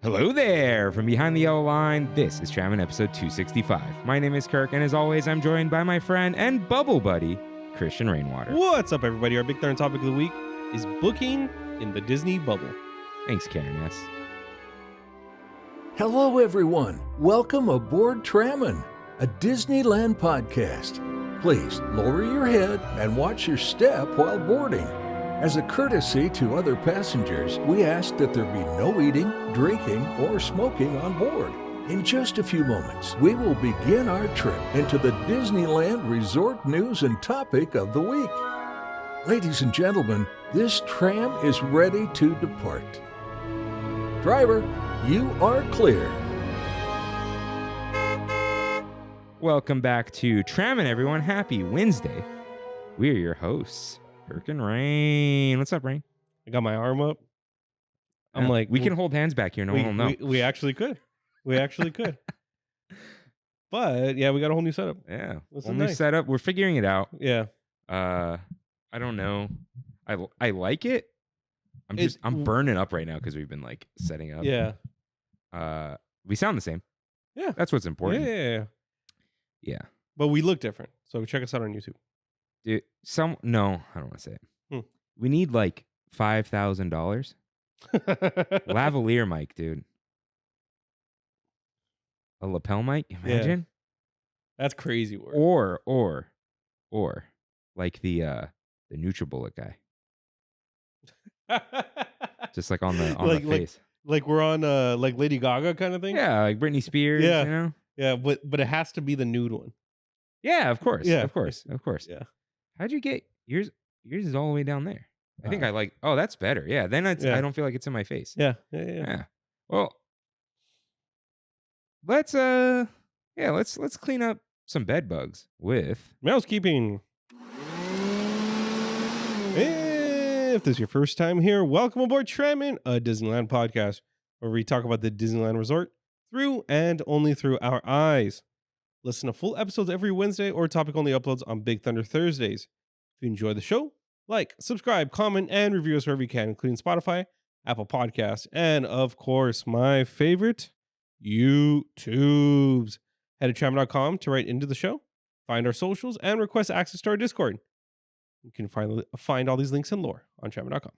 Hello there! From behind the yellow line, this is Trammin episode 265. My name is Kirk, and as always, I'm joined by my friend and bubble buddy, Christian Rainwater. What's up, everybody? Our big third topic of the week is booking in the Disney bubble. Thanks, Karen S. Hello, everyone. Welcome aboard Trammin, a Disneyland podcast. Please lower your head and watch your step while boarding. As a courtesy to other passengers, we ask that there be no eating, drinking, or smoking on board. In just a few moments, we will begin our trip into the Disneyland Resort news and topic of the week. Ladies and gentlemen, this tram is ready to depart. Driver, you are clear. Welcome back to Trammin, everyone. Happy Wednesday. We are your hosts, Kirk and Rain. What's up, Rain? I got my arm up. I'm Yeah, like, we can hold hands back here. No one will know. We actually could. We actually could. But yeah, we got a whole new setup. Yeah, This is whole new nice. setup. We're figuring it out. Yeah. I don't know. I like it. I'm burning up right now because we've been like setting up. Yeah. We sound the same. Yeah. That's what's Yeah. important. Yeah. Yeah. But we look different. So check us out on YouTube. Dude, no, I don't want to say it. We need like $5,000 lavalier mic, dude. A lapel mic, imagine. That's crazy work. Or like the NutriBullet guy, just like on the face. Like we're on like Lady Gaga kind of thing. Yeah, like Britney Spears. Yeah. You know. Yeah, but it has to be the nude one. Yeah, of course. Yeah. Of course. Yeah. How'd you get yours? Yours is all the way down there. I think I like. Oh, that's better. Yeah. Then I don't feel like it's in my face. Yeah. Well, let's clean up some bed bugs with Mousekeeping. If this is your first time here, welcome aboard Trammin, a Disneyland podcast, where we talk about the Disneyland Resort through and only through our eyes. Listen to full episodes every Wednesday or topic-only uploads on Big Thunder Thursdays. If you enjoy the show, like, subscribe, comment, and review us wherever you can, including Spotify, Apple Podcasts, and, of course, my favorite, YouTubes. Head to trammin.com to write into the show, find our socials, and request access to our Discord. You can find all these links and lore on trammin.com.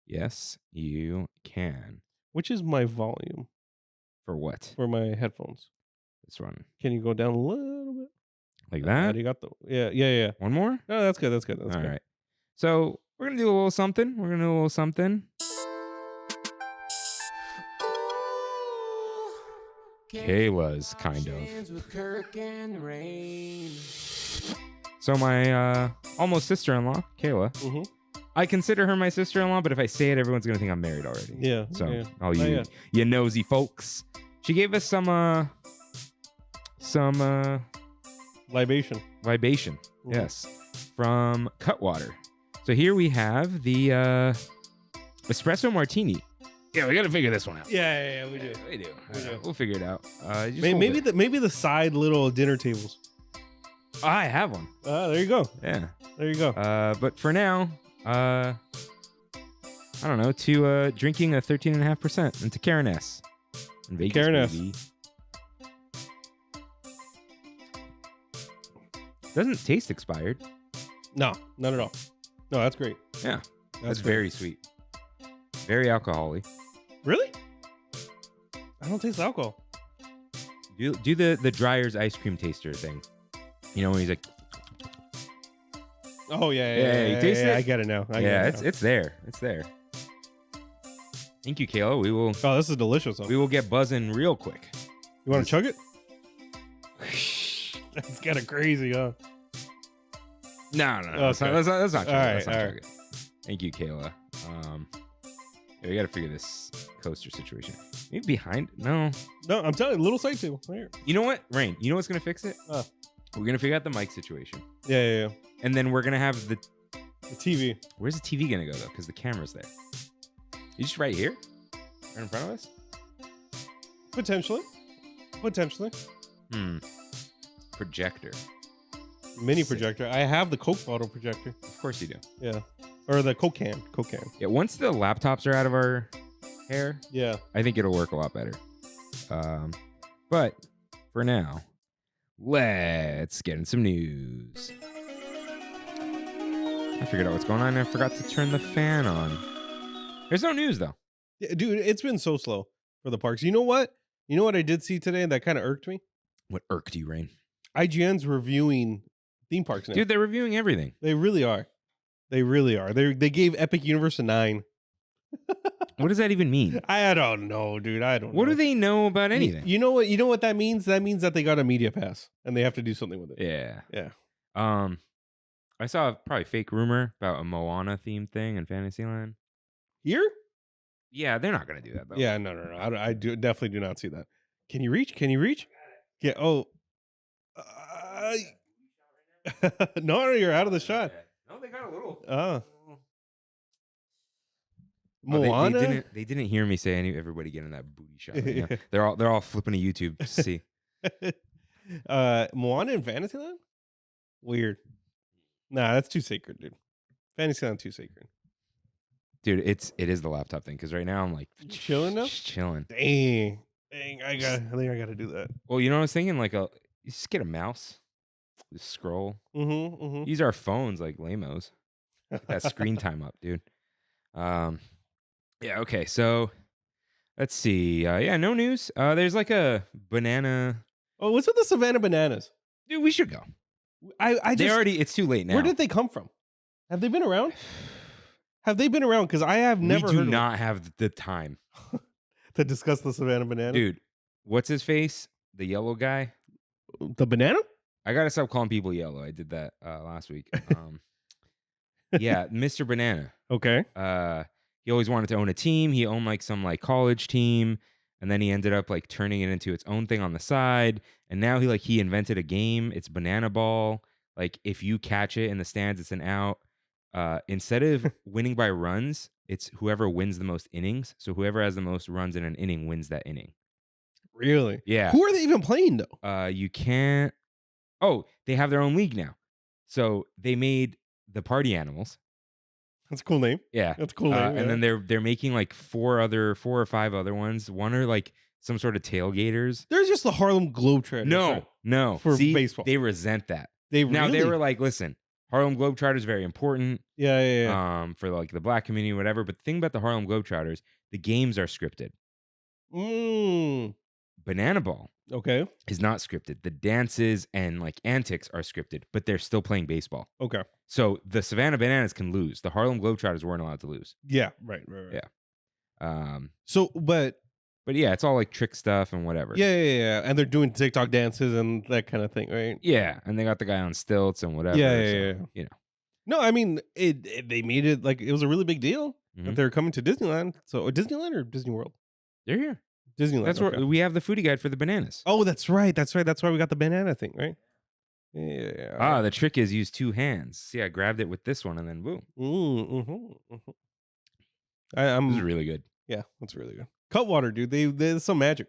yes, you can. Which is my volume For what? for my headphones. This one. Can you go down a little bit? Like How that? do you got the? Yeah. One more? No, that's good. That's All good. right. So we're gonna do a little something. Kayla's kind of. With Kirk and Rain. So my almost sister-in-law, Kayla. Mm-hmm. I consider her my sister-in-law, but if I say it, everyone's gonna think I'm married already. Yeah. So yeah. all Not you yet. you nosy folks. She gave us some Libation. libation. Mhm. Yes. From Cutwater. So here we have the espresso martini. Yeah, we got to figure this one out. Yeah, we do. We do. We do. We'll figure it out. Just Maybe hold the side little dinner tables. it. I have one. There you go. Yeah. There you go. But for now, I don't know, to drinking a 13.5% into Karen S. In Vegas, Karen S. baby. Doesn't taste expired. No, not at all. No, that's great. Yeah. That's great. very sweet. Very alcoholic. Really? I don't taste alcohol. Do the Dryer's ice cream taster thing. You know when he's like, Oh Yeah, yeah. you taste it? I get it now. I get it now. it's there. It's there. Thank you, Kayla. We will Oh, this is delicious. Huh? we will get buzzing real quick. You want to chug it? That's kind of crazy, huh? No. That's Okay. not chug it. All That's not right. chug it. Thank you, Kayla. Yeah, we got to figure this coaster situation. Maybe behind. No. No, I'm telling you, little side table right here. You know what, Rain? You know what's gonna fix it? We're gonna figure out the mic situation, Yeah. and then we're gonna have the. The TV. Where's the TV gonna go though? Because the camera's there. You just right here, right in front of us. Potentially. Projector. Mini Sick. projector. I have the Coke bottle projector. Of course you do. Yeah. Or the Coke can. Yeah. Once the laptops are out of our hair, Yeah. I think it'll work a lot better. But for now, let's get in some news. I figured out what's going on and I forgot to turn the fan on. There's no news though. Yeah, dude, it's been so slow for the parks. You know what? You know what I did see today that kind of irked me? What irked you, Rain? IGN's reviewing theme parks now. Dude, they're reviewing everything. They really are. They really are. They gave Epic Universe a 9. What does that even mean? I don't know, dude. I don't know. What do they know about anything? You know what? You know what that means? That means that they got a media pass and they have to do something with it. Yeah. Yeah. I saw a probably fake rumor about a Moana themed thing in Fantasyland. Here? Yeah, they're not gonna do that though. Yeah, no. I definitely do not see that. Can you reach? Can you reach? Yeah. Oh. No, you're out of the shot. No, they got a little. Moana. They didn't hear me say everybody get in that booty shot. Right now. They're all flipping to YouTube to see. Moana in Fantasyland? Weird. Nah, that's too sacred, dude. Fantasyland too sacred. Dude, it is the laptop thing because right now I'm like Chilling now? just chilling. Dang, I think I gotta do that. Well, you know what I was thinking? Like you just get a mouse, just scroll. Mm-hmm. Use our phones like lamos. Get that screen time up, dude. Yeah. Okay. So let's see. Yeah. No news. There's like a banana. Oh, what's with the Savannah bananas? Dude, we should go. I They just already. It's too late now. Where did they come from? Have they been around? Have they been around? Because I have never We do heard not have the time, to discuss the Savannah banana. dude. What's his face? The yellow guy. The banana? I gotta stop calling people yellow. I did that last week. Yeah, Mr. Banana. Okay. He always wanted to own a team. He owned like some like college team, and then he ended up like turning it into its own thing on the side. And now he invented a game. It's Banana Ball. Like if you catch it in the stands, it's an out. Instead of winning by runs, it's whoever wins the most innings. So whoever has the most runs in an inning wins that inning. Really? Yeah. Who are they even playing though? You can't. Oh, they have their own league now. So they made the party animals. That's a cool name. Yeah. That's a cool name. And then they're making like 4 or 5 other ones. One are like some sort of tailgaters. There's just the Harlem Globetrotters. No. For See, baseball. They resent that. They Now they really- were like, listen, Harlem Globetrotters very important. Yeah. For like the black community, whatever. But the thing about the Harlem Globetrotters, the games are scripted. Banana Ball Okay. is not scripted. The dances and like antics are scripted, but they're still playing baseball. Okay. So the Savannah Bananas can lose. The Harlem Globetrotters weren't allowed to lose. Yeah. Right. Yeah. So, but yeah, it's all like trick stuff and whatever. yeah. And they're doing TikTok dances and that kind of thing, right? Yeah, and they got the guy on stilts and whatever. Yeah. You know. No, I mean, they made it like it was a really big deal that Mhm. they're coming to Disneyland. So Disneyland or Disney World? They're here. Disneyland. That's okay. where we have the foodie guide for the bananas. Oh, that's right. That's why we got the banana thing, right? Yeah. Ah, the trick is use 2 hands. See, I grabbed it with this one and then boom. I'm This is really good. Yeah, that's really good. Cutwater, dude. There's some magic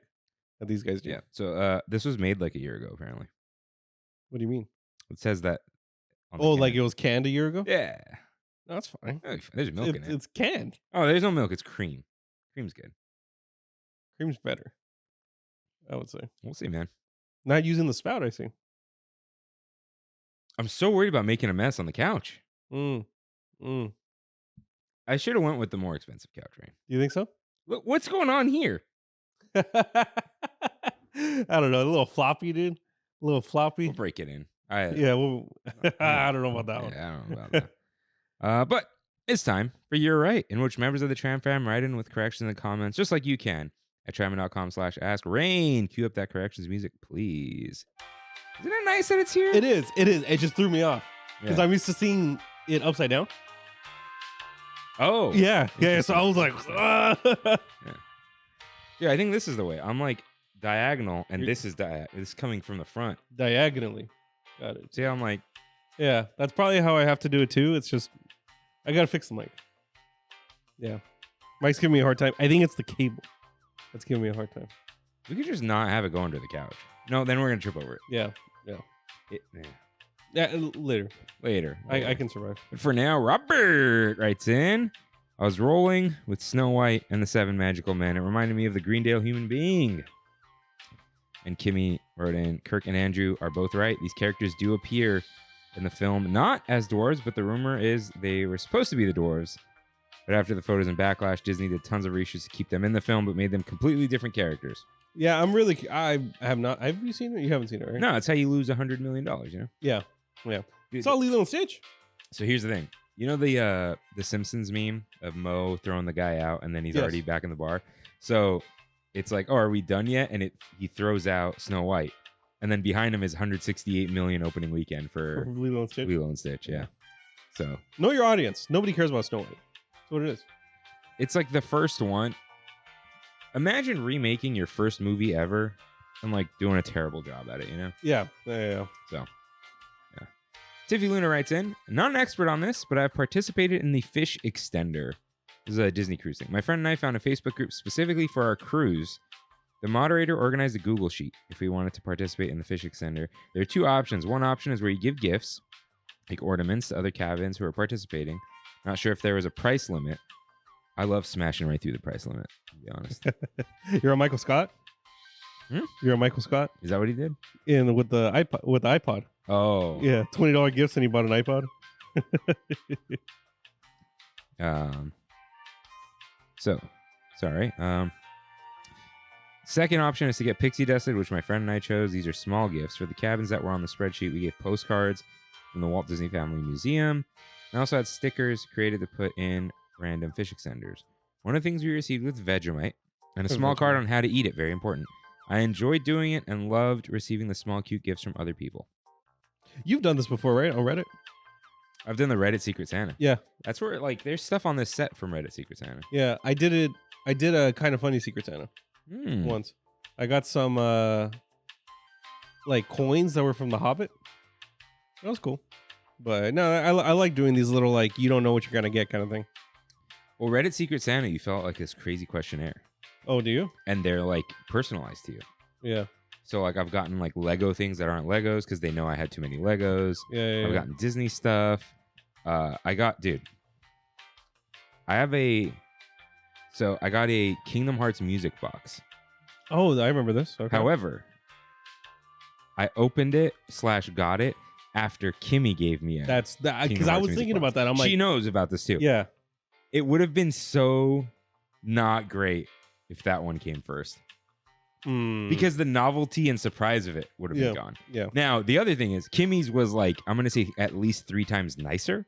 that these guys do. Yeah. So this was made like a year ago, apparently. What do you mean? It says that. on the Oh, like can. it was canned a year ago? Yeah. No, that's fine. Oh, there's milk in it. It's canned. Oh, there's no milk. It's cream. Cream's good. Cream's better, I would say. We'll see, man. Not using the spout, I see. I'm so worried about making a mess on the couch. Mm. I should have went with the more expensive couch, Rain. You think so? Look, what's going on here? I don't know. A little floppy, dude. A little floppy. We'll break it in. Yeah, well, I don't know about that one. Yeah, I don't know about that. But it's time for You're Right, in which members of the Tram fam write in with corrections in the comments, just like you can, at trammin.com/ask. Rain, cue up that corrections music, please. Isn't it nice that it's here? It is. It just threw me off because Yeah. I'm used to seeing it upside down. Oh. Yeah. So I was like, Yeah, I think this is the way. I'm like diagonal, and this is it's coming from the front. diagonally. Got it. See how I'm like, Yeah, that's probably how I have to do it too. It's just I gotta fix the mic. Yeah, Mike's giving me a hard time. I think it's the cable that's giving me a hard time. we could just not have it go under the couch. No, then we're going to trip over it. Yeah. Later. Later. I can survive. But for now, Robert writes in, I was rolling with Snow White and the Seven Magical Men. It reminded me of the Greendale Human Being. And Kimmy wrote in, Kirk and Andrew are both right. These characters do appear in the film, not as dwarves, but the rumor is they were supposed to be the dwarves. But after the photos and backlash, Disney did tons of reshoots to keep them in the film, but made them completely different characters. Yeah, I have not. Have you seen it? You haven't seen it, right? No, it's how you lose $100 million, you know? Yeah. Dude, Saw Lilo and Stitch. so here's the thing. You know the Simpsons meme of Moe throwing the guy out and then he's Yes. already back in the bar? So it's like, oh, are we done yet? And he throws out Snow White. And then behind him is 168 million opening weekend for Lilo and Stitch. Lilo and Stitch, yeah. So Know your audience. Nobody cares about Snow White. That's what it is. it's like the first one. Imagine remaking your first movie ever and like doing a terrible job at it, you know? Yeah. So, yeah. Tiffy Luna writes in, not an expert on this, but I've participated in the Fish Extender. This is a Disney cruise thing. My friend and I found a Facebook group specifically for our cruise. The moderator organized a Google sheet if we wanted to participate in the Fish Extender. There are two options. One option is where you give gifts, like ornaments, to other cabins who are participating. Not sure if there was a price limit. I love smashing right through the price limit, to be honest. You're a Michael Scott. You're a Michael Scott Is that what he did? in with the iPod. Oh. Yeah, $20 gifts and he bought an iPod. Sorry. Second option is to get pixie dusted, which my friend and I chose. These are small gifts. For the cabins that were on the spreadsheet, we gave postcards from the Walt Disney Family Museum. And also had stickers created to put in random fish extenders. One of the things we received was Vegemite and a small card on how to eat it. Very important. I enjoyed doing it and loved receiving the small, cute gifts from other people. You've done this before, right? On Reddit? I've done the Reddit Secret Santa. Yeah. That's where, like, there's stuff on this set from Reddit Secret Santa. Yeah, I did it. I did a kind of funny Secret Santa once. I got some like coins that were from The Hobbit. That was cool. But no, I like doing these little, like, you don't know what you're going to get kind of thing. Well, Reddit Secret Santa, you fill out like this crazy questionnaire. Oh, do you? And they're like personalized to you. Yeah. So like I've gotten like Lego things that aren't Legos because they know I had too many Legos. Yeah. I've gotten Disney stuff. I got a Kingdom Hearts music box. Oh, I remember this. Okay. However, I opened it / got it after Kimmy gave me it. That's that because Kingdom I Hearts was music thinking box. about that. I'm like, she knows about this too. yeah. It would have been so not great if that one came first. Because the novelty and surprise of it would have been gone. Yeah. Now, the other thing is, Kimmy's was like, I'm going to say at least 3 times nicer.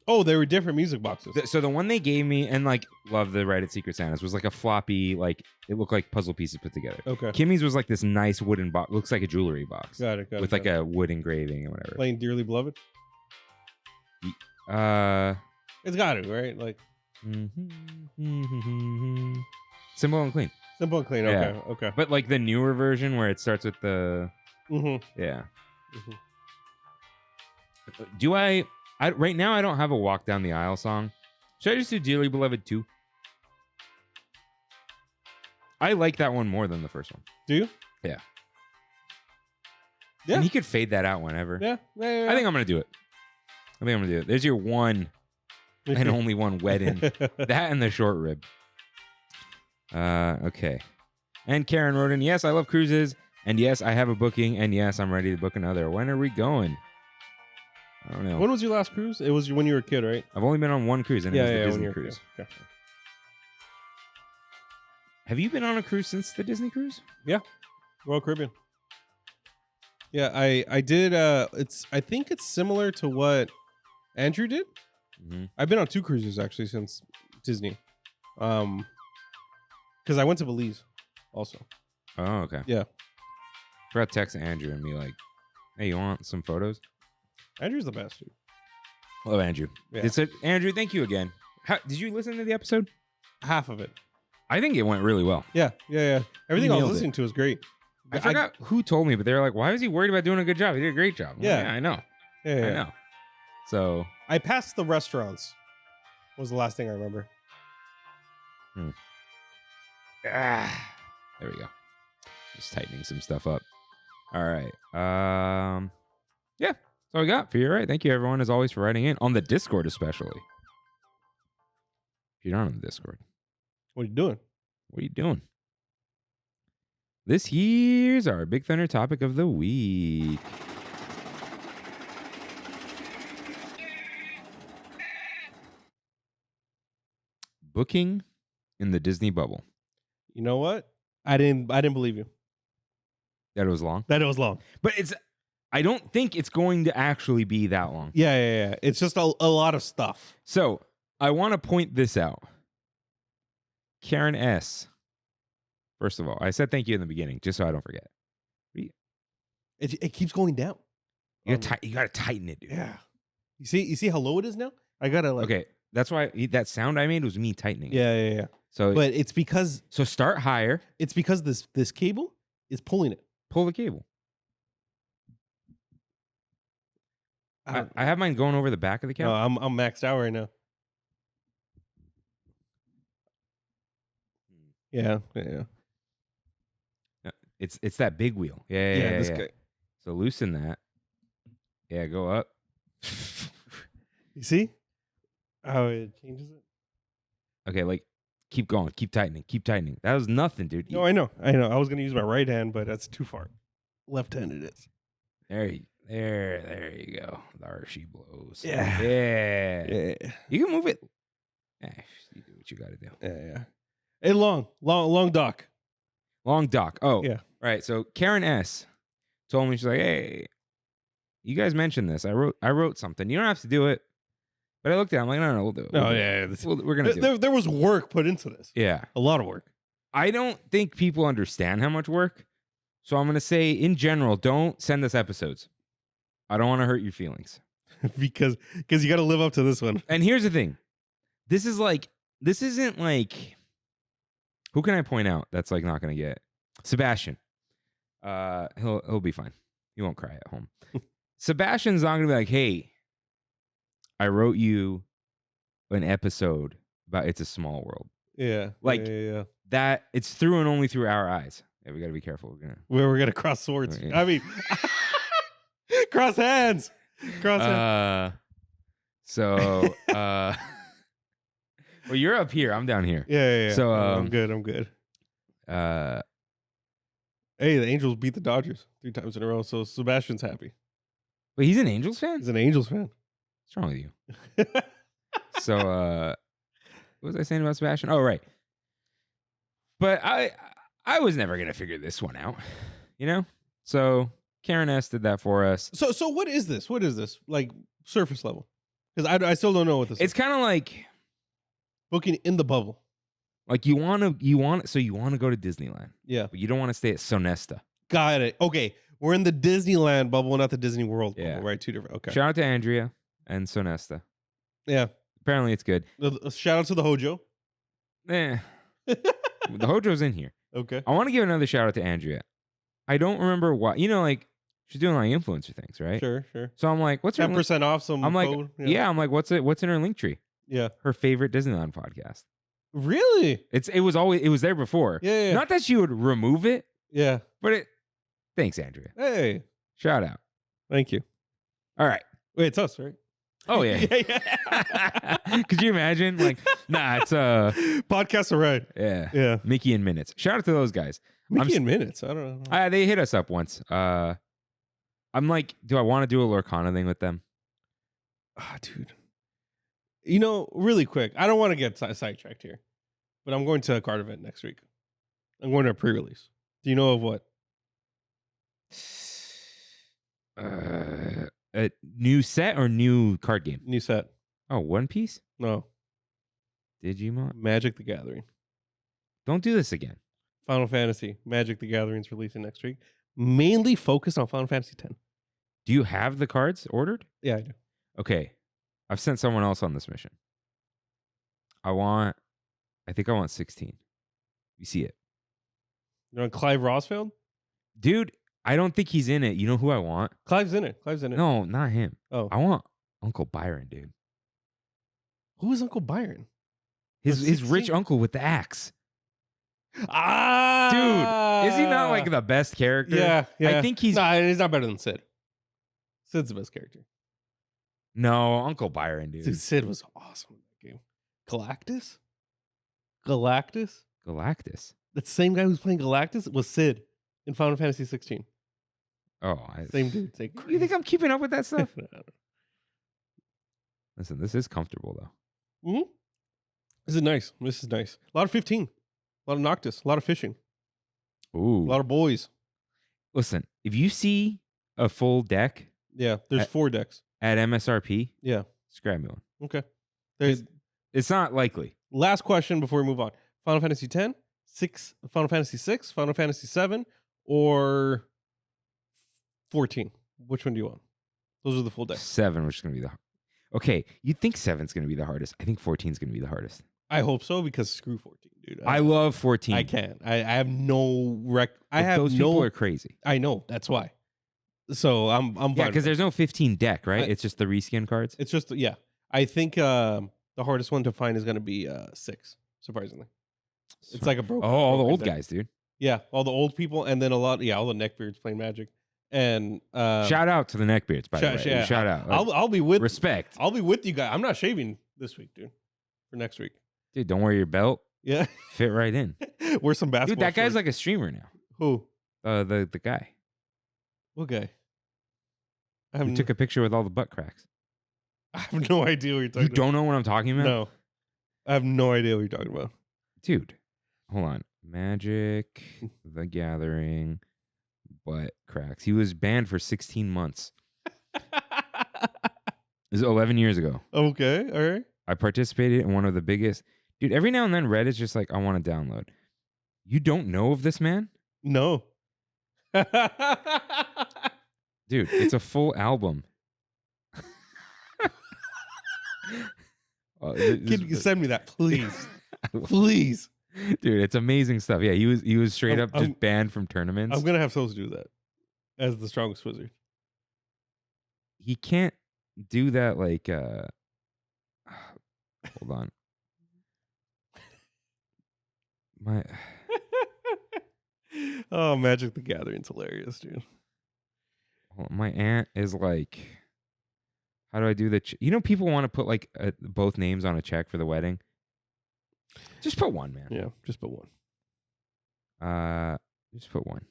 Oh, they were different music boxes. So the one they gave me, and like, love the Reddit Secret Santas, was like a floppy, like, it looked like puzzle pieces put together. Okay. Kimmy's was like this nice wooden box, looks like a jewelry box. Got it. With like a wood engraving or whatever. Playing Dearly Beloved. It's got to, right? Like, Simple and clean. simple and clean. Yeah. Okay. But like the newer version where it starts with the, yeah. Do I right now I don't have a walk down the aisle song. Should I just do Dearly Beloved 2? I like that one more than the first one. Do you? Yeah. Yeah. And he could fade that out whenever. Yeah. I think I'm gonna do it. There's your one and only one wedding. That and the short rib. Okay. And Karen wrote in, yes, I love cruises. And yes, I have a booking. And yes, I'm ready to book another. When are we going? I don't know. When was your last cruise? It was when you were a kid, right? I've only been on one cruise, and it was the when Disney you were a cruise. kid. Okay. Have you been on a cruise since the Disney cruise? Royal Caribbean. Yeah, I did. I think it's similar to what Andrew did. I've been on 2 cruises actually since Disney. Because I went to Belize also. Oh, okay. Yeah. Forgot to text Andrew and be like, hey, you want some photos? Andrew's the best, dude. Hello, Andrew. Yeah. Andrew, thank you again. Did you listen to the episode? Half of it. I think it went really well. Yeah. Everything I was nailed listening to was great. I forgot who told me, but they were like, why was he worried about doing a good job? He did a great job. I'm like, Yeah. I know. Yeah. I know. So I passed the restaurants. Was the last thing I remember. there we go. Just tightening some stuff up. All right. Yeah. That's all we got for you. All right. Thank you, everyone, as always, for writing in on the Discord, especially. If you're not on the Discord. What are you doing? What are you doing? This here's our Big Thunder topic of the week. Booking in the Disney bubble. You know what? I didn't believe you. That it was long. That it was long. But I don't think it's going to actually be that long. Yeah. It's just a lot of stuff. So I want to point this out. Karen S. First of all, I said thank you in the beginning, just so I don't forget. It keeps going down. You gotta tighten it, dude. Yeah. You see how low it is now? I gotta Okay, that's why that sound I made was me tightening. it. Yeah. So, But it's because start higher. this cable is pulling it. Pull the cable. I have mine going over the back of the No, couch. I'm maxed out right now. Yeah. It's that big wheel. Yeah. This guy. So loosen that. Yeah, go up. You see how it changes it? Okay, like keep going, keep tightening. That was nothing, dude. No, I know. I was gonna use my right hand, but that's too far. Left-handed is. There you go. There she blows. Yeah. Yeah. You can move it. You do what you got to do. Yeah. Hey, long dock. Long dock. Oh, Yeah. Right. So Karen S. told me, she's like, hey, you guys mentioned this. I wrote something. You don't have to do it. But I looked at it. I'm like, no, we'll do it. No, We're going to do it. There was work put into this. Yeah. A lot of work. I don't think people understand how much work. So I'm going to say, in general, don't send us episodes. I don't want to hurt your feelings. because you got to live up to this one. And here's the thing. This isn't like, who can I point out that's like not going to get? Sebastian. He'll be fine. He won't cry at home. Sebastian's not going to be like, hey, I wrote you an episode about It's a Small World. Yeah. Like, yeah. That it's through and only through our eyes. Yeah, we got to be careful. We're gonna cross swords. Yeah. I mean, cross hands. Cross hands. Well, you're up here. I'm down here. Yeah. So, I'm good. Hey, the Angels beat the Dodgers 3 times in a row, so Sebastian's happy. Wait, he's an Angels fan? He's an Angels fan. What's wrong with you? So, what was I saying about Sebastian? Oh, right. But I was never gonna figure this one out, you know. So Karen S did that for us. So what is this? What is this? Like surface level? Because I still don't know what this is. It's kind of like Booking in the bubble. you want to go to Disneyland, Yeah. but you don't want to stay at Sonesta. Got it. Okay. We're in the Disneyland bubble, not the Disney World Yeah. bubble, right? 2 different. Okay. Shout out to Andrea and Sonesta. Yeah. Apparently, it's good. Shout out to the Hojo. The Hojo's in here. Okay. I want to give another shout out to Andrea. I don't remember why. You know, like she's doing like influencer things, right? Sure. So I'm like, what's her 10% off some I'm like, code. yeah. I'm like, what's in her link tree? Yeah. Her favorite Disneyland podcast. Really? It was there before. Yeah. Not that she would remove it, Yeah. but thanks, Andrea. Hey. Shout out. Thank you. All right. Wait, it's us, right? Oh yeah. yeah. Could you imagine? Like, nah, it's Podcasts are right. yeah. Yeah. Mickey and Minutes. Shout out to those guys. Mickey in minutes. I don't know. They hit us up once. I'm like, do I want to do a Lorcana thing with them? Dude. You know, really quick, I don't want to get sidetracked here, but I'm going to a card event next week. I'm going to a pre-release. Do you know of what? A new set or new card game? New set. Oh, One Piece? No. Digimon? Magic the Gathering. Don't do this again. Final Fantasy. Magic the Gathering's releasing next week. Mainly focused on Final Fantasy X. Do you have the cards ordered? Yeah, I do. Okay. I've sent someone else on this mission. I think I want 16. You see it. You know Clive Rosfield? Dude, I don't think he's in it. You know who I want? Clive's in it. No, not him. Oh. I want Uncle Byron, dude. Who is Uncle Byron? His rich uncle with the axe. Ah! Dude, is he not like the best character? Yeah. I think he's... Nah, he's not better than Sid. Sid's the best character. No, Uncle Byron, dude. Dude, Sid was awesome in that game. Galactus? Galactus. Galactus. The same guy who's playing Galactus was Sid in Final Fantasy 16. Oh, Same dude. Same You think I'm keeping up with that stuff? No. Listen, this is comfortable though. Mm-hmm. This is nice. This is nice. A lot of 15. A lot of Noctis. A lot of fishing. Ooh. A lot of boys. Listen, if you see a full deck Yeah, there's 4 decks. at MSRP, Yeah. grab me one. Okay. There's It's not likely. last question before we move on. Final Fantasy 10, 6, Final Fantasy 6, Final Fantasy 7, or 14. Which one do you want? Those are the full decks. 7, which is going to be the okay. You think 7's going to be the hardest? I think 14's going to be the hardest. I hope so because screw 14, dude. I love 14. I can't. I have no I But have those no. people are crazy. I know. That's why. So I'm Yeah, fine. because there's no 15 deck, right? It's just the reskin cards. It's just I think the hardest one to find is going to be 6. Surprisingly, it's like a broken. Oh, all the broken old deck. guys, dude. Yeah, all the old people, and then all the neckbeards playing Magic. And Shout out to the neckbeards, by the way. yeah, Shout out. I'll be with Respect. I'll be with you guys. I'm not shaving this week, dude. For next week. Dude, don't wear your belt. Yeah, Fit right in. wear some basketball. Dude, that guy's shorts. like a streamer now. Who? The guy What guy? I who have, took a picture with all the butt cracks. I have no idea what you're talking You about. don't know what I'm talking about? No, I have no idea what you're talking about. Dude, hold on. Magic, The Gathering, butt cracks. He was banned for 16 months. This is 11 years ago. Okay, all right. I participated in one of the biggest. Dude, every now and then Reddit's just like, I want to download. You don't know of this man? No. Dude, it's a full album. Can you send me that, please? Please. Dude, it's amazing stuff. Yeah, he was straight up just I'm- banned from tournaments. I'm gonna have Sos do that as the strongest wizard. He can't do that like hold on. My Oh, Magic the Gathering's hilarious, dude. my aunt is like, how do I do the you know, people want to put like both names on a check for the wedding. Just put one, man. Yeah, just put one. Just put one.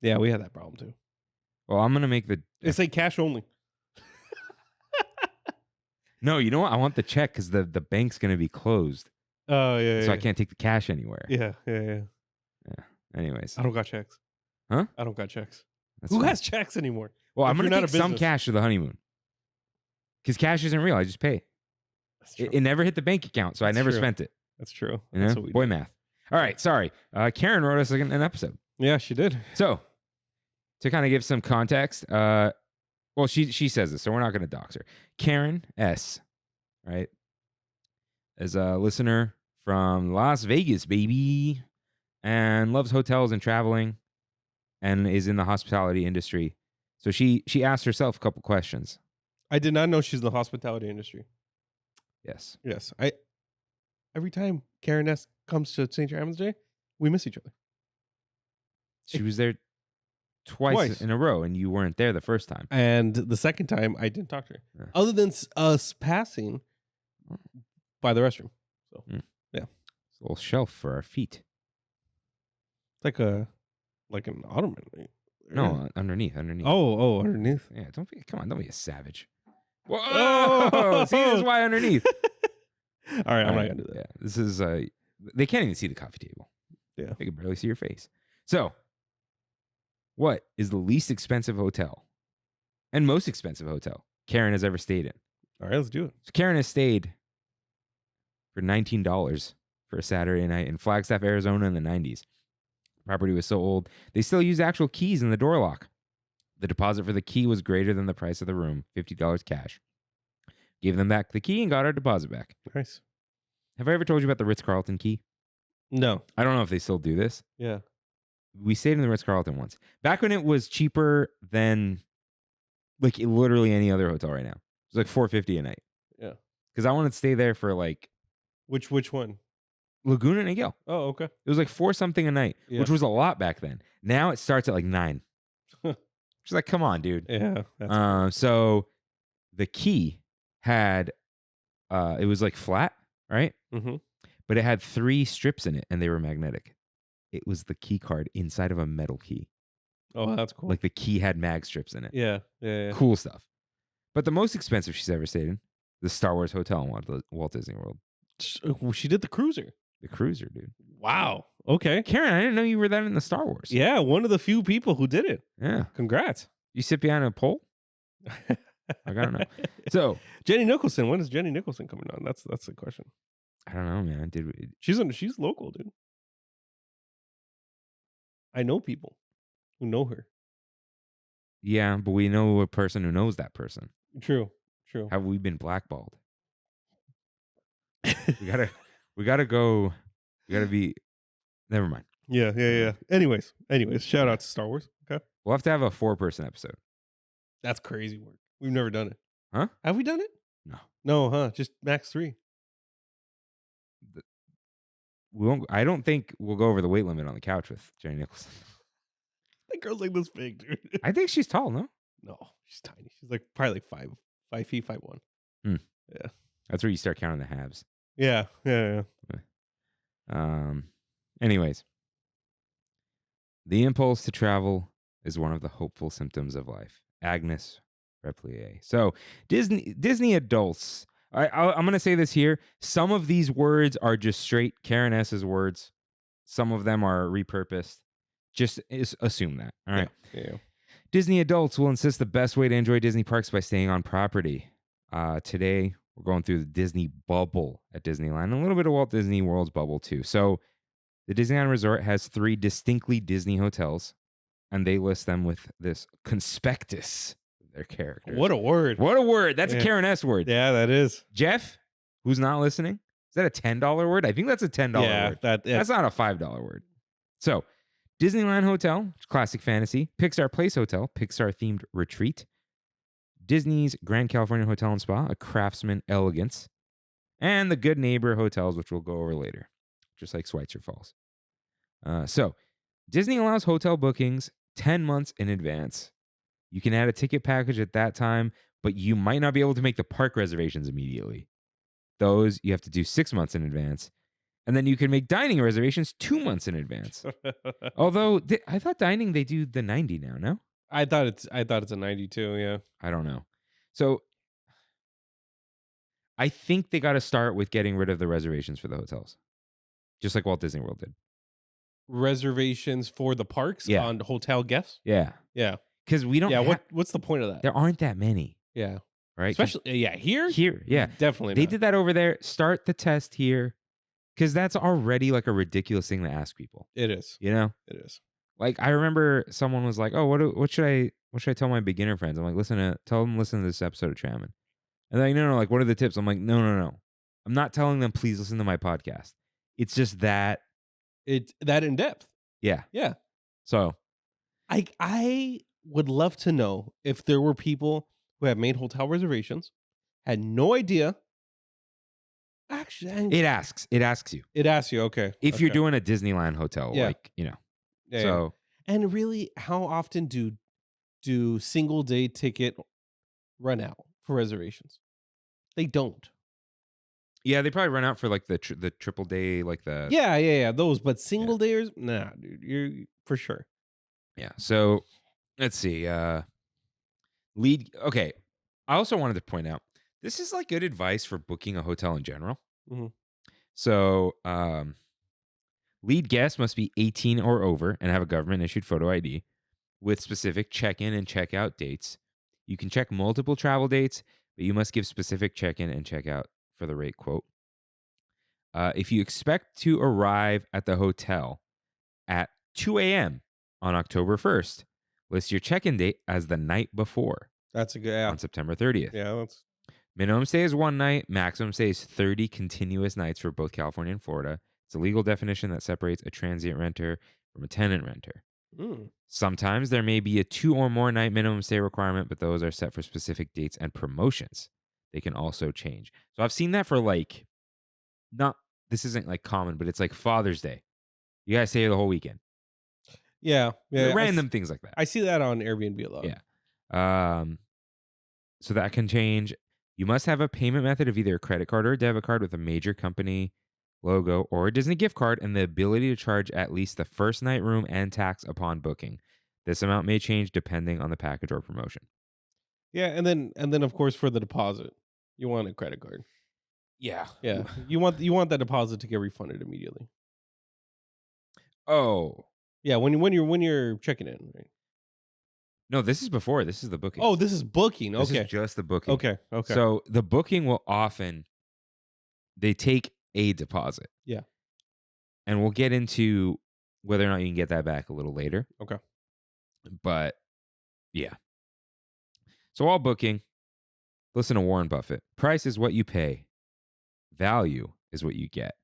Yeah, we had that problem too. Well, I'm gonna make the It's like cash only. no. You know what? I want the check because the bank's gonna be closed, Oh yeah, so I can't take the cash anywhere. Yeah. Anyways, I don't got checks. Huh? I don't got checks. that's Who fine. has checks anymore? Well, I'm if gonna you're not take a some business? cash to the honeymoon because cash isn't real. I just pay. That's true. It never hit the bank account, so I That's never true. spent it. That's true. You That's know, what we boy do. math. All right, sorry. Karen wrote us an episode. Yeah, she did. So to kind of give some context, well, she says this, so we're not going to dox her. Karen S, right, is a listener from Las Vegas, baby, and loves hotels and traveling, and is in the hospitality industry. So she asked herself a couple questions. I did not know she's in the hospitality industry. Yes. Yes, every time Karen S comes to St. Tramin's Day, we miss each other. She was there twice in a row, and you weren't there the first time. And the second time, I didn't talk to her, Yeah. other than us passing by the restroom. So It's a little shelf for our feet. it's like an ottoman. No, underneath. Oh, underneath. Yeah, don't be a savage. Whoa! Oh! See, that's why underneath. All right, I'm not gonna do that. Yeah, this is they can't even see the coffee table. Yeah. They can barely see your face. So, what is the least expensive hotel and most expensive hotel Karen has ever stayed in? All right, let's do it. So Karen has stayed for $19 for a Saturday night in Flagstaff, Arizona in the 90s. Property was so old, they still use actual keys in the door lock. The deposit for the key was greater than the price of the room, $50 cash. Gave them back the key and got our deposit back. Nice. Have I ever told you about the Ritz-Carlton key? No. I don't know if they still do this. Yeah. We stayed in the Ritz-Carlton once. Back when it was cheaper than like literally any other hotel right now. It was like $450 a night. Yeah. Because I wanted to stay there for like Which one? Laguna and Niguel. Oh, okay. It was like $4 something a night, Yeah. which was a lot back then. Now it starts at like $9. She's like, come on, dude. Yeah. So the key had it was like flat, right? Mm-hmm. but it had 3 strips in it and they were magnetic. It was the key card inside of a metal key. Oh, that's cool. Like the key had mag strips in it. yeah. Cool stuff. But the most expensive she's ever stayed in, the Star Wars Hotel in Walt Disney World. She did the cruiser. The cruiser, dude. Wow. Okay. Karen, I didn't know you were that into Star Wars. Yeah, one of the few people who did it. Yeah. Congrats. You sit behind a pole? I don't know. So Jenny Nicholson. When is Jenny Nicholson coming on? That's the question. I don't know, man. She's local, dude. I know people who know her. Yeah, but we know a person who knows that person. True. Have we been blackballed? we gotta go. We gotta be. Never mind. Yeah. Anyways, shout out to Star Wars. Okay. We'll have to have a 4-person episode. That's crazy work. We've never done it. Huh? Have we done it? No. No, huh? Just max 3. We won't. I don't think we'll go over the weight limit on the couch with Jenny Nicholson. That girl's like this big, dude. I think she's tall. No. No, she's tiny. She's like probably like 5 feet, 5'1". Yeah. That's where you start counting the halves. Yeah. Anyways, the impulse to travel is one of the hopeful symptoms of life. Agnes Repplier. So Disney adults. I'm going to say this here. Some of these words are just straight Karen S's words. Some of them are repurposed. Just assume that. All right. Yeah. Disney adults will insist the best way to enjoy Disney parks by staying on property. Today, we're going through the Disney bubble at Disneyland and a little bit of Walt Disney World's bubble too. So the Disneyland Resort has 3 distinctly Disney hotels, and they list them with this conspectus of their characters. What a word. What a word. That's a Karen S word. Yeah, that is. Jeff, who's not listening, is that a $10 word? I think that's a $10 word. That's not a $5 word. So Disneyland Hotel, classic fantasy. Pixar Place Hotel, Pixar-themed retreat. Disney's Grand Californian Hotel and Spa, a craftsman elegance. And the Good Neighbor hotels, which we'll go over later, just like Schweitzer Falls. So Disney allows hotel bookings 10 months in advance. You can add a ticket package at that time, but you might not be able to make the park reservations immediately. Those you have to do 6 months in advance. And then you can make dining reservations 2 months in advance. Although I thought dining, they do the 90 now, no? I thought it's a 92, yeah. I don't know. So I think they got to start with getting rid of the reservations for the hotels. Just like Walt Disney World did. Reservations for the parks on hotel guests? Yeah. Yeah. Because we don't what's the point of that? There aren't that many. Yeah. Right? Especially, here? Here, yeah. Definitely They not. did that over there. Start the test here. Because that's already like a ridiculous thing to ask people. It is. You know? It is. Like I remember someone was like, "Oh, what should I tell my beginner friends?" I'm like, tell them listen to this episode of Trammin. And they're like, no, like what are the tips? I'm like, no. I'm not telling them please listen to my podcast. It's just that it's that in depth. Yeah. Yeah. So I would love to know if there were people who have made hotel reservations, had no idea. Actually, it asks you. It asks you, okay. If you're doing a Disneyland hotel, like, Yeah, so and really, how often do single day ticket run out for reservations? They don't. Yeah, they probably run out for like the triple day, like the Yeah, those. But single dayers, nah, dude, you're for sure. Yeah. So let's see. Lead. Okay. I also wanted to point out this is like good advice for booking a hotel in general. Mm-hmm. So lead guests must be 18 or over and have a government issued photo ID with specific check-in and check-out dates. You can check multiple travel dates, but you must give specific check-in and check-out for the rate quote. If you expect to arrive at the hotel at 2 a.m. on October 1st, list your check-in date as the night before. That's a good on September 30th. Yeah, that's minimum stay is 1 night. Maximum stay is 30 continuous nights for both California and Florida. It's a legal definition that separates a transient renter from a tenant renter. Sometimes there may be a 2 or more night minimum stay requirement, but those are set for specific dates and promotions. They can also change. So I've seen that for like, this isn't like common, but it's like Father's Day. You guys stay here the whole weekend. Yeah. Random things like that. I see that on Airbnb a lot. Yeah. So that can change. You must have a payment method of either a credit card or a debit card with a major company logo, or a Disney gift card, and the ability to charge at least the first night room and tax upon booking. This amount may change depending on the package or promotion. Yeah, and then of course for the deposit, you want a credit card. Yeah. Yeah, you want that deposit to get refunded immediately. Oh. Yeah, when you're checking in, right? No, this is before. This is the booking. Oh, this is booking. This Okay. is just the booking. Okay. So the booking will often, they take a deposit. Yeah. And we'll get into whether or not you can get that back a little later. Okay. But yeah. So all booking, listen to Warren Buffett. Price is what you pay. Value is what you get.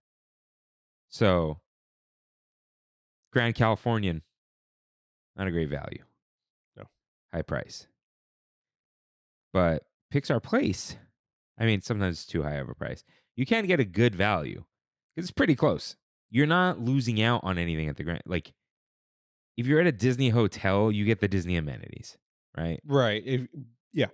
So Grand Californian, not a great value. No. High price. But Pixar Place, I mean, sometimes it's too high of a price. You can get a good value because it's pretty close. You're not losing out on anything at the Grand. Like, if you're at a Disney hotel, you get the Disney amenities, right? Right. Yeah.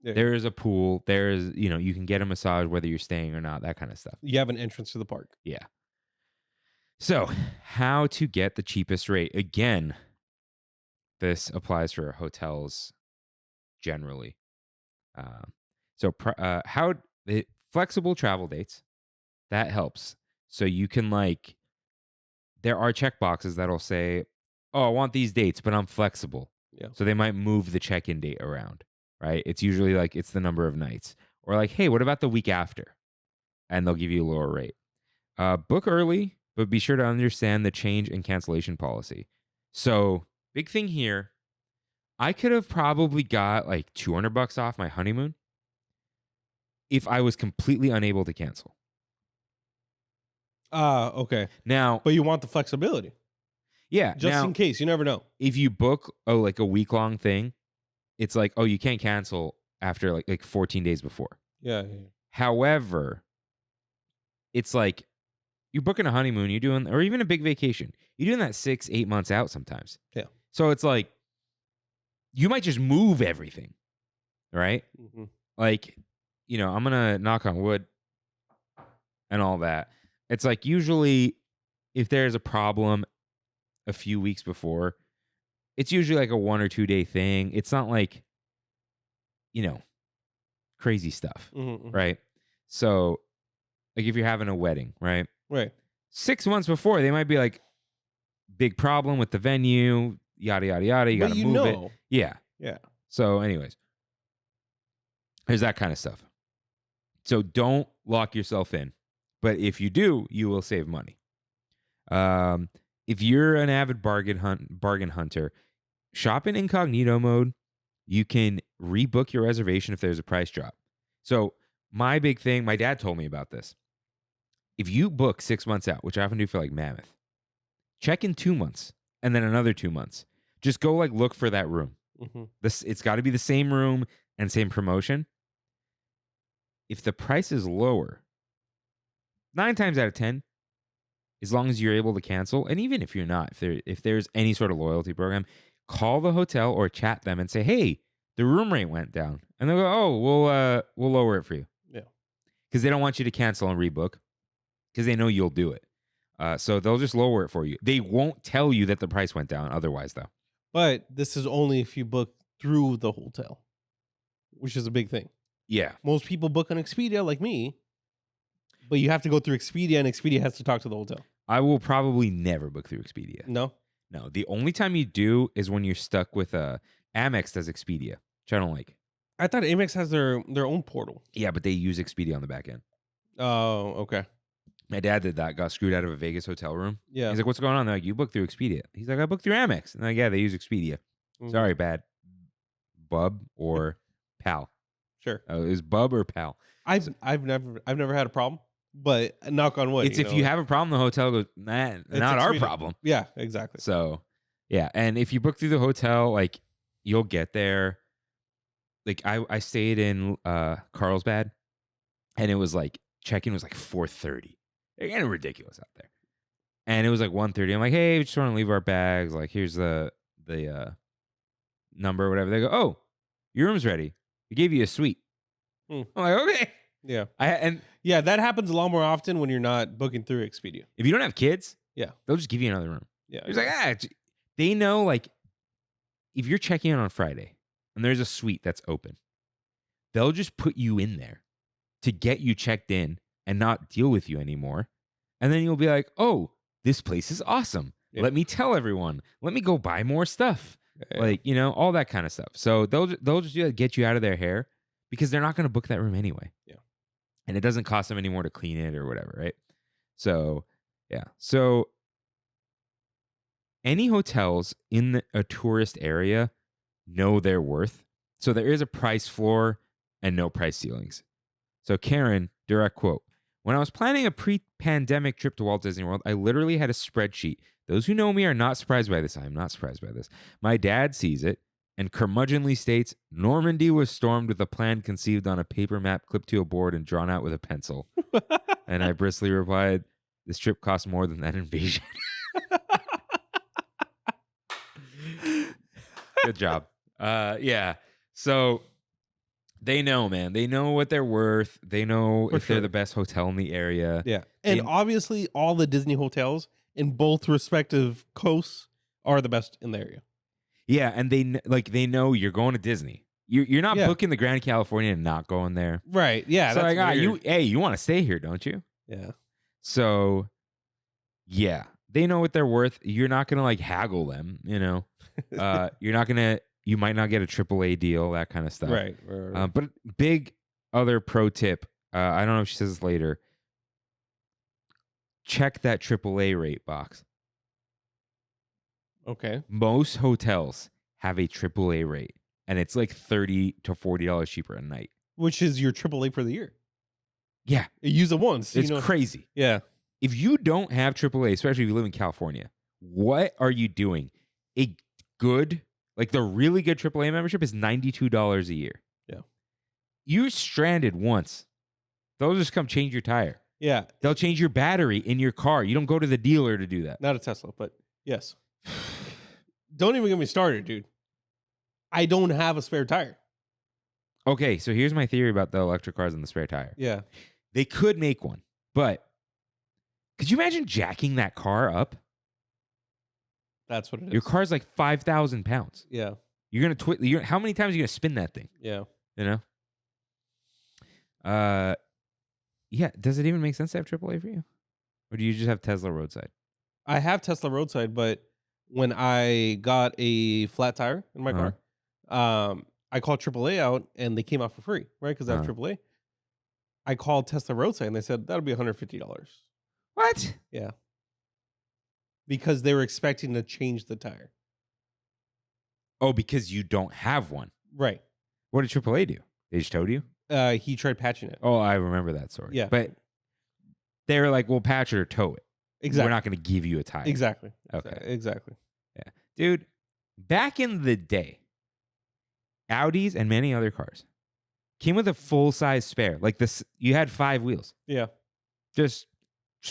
There is a pool. There is, you can get a massage whether you're staying or not, that kind of stuff. You have an entrance to the park. Yeah. So, how to get the cheapest rate? Again, this applies for hotels generally. Flexible travel dates, that helps. So you can there are check boxes that'll say, oh, I want these dates, but I'm flexible. Yeah. So they might move the check-in date around, right? It's usually it's the number of nights. Or hey, what about the week after? And they'll give you a lower rate. Book early, but be sure to understand the change and cancellation policy. So big thing here, I could have probably got $200 off my honeymoon if I was completely unable to cancel. Okay. Now, but you want the flexibility. Yeah. Just in case, you never know. If you book a week-long thing, it's you can't cancel after like 14 days before. Yeah. However, it's you're booking a honeymoon, you're doing, or even a big vacation. You're doing that 6-8 months out sometimes. Yeah. So it's you might just move everything, right? Mm-hmm. I'm going to knock on wood and all that. It's usually if there's a problem a few weeks before, it's usually a 1 or 2 day thing. It's not crazy stuff, Mm-hmm. right? So if you're having a wedding, right? Right. 6 months before, they might be big problem with the venue, yada, yada, yada. You got to move it. Yeah. Yeah. So anyways, there's that kind of stuff. So don't lock yourself in. But if you do, you will save money. If you're an avid bargain hunter, shop in incognito mode. You can rebook your reservation if there's a price drop. So my big thing, my dad told me about this. If you book 6 months out, which I often do for Mammoth, check in 2 months and then another 2 months. Just go look for that room. Mm-hmm. It's got to be the same room and same promotion. If the price is lower, 9 times out of 10, as long as you're able to cancel, and even if you're not, if there's any sort of loyalty program, call the hotel or chat them and say, hey, the room rate went down. And they'll go, oh, we'll lower it for you. Yeah. Because they don't want you to cancel and rebook because they know you'll do it. So they'll just lower it for you. They won't tell you that the price went down otherwise, though. But this is only if you book through the hotel, which is a big thing. Yeah. Most people book on Expedia like me, but you have to go through Expedia, and Expedia has to talk to the hotel. I will probably never book through Expedia. No? No. The only time you do is when you're stuck with Amex does Expedia, which I don't like. I thought Amex has their own portal. Yeah, but they use Expedia on the back end. Oh, okay. My dad did that, got screwed out of a Vegas hotel room. Yeah. He's like, what's going on? They're like, you booked through Expedia. He's like, I booked through Amex. And they're like, yeah, they use Expedia. Mhm. Sorry, bad. Bub or pal. Sure. Is bub or pal? I've never had a problem, but knock on wood. It's if you have a problem, the hotel goes, nah, not our Expedia. problem. Yeah, exactly. So, yeah. And if you book through the hotel, you'll get there. I stayed in Carlsbad, and it was check-in was 4:30. Again, ridiculous out there. And it was 1:30. I'm like, hey, we just want to leave our bags. Here's the number or whatever. They go, oh, your room's ready. We gave you a suite. Hmm. I'm like, okay. Yeah. Yeah, that happens a lot more often when you're not booking through Expedia. If you don't have kids, Yeah. they'll just give you another room. Yeah. It's like, they know, like, if you're checking in on Friday and there's a suite that's open, they'll just put you in there to get you checked in and not deal with you anymore. And then you'll be like, oh, this place is awesome. Yeah. Let me tell everyone. Let me go buy more stuff. Yeah. Like, you know, all that kind of stuff. So they'll just get you out of their hair because they're not going to book that room anyway. Yeah. And it doesn't cost them any more to clean it or whatever, right? So, yeah. So any hotels in a tourist area know their worth. So there is a price floor and no price ceilings. So Karen, direct quote, when I was planning a pre-pandemic trip to Walt Disney World, I literally had a spreadsheet. Those who know me are not surprised by this. I am not surprised by this. My dad sees it and curmudgeonly states, Normandy was stormed with a plan conceived on a paper map clipped to a board and drawn out with a pencil. And I briskly replied, this trip cost more than that invasion. Good job. Yeah. So they know, man. They know what they're worth. They know For if they're sure. the best hotel in the area. Yeah. And They- obviously, all the Disney hotels in both respective coasts are the best in the area. Yeah, and they know you're going to Disney. You're not Yeah. booking the Grand California and not going there. Right. Yeah. So that's like, weird. you want to stay here, don't you? Yeah. So yeah, they know what they're worth. You're not gonna like haggle them, you know. You might not get a AAA deal, that kind of stuff. Right. Right. But big other pro tip. I don't know if she says this later. Check that AAA rate box. Okay. Most hotels have a AAA rate, and it's like $30 to $40 cheaper a night. Which is your AAA for the year. Yeah, You use it once. it's you know? crazy. Yeah. If you don't have AAA, especially if you live in California, what are you doing? A good, like the really good AAA membership is $92 a year. Yeah. You're stranded once. They'll just come change your tire. Yeah. They'll change your battery in your car. You don't go to the dealer to do that. Not a Tesla, but yes. Don't even get me started, dude. I don't have a spare tire. Okay, so here's my theory about the electric cars and the spare tire. Yeah. They could make one, but could you imagine jacking that car up? That's what it is. Your car's like 5,000 pounds. Yeah. You're gonna how many times are you gonna spin that thing? Yeah. You know. Yeah. Does it even make sense to have AAA for you, or do you just have Tesla roadside? I have Tesla roadside, but when I got a flat tire in my Uh-huh. car, I called AAA out and they came out for free, right? Because I have Uh-huh. AAA. I called Tesla roadside and they said that'll be $150. What? Yeah. Because they were expecting to change the tire. Oh, because you don't have one. Right. What did AAA do? They just towed you? He tried patching it. Oh, I remember that story. Yeah. But they were like, "We'll patch it or tow it. Exactly. We're not going to give you a tire." Exactly. Okay. Exactly. Dude, back in the day, Audis and many other cars came with a full size spare. Like this, you had 5 wheels. Yeah. Just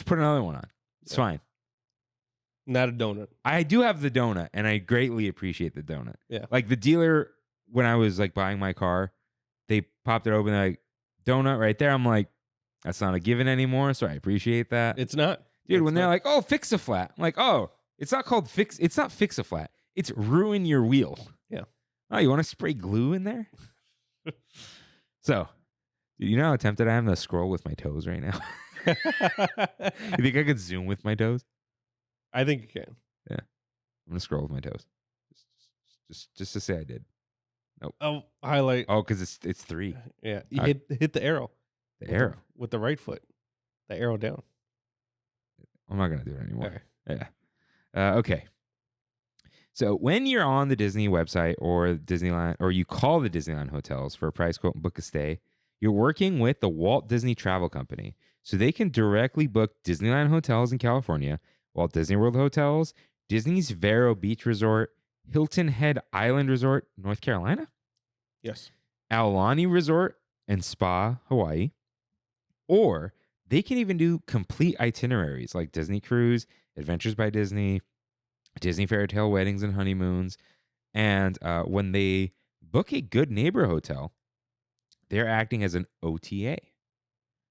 put another one on. It's Yeah. fine. Not a donut. I do have the donut, and I greatly appreciate the donut. Yeah. Like the dealer, when I was like buying my car, they popped it open. They're like, donut right there. I'm like, that's not a given anymore. So I appreciate that. It's not. Dude, It's when they're not. like, oh, fix a flat. I'm like, oh, it's not called fix. It's not fix a flat. It's ruin your wheel. Yeah. Oh, you want to spray glue in there? So, you know how tempted I am to scroll with my toes right now? You think I could zoom with my toes? I think you can. I'm going to scroll with my toes. Just to say I did. Oh, highlight. Oh, because it's 3. Yeah. You I- hit the arrow. The with arrow. with the right foot. The arrow down. I'm not going to do it anymore. Okay. Yeah. Okay. So when you're on the Disney website or Disneyland, or you call the Disneyland hotels for a price quote and book a stay, you're working with the Walt Disney Travel Company. So they can directly book Disneyland hotels in California, Walt Disney World hotels, Disney's Vero Beach Resort, Hilton Head Island Resort, North Carolina, Yes. Aulani Resort and Spa, Hawaii. Or they can even do complete itineraries like Disney Cruise, Adventures by Disney, Disney Fairy Tale Weddings and Honeymoons. And when they book a Good Neighbor hotel, they're acting as an OTA.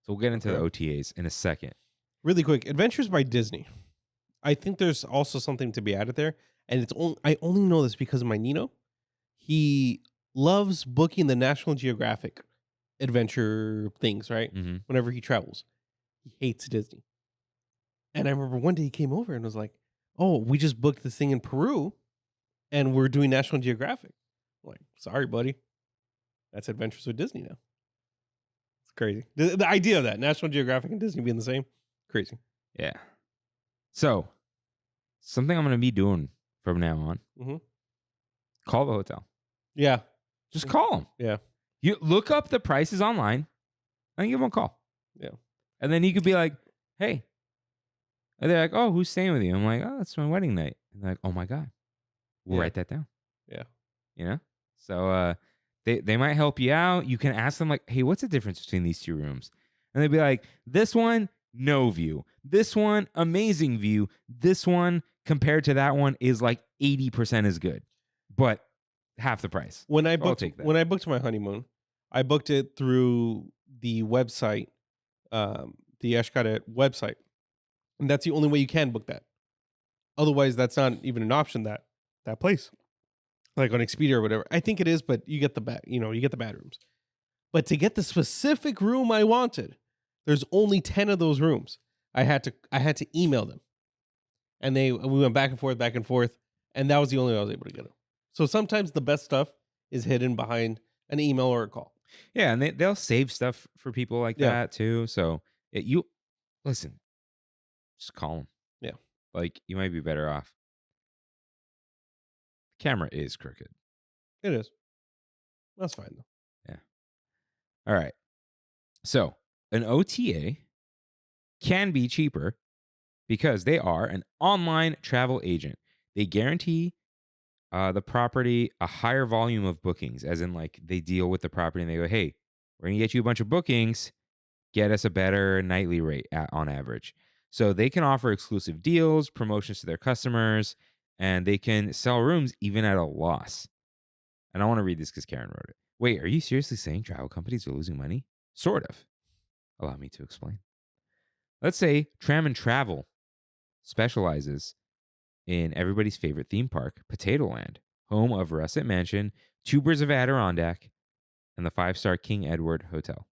So we'll get into the Okay. OTAs in a second. Really quick, Adventures by Disney. I think there's also something to be added there, and I only know this because of my Nino. He loves booking the National Geographic adventure things, right? Mm-hmm. Whenever he travels, he hates Disney. And I remember one day he came over and was like, "Oh, we just booked this thing in Peru, and we're doing National Geographic." I'm like, sorry, buddy, that's Adventures with Disney now. It's crazy. The idea of that National Geographic and Disney being the same, crazy. Yeah. So something I'm going to be doing from now on. Mhm. Call the hotel. Yeah, Just call them. yeah, You look up the prices online and give them a call. yeah. And then you could be like, hey. And they're like, oh, who's staying with you? I'm like, oh, it's my wedding night. And they're like, oh my God. We'll Yeah. write that down. Yeah. You know? So they might help you out. You can ask them like, hey, what's the difference between these two rooms? And they'd be like, this one, no view. This one, amazing view. This one, compared to that one, is like 80% as good. But half the price. When I I'll booked take that. when I booked my honeymoon, I booked it through the website, the Ashkada website, and that's the only way you can book that. Otherwise, that's not even an option. That place, like on Expedia or whatever. I think it is, but you get the you get the bad rooms. But to get the specific room I wanted, there's only 10 of those rooms. I had to email them, and we went back and forth, and that was the only way I was able to get it. So sometimes the best stuff is hidden behind an email or a call. Yeah, and they'll save stuff for people like Yeah. that too. So you listen, just call them. Yeah. Like you might be better off. The camera is crooked. It is. That's fine though. All right. So an OTA can be cheaper because they are an online travel agent. They guarantee the property a higher volume of bookings, as in like they deal with the property and they go, hey, we're going to get you a bunch of bookings, get us a better nightly rate on average. So they can offer exclusive deals, promotions to their customers, and they can sell rooms even at a loss. And I want to read this because Karen wrote it. Wait, are you seriously saying travel companies are losing money? Sort of. Allow me to explain. Let's say Trammin Travel specializes in everybody's favorite theme park, Potato Land, home of Russet Mansion, Two Birds of Adirondack, and the 5-star King Edward Hotel.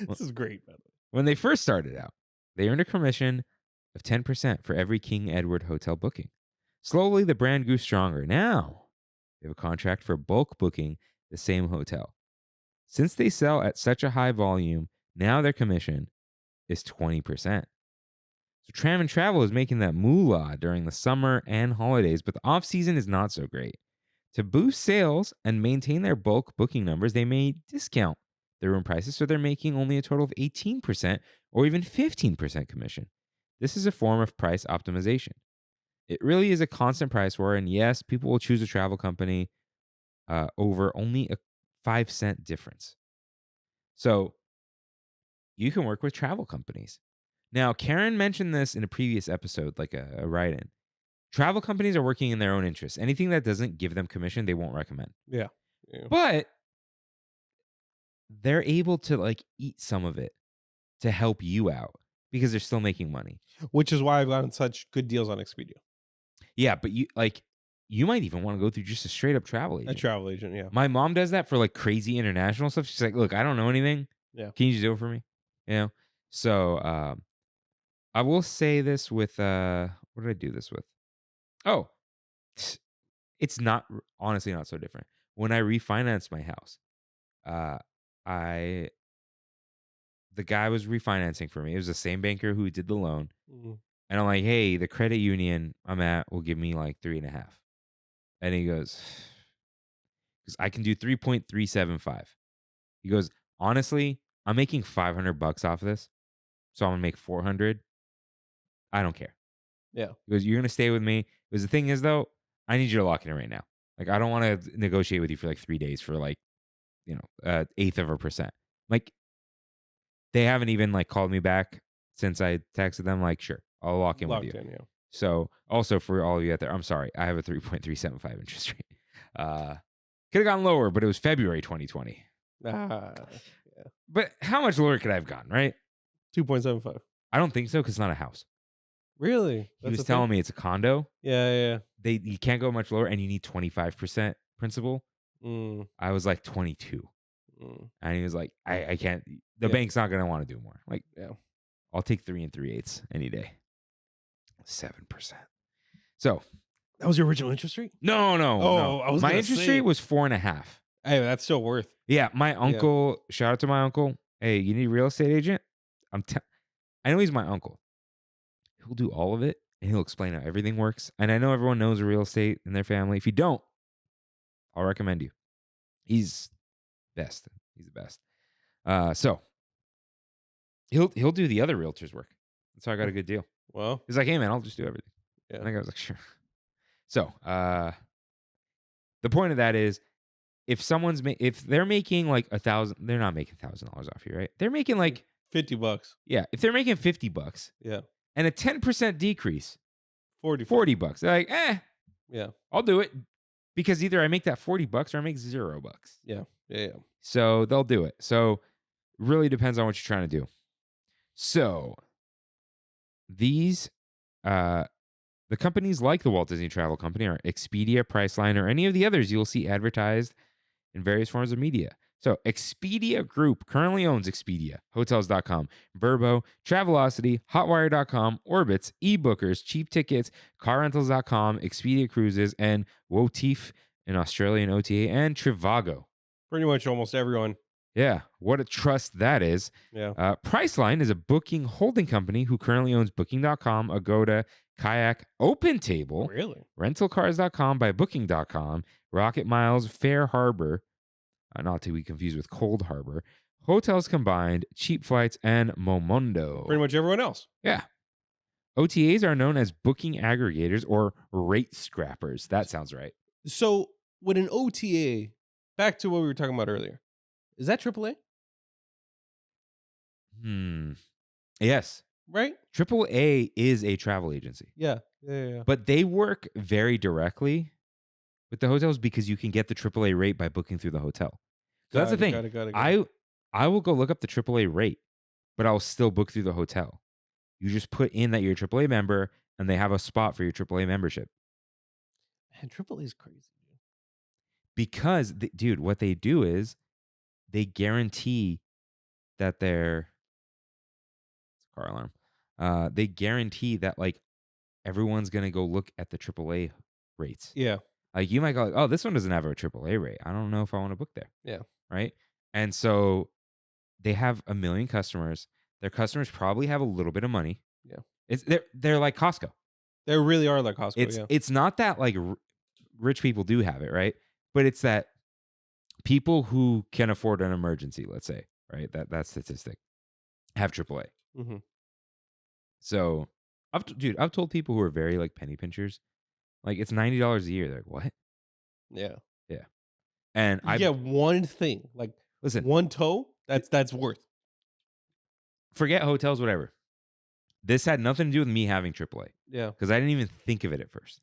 This is great, by the way. When they first started out, they earned a commission of 10% for every King Edward Hotel booking. Slowly, the brand grew stronger. Now, they have a contract for bulk booking the same hotel. Since they sell at such a high volume, now their commission is 20%. So Trammin Travel is making that moolah during the summer and holidays, but the off-season is not so great. To boost sales and maintain their bulk booking numbers, they may discount their room prices, so they're making only a total of 18% or even 15% commission. This is a form of price optimization. It really is a constant price war, and yes, people will choose a travel company over only a 5-cent difference. So you can work with travel companies. Now, Karen mentioned this in a previous episode, like a write-in. Travel companies are working in their own interests. Anything that doesn't give them commission, they won't recommend. Yeah. But they're able to like eat some of it to help you out because they're still making money. Which is why I've gotten such good deals on Expedia. Yeah, but you might even want to go through just a straight up travel agent. A travel agent, yeah. My mom does that for like crazy international stuff. She's like, look, I don't know anything. Yeah. Can you just do it for me? You know? So I will say this with what did I do this with? Oh, it's honestly not so different. When I refinanced my house, the guy was refinancing for me. It was the same banker who did the loan. Mhm. And I'm like, hey, the credit union I'm at will give me like 3.5. And he goes, because I can do 3.375. He goes, honestly, I'm making $500 off this. So I'm going to make 400. I don't care. Yeah. He goes, you're going to stay with me. Because the thing is, though, I need you to lock it in right now. Like, I don't want to negotiate with you for like 3 days for like, 1/8%. Like, they haven't even like called me back since I texted them. Like, sure, I'll lock in with you. In, yeah. So also for all of you out there, I'm sorry, I have a 3.375 interest rate. Could have gone lower, but it was February 2020. Yeah. But how much lower could I have gone, right? 2.75. I don't think so because it's not a house. Really? He was telling me it's a condo. Yeah. You can't go much lower, and you need 25% principal. Mm, I was like 22, mm, and he was like, I can't. The Yeah. bank's not gonna want to do more. Like, yeah. I'll take 3 3/8 any day. 7%. So That was your original interest rate? no. Oh, I was My gonna interest say. rate was 4.5. Hey, that's still worth. Yeah, my uncle. Shout out to my uncle. Hey, you need a real estate agent? I know he's my uncle. He'll do all of it, and he'll explain how everything works. And I know everyone knows real estate in their family. If you don't, I'll recommend you. He's best. He's the best. So he'll do the other realtors' work. That's how I got a good deal. Well, He's like, hey man, I'll just do everything. Yeah. I think I was like, sure. So the point of that is, if they're making like $1,000, they're not making $1,000 off you, right? They're making like $50. if they're making $50 Yeah. and a 10% decrease, 40. $40. They're like, Yeah. I'll do it because either I make that $40 or I make $0. Yeah. So they'll do it. So really depends on what you're trying to do. So these, the companies like the Walt Disney Travel Company are Expedia, Priceline, or any of the others you'll see advertised in various forms of media. So Expedia Group currently owns Expedia, Hotels.com, Vrbo, Travelocity, Hotwire.com, Orbitz, eBookers, Cheap Tickets, CarRentals.com, Expedia Cruises, and Wotif, an Australian OTA, and Trivago. Pretty much almost everyone. Yeah, what a trust that is. Yeah. Priceline is a booking holding company who currently owns Booking.com, Agoda, Kayak, OpenTable, Really? RentalCars.com by Booking.com, Rocket Miles, Fair Harbor, not to be confused with Cold Harbor, Hotels Combined, Cheap Flights, and Momondo. Pretty much everyone else. Yeah. OTAs are known as booking aggregators or rate scrappers. That sounds right. So with an OTA, back to what we were talking about earlier, is that AAA? Yes. Right? AAA is a travel agency. Yeah. But they work very directly with the hotels because you can get the AAA rate by booking through the hotel. So that's the thing. Got it. I will go look up the AAA rate, but I'll still book through the hotel. You just put in that you're a AAA member, and they have a spot for your AAA membership. Man, AAA is crazy. Because, dude, what they do is they guarantee that their car alarm. They guarantee that like everyone's gonna go look at the AAA rates. Yeah. Like you might go, like, oh, this one doesn't have a AAA rate. I don't know if I want to book there. Yeah. Right. And so they have 1 million customers. Their customers probably have a little bit of money. Yeah. They're like Costco. They really are like Costco. It's not that like rich people do have it, right? But it's that people who can afford an emergency, let's say, right? That statistic have AAA. Mm-hmm. So, I've told people who are very like penny pinchers, like it's $90 a year. They're like, what? Yeah. And I get one thing, like listen, one toe. That's worth. Forget hotels, whatever. This had nothing to do with me having AAA Yeah. because I didn't even think of it at first.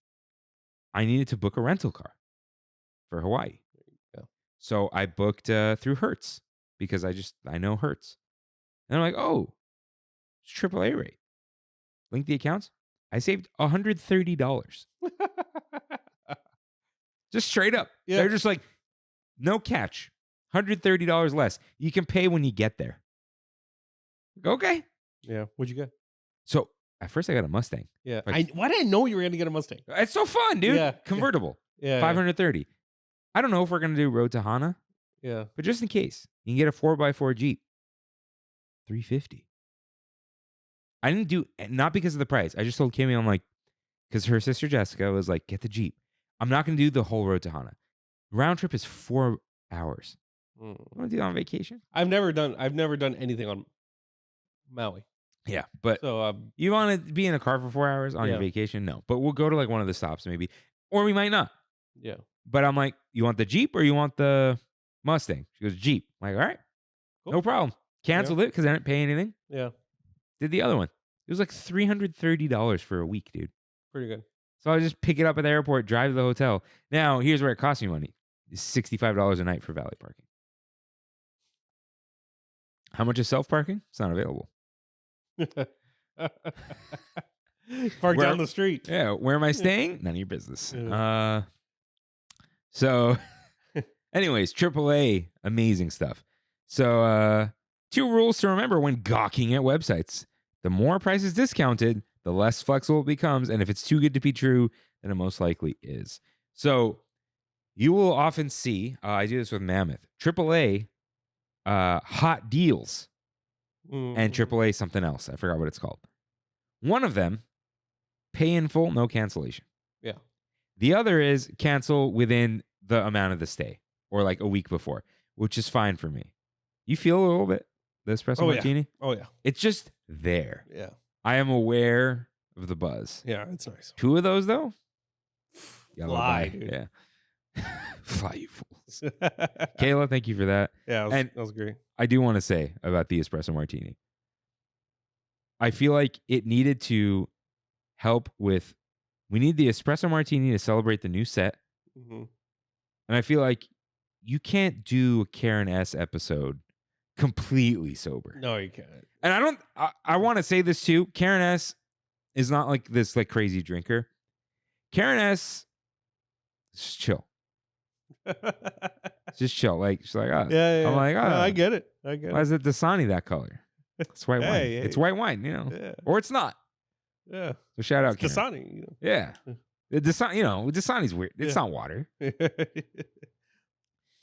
I needed to book a rental car for Hawaii. Yeah. So I booked through Hertz because I know Hertz. And I'm like, oh, it's AAA rate. Link the accounts. I saved $130. Just straight up. Yeah. They're just like, no catch. $130 less. You can pay when you get there. Okay. Yeah. What'd you get? So at first I got a Mustang. Yeah. Like- Why did I know you were gonna get a Mustang? It's so fun, dude. Yeah. Convertible. Yeah. 530. I don't know if we're going to do Road to Hana, Yeah. but just in case, you can get a 4x4 Jeep. $350. I didn't do, not because of the price. I just told Kimmy, I'm like, because her sister Jessica was like, get the Jeep. I'm not going to do the whole Road to Hana. Round trip is 4 hours. Mm. You want to do that on vacation? I've never done anything on Maui. Yeah, but So you want to be in a car for 4 hours on your Yeah. vacation? No, but we'll go to like one of the stops maybe, or we might not. yeah. But I'm like, you want the Jeep or you want the Mustang? She goes, Jeep. I'm like, all right, Cool. no problem. Canceled it because I didn't pay anything. Yeah. Did the other one. It was like $330 for a week, dude. Pretty good. So I just pick it up at the airport, drive to the hotel. Now, here's where it costs me money. It's $65 a night for valet parking. How much is self-parking? It's not available. Park Where- down the street. Yeah, where am I staying? None of your business. Yeah. So, anyways, AAA, amazing stuff. So, 2 rules to remember when gawking at websites: the more price is discounted, the less flexible it becomes, and if it's too good to be true, then it most likely is. So, you will often see, I do this with Mammoth, AAA hot deals, and AAA something else. I forgot what it's called. One of them, pay in full, no cancellation. Yeah. The other is cancel within the amount of the stay, or like a week before, which is fine for me. You feel a little bit the espresso Oh, yeah. martini? Oh, yeah. It's just there. Yeah. I am aware of the buzz. Yeah, it's nice. 2 of those though? Yellow Fly, bye. dude. Yeah. Fly, you fools. Kayla, thank you for that. Yeah, And- that was great. I do want to say about the espresso martini. I feel like it needed to help with. We need the espresso martini to celebrate the new set, Mhm. and I feel like you can't do a Karen S episode completely sober. No, you can't. And I don't. I want to say this too. Karen S is not like this like crazy drinker. Karen S, just chill. Just chill. Like she's like, oh, Yeah. I'm like, No, oh, I get it. I get why it. is it Dasani that color? It's white wine. Hey, It's hey. white wine, you know, Yeah. or it's not. Yeah. So shout out, It's Karen. Dasani, you Yeah, the Dasani. You know, Dasani's weird. It's Yeah. not water. know.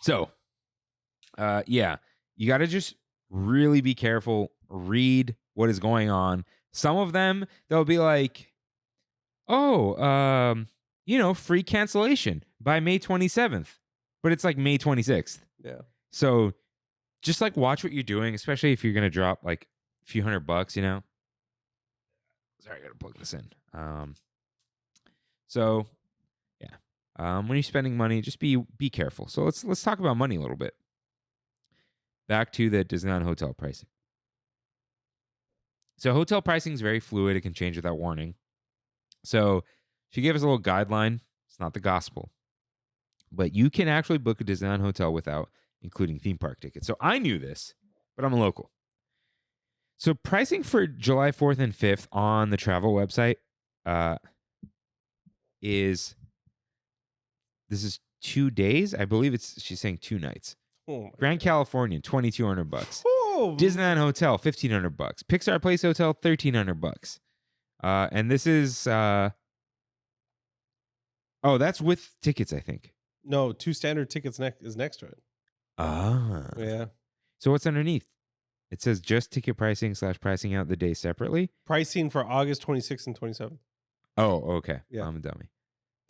So, yeah, you got to just really be careful. Read what is going on. Some of them, they'll be like, oh, free cancellation by May 27th, but it's like May 26th. Yeah. So just like watch what you're doing, especially if you're going to drop like a few $100, you know? Sorry, I got to plug this in. So yeah. When you're spending money, just be careful. So let's talk about money a little bit. Back to the Disneyland hotel pricing. So hotel pricing is very fluid. It can change without warning. So she gave us a little guideline. It's not the gospel. But you can actually book a Disneyland hotel without including theme park tickets. So I knew this, but I'm a local. So pricing for July 4th and 5th on the travel website is 2 days. I believe she's saying 2 nights. Oh my Grand Californian, $2,200. Oh, Disneyland Hotel, $1,500. Pixar Place Hotel, $1,300. And this is that's with tickets, I think. no, 2 standard tickets is next to it. Ah. Yeah. So what's underneath? It says just ticket pricing / pricing out the day separately. Pricing for August 26th and 27th. Oh, okay. Yeah. I'm a dummy.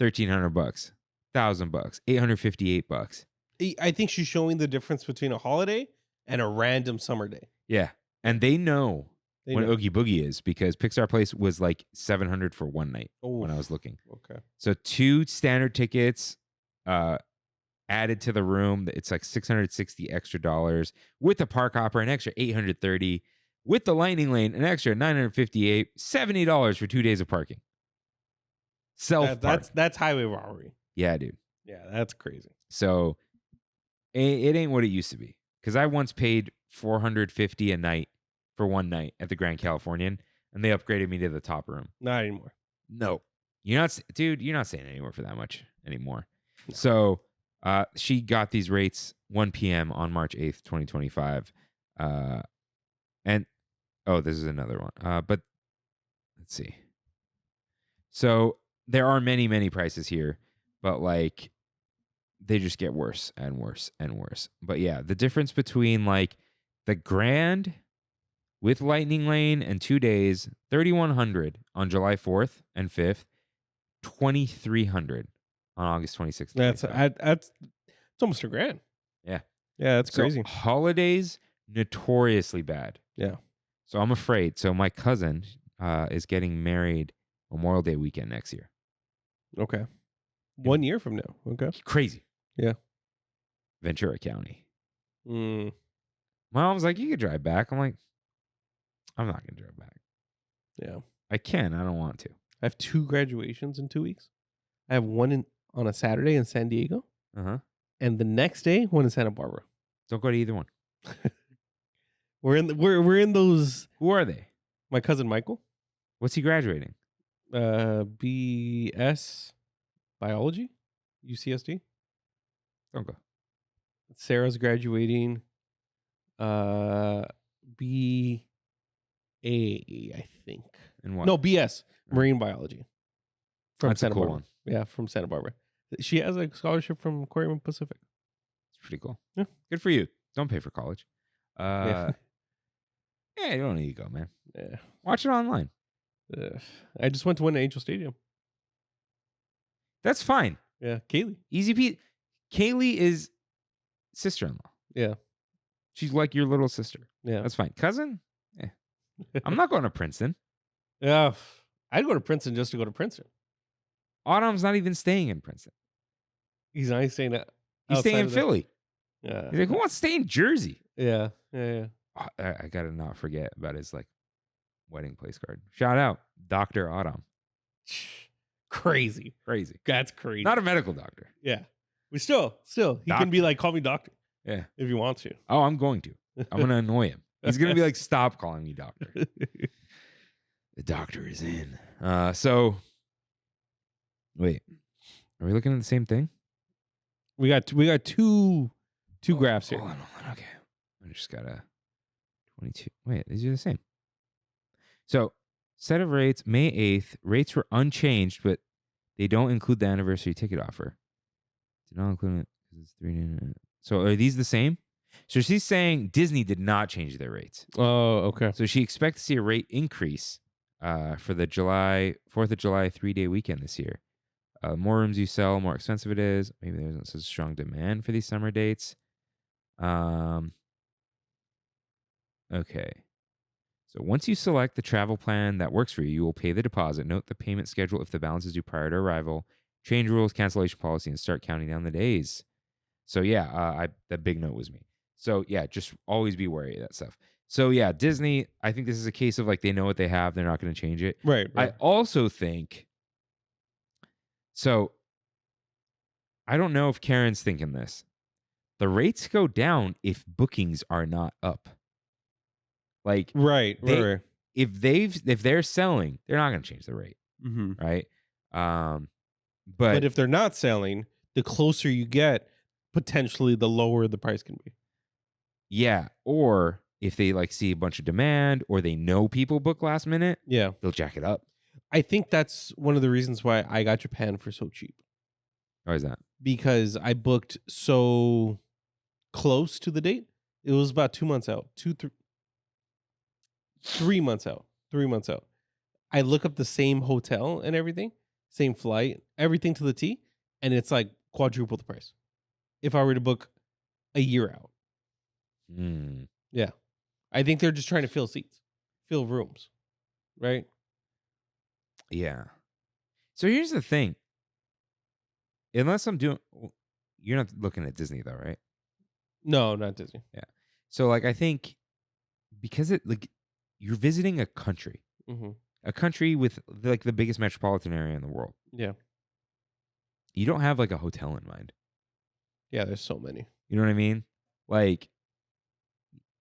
$1,300, $1,000, $858. I think she's showing the difference between a holiday and a random summer day. Yeah, and they know They when know. Oogie Boogie is because Pixar Place was like $700 for one night when I was looking. Okay. So 2 standard tickets added to the room. It's like $660 extra dollars with the park hopper, an extra $830 with the lightning lane, an extra $958, $70 for 2 days of parking. That's highway robbery. Yeah, dude. Yeah, that's crazy. So it ain't what it used to be. Because I once paid $450 a night for one night at the Grand Californian, and they upgraded me to the top room. Not anymore. No, you're not staying anywhere for that much anymore. So she got these rates 1 p.m. on March 8th, 2025. And this is another one. But let's see. So there are many, many prices here, but like they just get worse and worse and worse. But yeah, the difference between like the Grand with Lightning Lane and 2 days, $3,100 on July 4th and 5th, $2,300 on August 26th. That's it's almost $1,000. Yeah. Yeah, that's So crazy. holidays notoriously bad. Yeah. So I'm afraid. So my cousin is getting married Memorial Day weekend next year. Okay. 1 year from now. Okay. Crazy. Yeah. Ventura County. Mm, My mom's like, you could drive back. I'm like, I'm not gonna drive back. yeah. I can. I don't want to. I have 2 graduations in 2 weeks. I have one on a Saturday in San Diego, and the next day one in Santa Barbara. Don't go to either one. We're in those. Who are they? My cousin Michael, What's he graduating? BS biology, UCSD. Don't go. Sarah's graduating BA, I think. And what? No, BS, marine biology. From That's a Santa cool Barbara. one. Yeah, from Santa Barbara. She has a scholarship from Aquarium Pacific. It's pretty cool. Yeah. Good for you. Don't pay for college. Yeah. Yeah, you don't need to go, man. Yeah. Watch it online. I just went to one at Angel Stadium. That's fine. Yeah, Kaylee. Easy Pete. Kaylee is sister-in-law. Yeah. She's like your little sister. Yeah. That's fine. Cousin? I'm not going to Princeton. Yeah. I'd go to Princeton just to go to Princeton. Autumn's not even staying in Princeton. He's not staying at. He's staying in outside of the- Philly. Yeah. He's like, who wants to stay in Jersey? Yeah. Yeah. Oh, I got to not forget about his like wedding place card. Shout out Dr. Autumn. Crazy. Crazy. That's crazy. Not a medical doctor. Yeah. We still, he can be Doctor. like, call me doctor Yeah. if you want to. Oh, I'm going to. I'm going to annoy him. He's going to be like, stop calling me doctor. The doctor is in. So, wait. Are we looking at the same thing? we got two graphs here. Hold on. Okay. I just got a 22. Wait, these are the same. So, set of rates, May 8th. Rates were unchanged, but they don't include the anniversary ticket offer. Did not include it because it's 3. So, are these the same? So, she's saying Disney did not change their rates. Oh, okay. So, she expects to see a rate increase for the 4th of July 3-day weekend this year. More rooms you sell, more expensive it is. Maybe there isn't such strong demand for these summer dates. Okay. So once you select the travel plan that works for you, you will pay the deposit. Note the payment schedule if the balance is due prior to arrival. Change rules, cancellation policy, and start counting down the days. So yeah, that big note was me. So yeah, just always be wary of that stuff. So yeah, Disney, I think this is a case of like they know what they have. They're not going to change it. Right. I also think, so I don't know if Karen's thinking this. The rates go down if bookings are not up. Like right. if they're selling, they're not going to change the rate, Mm-hmm. right? But if they're not selling, the closer you get, potentially the lower the price can be. Yeah, or if they like see a bunch of demand or they know people book last minute, Yeah. they'll jack it up. I think that's one of the reasons why I got Japan for so cheap. Why is that? Because I booked so close to the date. It was about 2 months out. 3 months out. 3 months out. I look up the same hotel and everything, same flight, everything to the T, and it's like quadruple the price. If I were to book a year out. Yeah. I think they're just trying to fill seats, fill rooms. Right? Yeah. So here's the thing. Unless you're not looking at Disney though, right? No, not Disney. Yeah. So like I think because you're visiting a country with like the biggest metropolitan area in the world. Yeah. You don't have like a hotel in mind. Yeah, there's so many. You know what I mean? Like,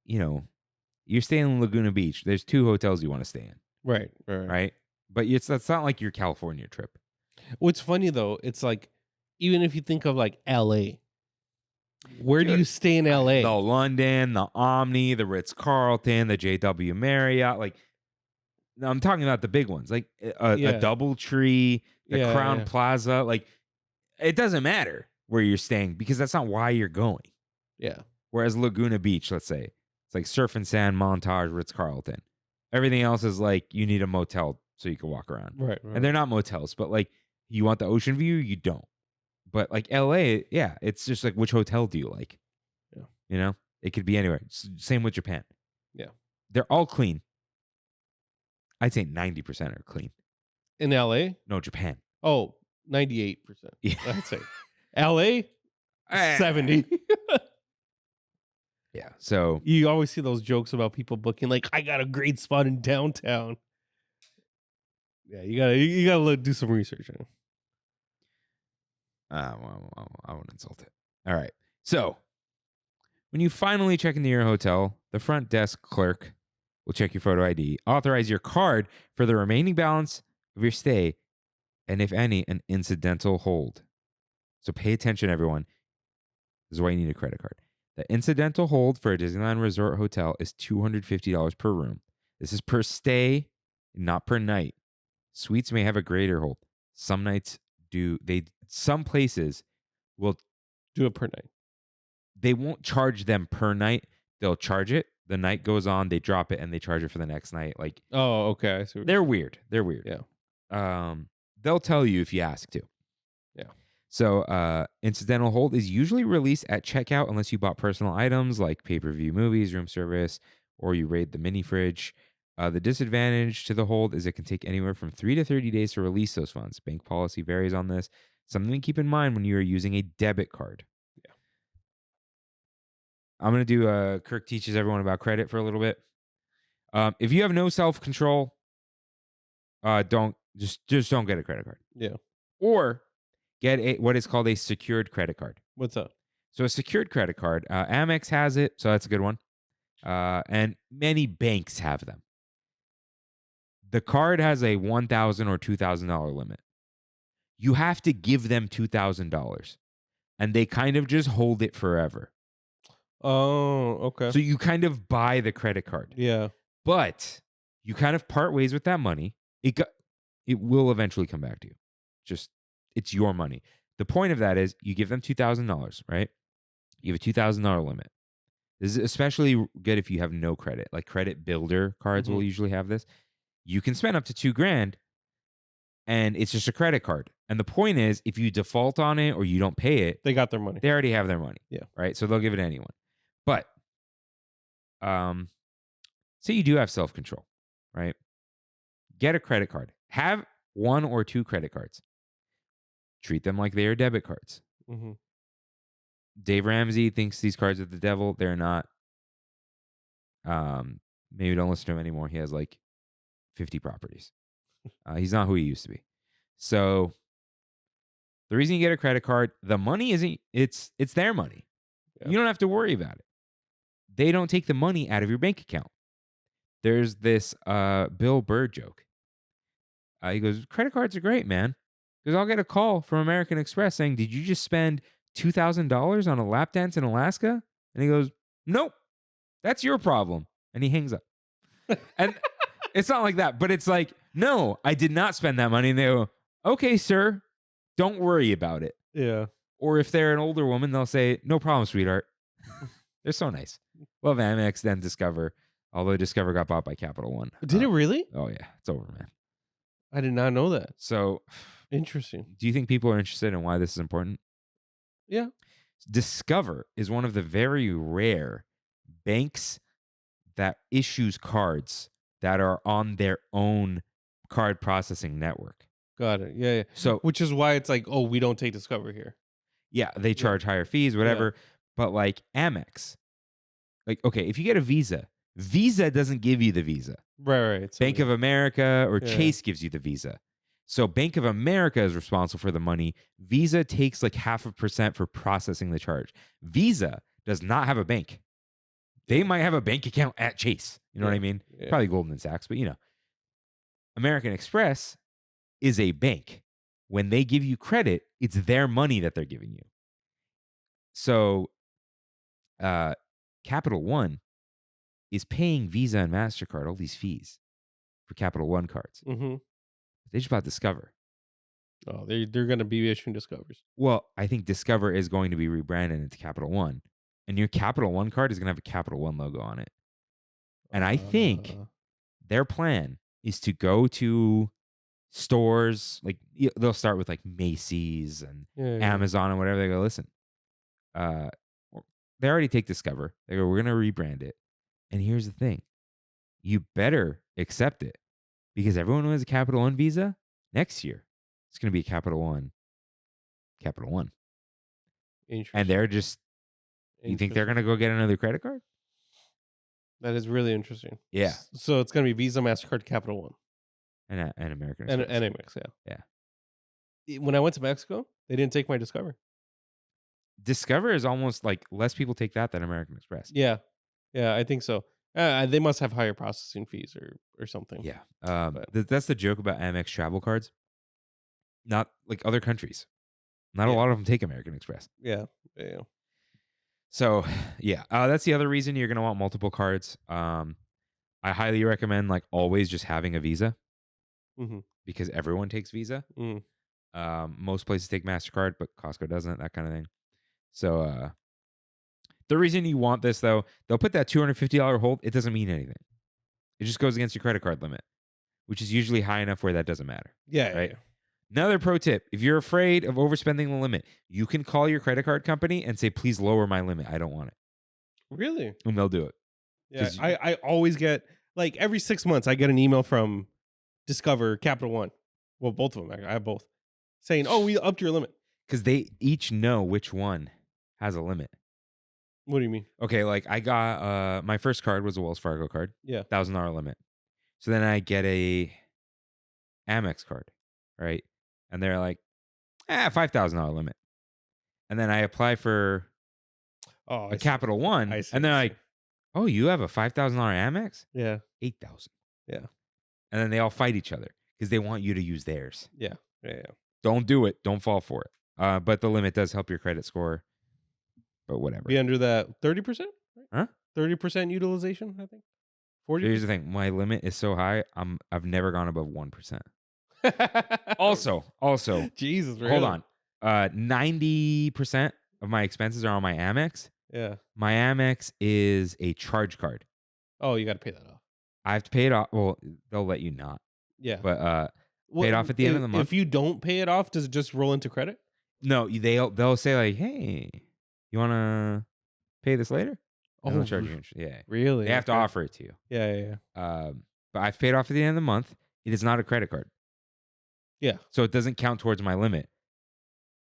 you're staying in Laguna Beach. There's 2 hotels you want to stay in. Right. But that's not like your California trip. What's funny though, it's like even if you think of like LA, where do you stay in LA? The London, the Omni, the Ritz-Carlton, the JW Marriott. Like, I'm talking about the big ones, like a DoubleTree, the Crown Plaza. Like, it doesn't matter where you're staying because that's not why you're going. Yeah. Whereas Laguna Beach, let's say, it's like Surf and Sand, Montage, Ritz-Carlton. Everything else is like you need a motel so you can walk around. Right. And they're not motels, but like you want the ocean view, you don't. But like LA, yeah, it's just like which hotel do you like? Yeah. It could be anywhere. Same with Japan. Yeah. They're all clean. I'd say 90% are clean. In LA? No, Japan. Oh, 98%. Yeah. I'd say. LA? 70. Yeah. So You always see those jokes about people booking like, I got a great spot in downtown. Yeah, you gotta do some research. well, I won't insult it. All right. So when you finally check into your hotel, the front desk clerk will check your photo ID, authorize your card for the remaining balance of your stay, and if any, an incidental hold. So pay attention, everyone. This is why you need a credit card. The incidental hold for a Disneyland Resort hotel is $250 per room. This is per stay, not per night. Suites may have a greater hold. Some nights do. Some places will Do it per night. They won't charge them per night. They'll charge it. The night goes on, they drop it, and they charge it for the next night. Like, Oh, okay. I see. they're weird. They're weird. Yeah. They'll tell you if you ask to. Yeah. So incidental hold is usually released at checkout unless you bought personal items like pay-per-view movies, room service, or you raid the mini fridge. The disadvantage to the hold is it can take anywhere from 3 to 30 days to release those funds. Bank policy varies on this. Something to keep in mind when you are using a debit card. Yeah. I'm going to do Kirk teaches everyone about credit for a little bit. If you have no self-control, don't get a credit card. Yeah. Or get what is called a secured credit card. What's up? So a secured credit card, Amex has it, so that's a good one. And many banks have them. The card has a $1,000 or $2,000 limit. You have to give them $2,000, and they kind of just hold it forever. Oh, okay. So you kind of buy the credit card. Yeah. But you kind of part ways with that money. It will eventually come back to you. Just, it's your money. The point of that is you give them $2,000, right? You have a $2,000 limit. This is especially good if you have no credit. Like credit builder cards will usually have this. You can spend up to $2,000 and it's just a credit card. And the point is, if you default on it or you don't pay it, They got their money. they already have their money. Yeah. Right? So they'll give it to anyone. But say you do have self-control, right? Get a credit card. Have 1 or 2 credit cards. Treat them like they are debit cards. Mm-hmm. Dave Ramsey thinks these cards are the devil. They're not. Maybe don't listen to him anymore. He has like 50 properties. He's not who he used to be. So the reason you get a credit card, the money isn't, it's their money. Yeah. You don't have to worry about it. They don't take the money out of your bank account. There's this Bill Burr joke. He goes, credit cards are great, man. Because I'll get a call from American Express saying, did you just spend $2,000 on a lap dance in Alaska? And he goes, nope, that's your problem. And he hangs up. And it's not like that, but it's like, no, I did not spend that money. And they go, okay, sir, don't worry about it. Yeah. Or if they're an older woman, they'll say, no problem, sweetheart. They're so nice. Love Amex, then Discover. Although Discover got bought by Capital One. Did it really? Oh, yeah. It's over, man. I did not know that. So, Interesting. do you think people are interested in why this is important? Yeah. Discover is one of the very rare banks that issues cards that are on their own card processing network. Got it. Yeah. So, Which is why it's like, oh, we don't take Discover here. yeah, they charge higher fees, whatever. But like Amex, like, okay, if you get a Visa doesn't give you the Visa. Right. Bank of America or Yeah. Chase gives you the Visa. So Bank of America is responsible for the money. Visa takes like 0.5% for processing the charge. Visa does not have a bank. They might have a bank account at Chase. You know what I mean? Yeah. Probably Goldman Sachs, but you know. American Express is a bank. When they give you credit, it's their money that they're giving you. So Capital One is paying Visa and MasterCard all these fees for Capital One cards. Mm-hmm. They just bought Discover. Oh, they're going to be issuing Discovers. Well, I think Discover is going to be rebranded into Capital One. And your Capital One card is going to have a Capital One logo on it. And I think their plan is to go to stores, like they'll start with like Macy's and Amazon and whatever. They go, listen, they already take Discover. They go, we're going to rebrand it. And here's the thing. You better accept it because everyone who has a Capital One Visa next year, it's going to be a Capital One. And they're just, you think they're going to go get another credit card? That is really interesting. Yeah. So it's going to be Visa, MasterCard, Capital One. And American And Express. Amex, yeah. When I went to Mexico, they didn't take my Discover. Discover is almost like less people take that than American Express. Yeah. Yeah, I think so. They must have higher processing fees or something. Yeah. But- That's the joke about Amex travel cards. Not like other countries. Not a Yeah. lot of them take American Express. Yeah. So yeah, that's the other reason you're gonna want multiple cards. I highly recommend like always just having a Visa Mm-hmm. because everyone takes Visa. Mm. Most places take MasterCard, but Costco doesn't. That kind of thing. So the reason you want this though, they'll put that $250 hold. It doesn't mean anything. It just goes against your credit card limit, which is usually high enough where that doesn't matter. Yeah. Right. Yeah. Another pro tip: if you're afraid of overspending the limit, you can call your credit card company and say, "Please lower my limit. I don't want it," Really? and they'll do it. Yeah. 'Cause- I always get like every 6 months I get an email from Discover, Capital One. Well, both of them. I have both. Saying, "Oh, we upped your limit." Because they each know which one has a limit. What do you mean? Okay, like I got my first card was a Wells Fargo card, Yeah. $1,000 limit. So then I get a Amex card, right? And they're like, $5,000 limit. And then I apply for Oh, I a see. Capital One, I see, and they're I see. like, "Oh, you have a $5,000 Amex? Yeah. 8,000." Yeah. And then they all fight each other because they want you to use theirs. Yeah. Don't do it. Don't fall for it. But the limit does help your credit score. But whatever. Be under that 30%? Huh? 30% utilization, I think. 40. Here's the thing: my limit is so high. I've never gone above 1%. Also, Jesus, really? hold on. 90% of my expenses are on my Amex. Yeah. My Amex is a charge card. Oh, you got to pay that off. I have to pay it off. Well, they'll let you not. Yeah. But pay it off at the end of the month. If you don't pay it off, does it just roll into credit? No, they'll say like, "Hey, you want to pay this later?" And they'll charge you interest. Yeah. Really? They have to Okay. offer it to you. Yeah. But I've paid off at the end of the month. It is not a credit card. Yeah. So it doesn't count towards my limit,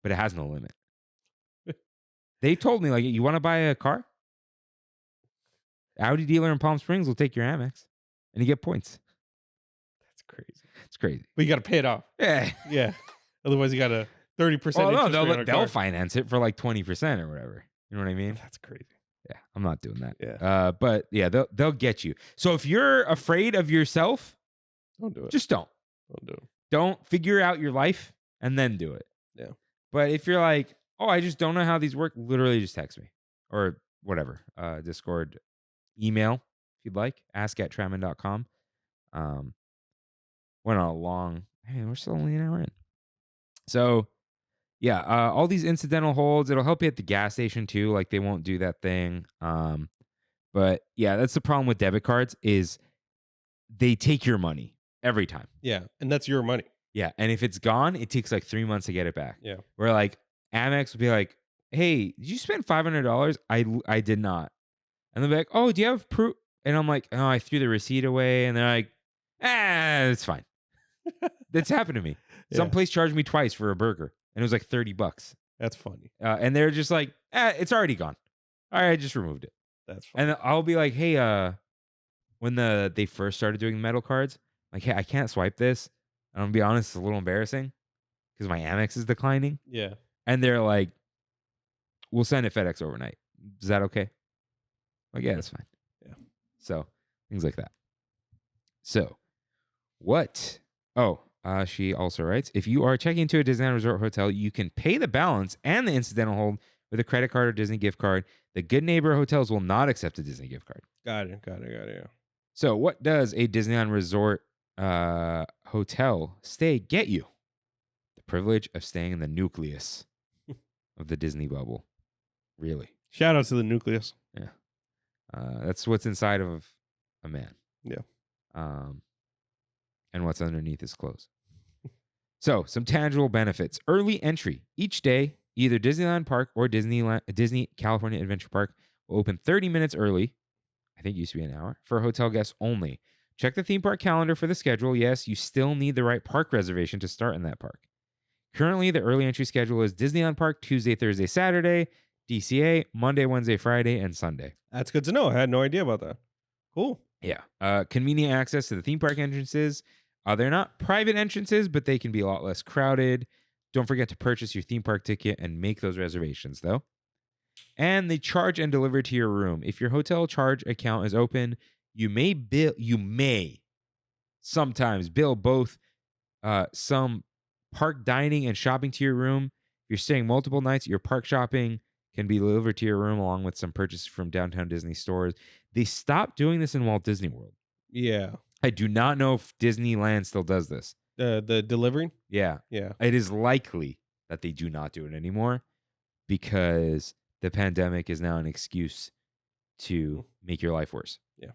but it has no limit. They told me, like, you want to buy a car? Audi dealer in Palm Springs will take your Amex and you get points. That's crazy. It's crazy. But you got to pay it off. Yeah. Yeah. Otherwise, you got a 30% Well, no, interest rate on a they'll car. finance it for like 20% or whatever. You know what I mean? That's crazy. Yeah. I'm not doing that. Yeah. But yeah, they'll get you. So if you're afraid of yourself, Don't do it. just don't. Don't do it. Don't figure out your life and then do it. Yeah. But if you're like, "Oh, I just don't know how these work," literally just text me or whatever. Discord, email if you'd like, ask@trammin.com. Went on a long, hey, we're still only an hour in. So yeah, all these incidental holds, it'll help you at the gas station too. Like they won't do that thing. But yeah, that's the problem with debit cards is they take your money every time. Yeah. And that's your money. Yeah, and if it's gone, it takes like 3 months to get it back. Yeah. Where like Amex would be like, "Hey, did you spend $500?" I did not. And they'll be like, "Oh, do you have proof?" And I'm like, "Oh, I threw the receipt away." And they're like, it's fine." That's happened to me. Some Yeah. place charged me twice for a burger, and it was like $30. That's funny. And they're just like, it's already gone. All right, I just removed it. That's funny. And I'll be like, "Hey, when they first started doing metal cards, like, hey, I can't swipe this." And I'm gonna be honest, it's a little embarrassing because my Amex is declining. Yeah. And they're like, "We'll send it FedEx overnight. Is that okay?" Like, yeah, that's fine. Yeah. So things like that. So what? Oh, she also writes, if you are checking into a Disneyland Resort hotel, you can pay the balance and the incidental hold with a credit card or Disney gift card. The Good Neighbor hotels will not accept a Disney gift card. Got it. Yeah. So what does a Disneyland Resort hotel stay get you? The privilege of staying in the nucleus of the Disney bubble. Really. Shout out to the nucleus. That's what's inside of a man. Yeah. And what's underneath his clothes. So, some tangible benefits. Early entry. Each day, either Disneyland Park or Disney California Adventure Park will open 30 minutes early. I think it used to be an hour. For hotel guests only. Check the theme park calendar for the schedule. Yes, you still need the right park reservation to start in that park. Currently, the early entry schedule is Disneyland Park Tuesday, Thursday, Saturday, DCA Monday, Wednesday, Friday, and Sunday. That's good to know. I had no idea about that. Cool. Yeah. Convenient access to the theme park entrances. They're not private entrances, but they can be a lot less crowded. Don't forget to purchase your theme park ticket and make those reservations, though. And they charge and deliver to your room. If your hotel charge account is open, you may sometimes bill both some park dining and shopping to your room. If you're staying multiple nights, your park shopping can be delivered to your room along with some purchases from downtown Disney stores. They stopped doing this in Walt Disney World. Yeah. I do not know if Disneyland still does this. The delivering? Yeah. Yeah. It is likely that they do not do it anymore because the pandemic is now an excuse to make your life worse. Yeah.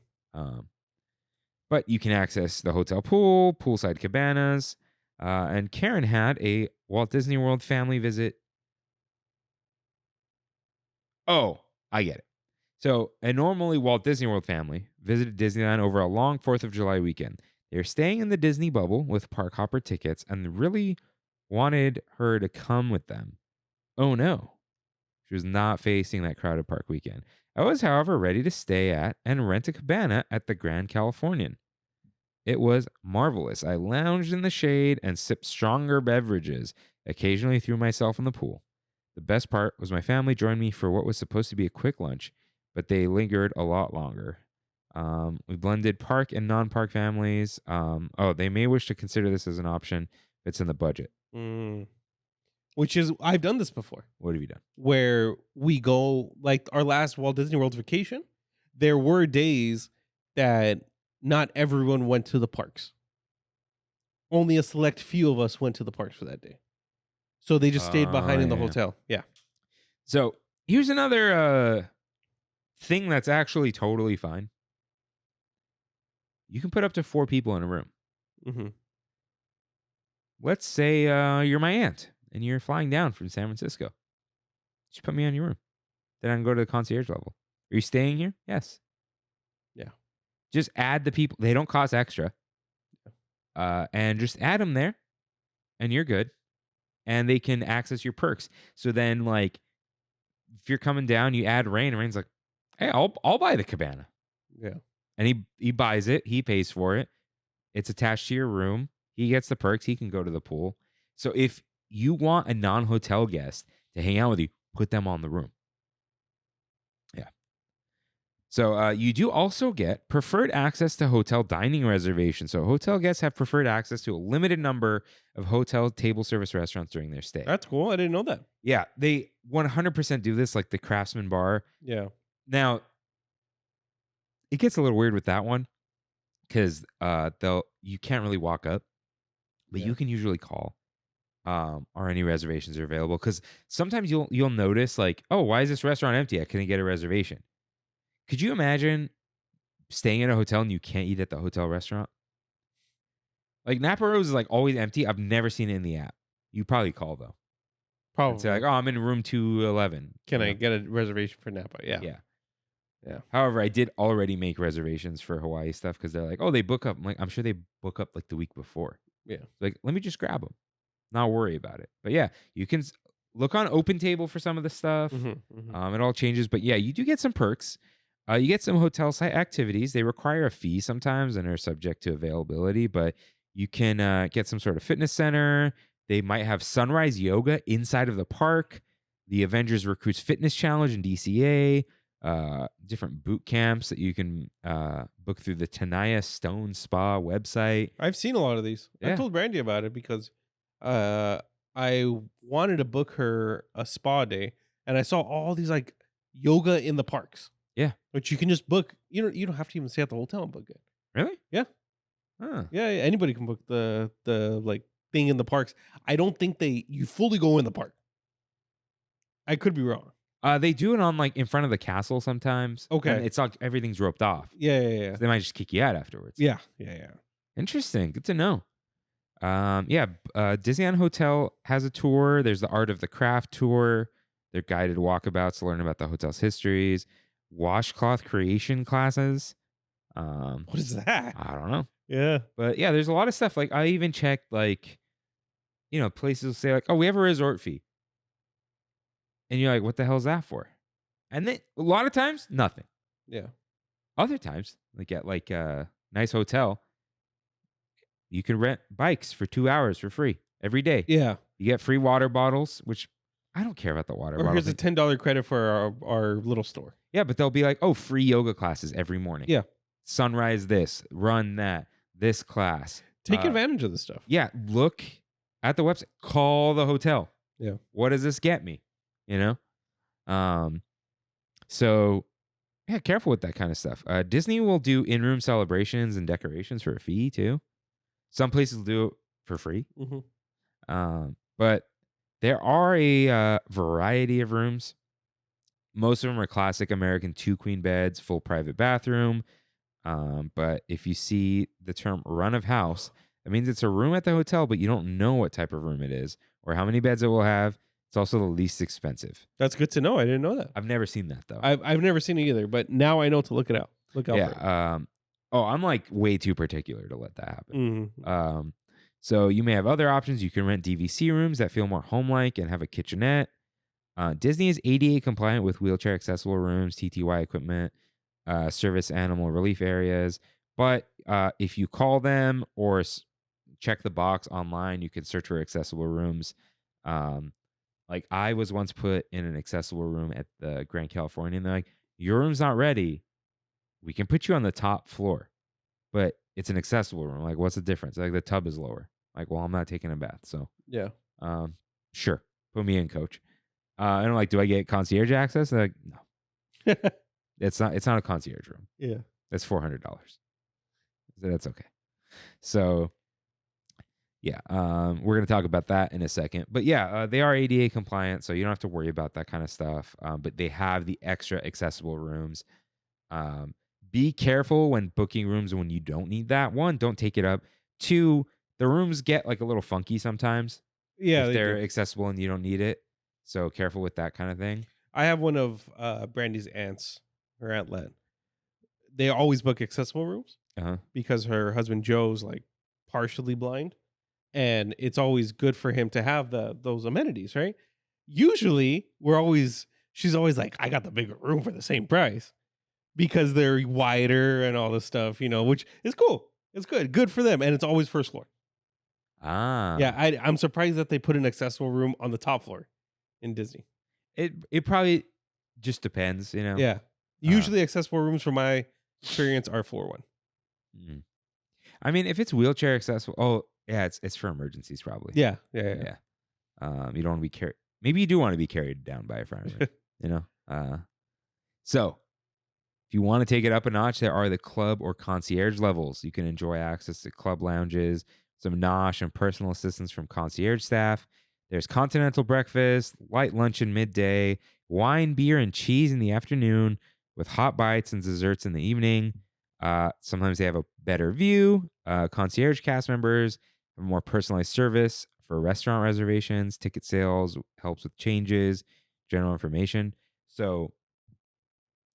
But you can access the hotel pool, poolside cabanas, and Karen had a Walt Disney World family visit. Oh, I get it. So a normally Walt Disney World family visited Disneyland over a long 4th of July weekend. They're staying in the Disney bubble with park hopper tickets and really wanted her to come with them. Oh no. She was not facing that crowded park weekend. I was, however, ready to stay at and rent a cabana at the Grand Californian. It was marvelous. I lounged in the shade and sipped stronger beverages, occasionally threw myself in the pool. The best part was my family joined me for what was supposed to be a quick lunch, but they lingered a lot longer. We blended park and non-park families. They may wish to consider this as an option if it's in the budget. Which is, I've done this before. What have you done? Where we go, like our last Walt Disney World vacation, there were days that not everyone went to the parks. Only a select few of us went to the parks for that day. So they just stayed behind in the hotel. Yeah. So here's another thing that's actually totally fine. You can put up to 4 people in a room. Mm-hmm. Let's say you're my aunt and you're flying down from San Francisco. Just put me on your room. Then I can go to the concierge level. Are you staying here? Yes. Yeah. Just add the people. They don't cost extra. And just add them there and you're good. And they can access your perks. So then, like, if you're coming down, you add Rain, and Rain's like, hey, I'll buy the cabana. Yeah. And he buys it. He pays for it. It's attached to your room. He gets the perks. He can go to the pool. So if you want a non-hotel guest to hang out with you, put them on the room. Yeah. So you do also get preferred access to hotel dining reservations. So hotel guests have preferred access to a limited number of hotel table service restaurants during their stay. That's cool. I didn't know that. Yeah, they 100% do this, like the Craftsman Bar. Yeah. Now, it gets a little weird with that one because you can't really walk up, but you can usually call. Or any reservations are available, because sometimes you'll notice, like, oh, why is this restaurant empty? I couldn't get a reservation. Could you imagine staying in a hotel and you can't eat at the hotel restaurant? Like Napa Rose is like always empty. I've never seen it in the app. You probably call though. Probably. And say like, oh, I'm in room 211. Can I get a reservation for Napa? Yeah. Yeah. However, I did already make reservations for Hawaii stuff because they're like, oh, they book up. I'm like, I'm sure they book up like the week before. Yeah. Like, let me just grab them. Not worry about it. But yeah, you can look on Open Table for some of the stuff. Mm-hmm, mm-hmm. It all changes. But yeah, you do get some perks. You get some hotel site activities. They require a fee sometimes and are subject to availability, but you can get some sort of fitness center. They might have sunrise yoga inside of the park. The Avengers Recruits Fitness Challenge in DCA. Different boot camps that you can book through the Tenaya Stone Spa website. I've seen a lot of these. Yeah. I told Brandy about it because I wanted to book her a spa day, and I saw all these like yoga in the parks. Yeah, which you can just book. You don't have to even stay at the hotel and book it. Really? Yeah. Huh. Yeah. Anybody can book the like thing in the parks. I don't think you fully go in the park. I could be wrong. They do it on like in front of the castle sometimes. Okay. And it's like everything's roped off. Yeah. So they might just kick you out afterwards. Yeah. Interesting. Good to know. Disneyland Hotel has a tour. There's the Art of the Craft tour. They're guided walkabouts to learn about the hotel's histories. Washcloth creation classes. What is that? I don't know. Yeah. But yeah, there's a lot of stuff. Like I even checked, like, places will say like, oh, we have a resort fee. And you're like, what the hell is that for? And then a lot of times, nothing. Yeah. Other times, like at like a nice hotel, you can rent bikes for 2 hours for free every day. Yeah. You get free water bottles, which I don't care about the water Or bottle here's a thing. $10 credit for our little store. Yeah, but they'll be like, oh, free yoga classes every morning. Yeah. Sunrise this, run that, this class. Take advantage of this stuff. Yeah, look at the website. Call the hotel. Yeah. What does this get me? You know? So yeah, careful with that kind of stuff. Disney will do in-room celebrations and decorations for a fee too. Some places will do it for free. Mm-hmm. But there are a variety of rooms. Most of them are classic American 2-queen beds, full private bathroom. But if you see the term run of house, that means it's a room at the hotel, but you don't know what type of room it is or how many beds it will have. It's also the least expensive. That's good to know. I didn't know that. I've never seen that though. I've never seen it either, but now I know to look it out. Look out for it. Yeah. I'm like way too particular to let that happen. Mm-hmm. So you may have other options. You can rent DVC rooms that feel more home-like and have a kitchenette. Disney is ADA compliant with wheelchair accessible rooms, TTY equipment, service animal relief areas. But if you call them or check the box online, you can search for accessible rooms. Like I was once put in an accessible room at the Grand California, and they're like, your room's not ready. We can put you on the top floor, but it's an accessible room. Like, what's the difference? Like the tub is lower. Like, well, I'm not taking a bath. So Yeah. sure. Put me in, coach. And I'm like, do I get concierge access? They're like, no. It's not a concierge room. Yeah. That's $400. That's okay. So yeah, we're gonna talk about that in a second. But yeah, they are ADA compliant, so you don't have to worry about that kind of stuff. But they have the extra accessible rooms. Be careful when booking rooms when you don't need that. One, don't take it up. Two, the rooms get like a little funky sometimes. Yeah. if They they're do. accessible and you don't need it. So careful with that kind of thing. I have one of Brandy's aunts, her Aunt Len. They always book accessible rooms Uh-huh. because her husband Joe's like partially blind, and it's always good for him to have those amenities, right? Usually, she's always like, I got the bigger room for the same price because they're wider and all this stuff, which is cool. It's good for them, and it's always first floor. Ah. Yeah, I'm surprised that they put an accessible room on the top floor in Disney. It probably just depends, you know. Yeah, usually accessible rooms, from my experience, are floor one. Mm. I mean, if it's wheelchair accessible, oh yeah, it's for emergencies probably. Yeah. Yeah. You don't want to be carried. Maybe you do want to be carried down by a fireman. you know. So if you want to take it up a notch, there are the club or concierge levels. You can enjoy access to club lounges, some nosh and personal assistance from concierge staff. There's continental breakfast, light luncheon midday, wine, beer, and cheese in the afternoon, with hot bites and desserts in the evening. Sometimes they have a better view. Concierge cast members have more personalized service for restaurant reservations, ticket sales, helps with changes, general information. So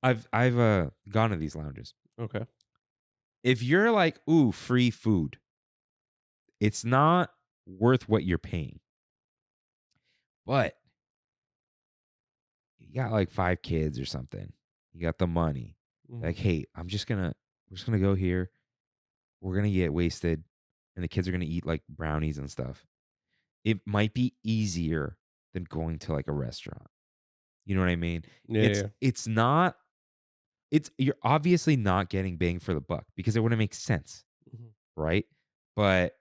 I've gone to these lounges. Okay. If you're like, ooh, free food, it's not worth what you're paying. But you got like 5 kids or something. You got the money. Mhm. Like, hey, we're just gonna go here. We're gonna get wasted, and the kids are gonna eat like brownies and stuff. It might be easier than going to like a restaurant. You know what I mean? Yeah. It's not. You're obviously not getting bang for the buck because it wouldn't make sense, Mhm. right? But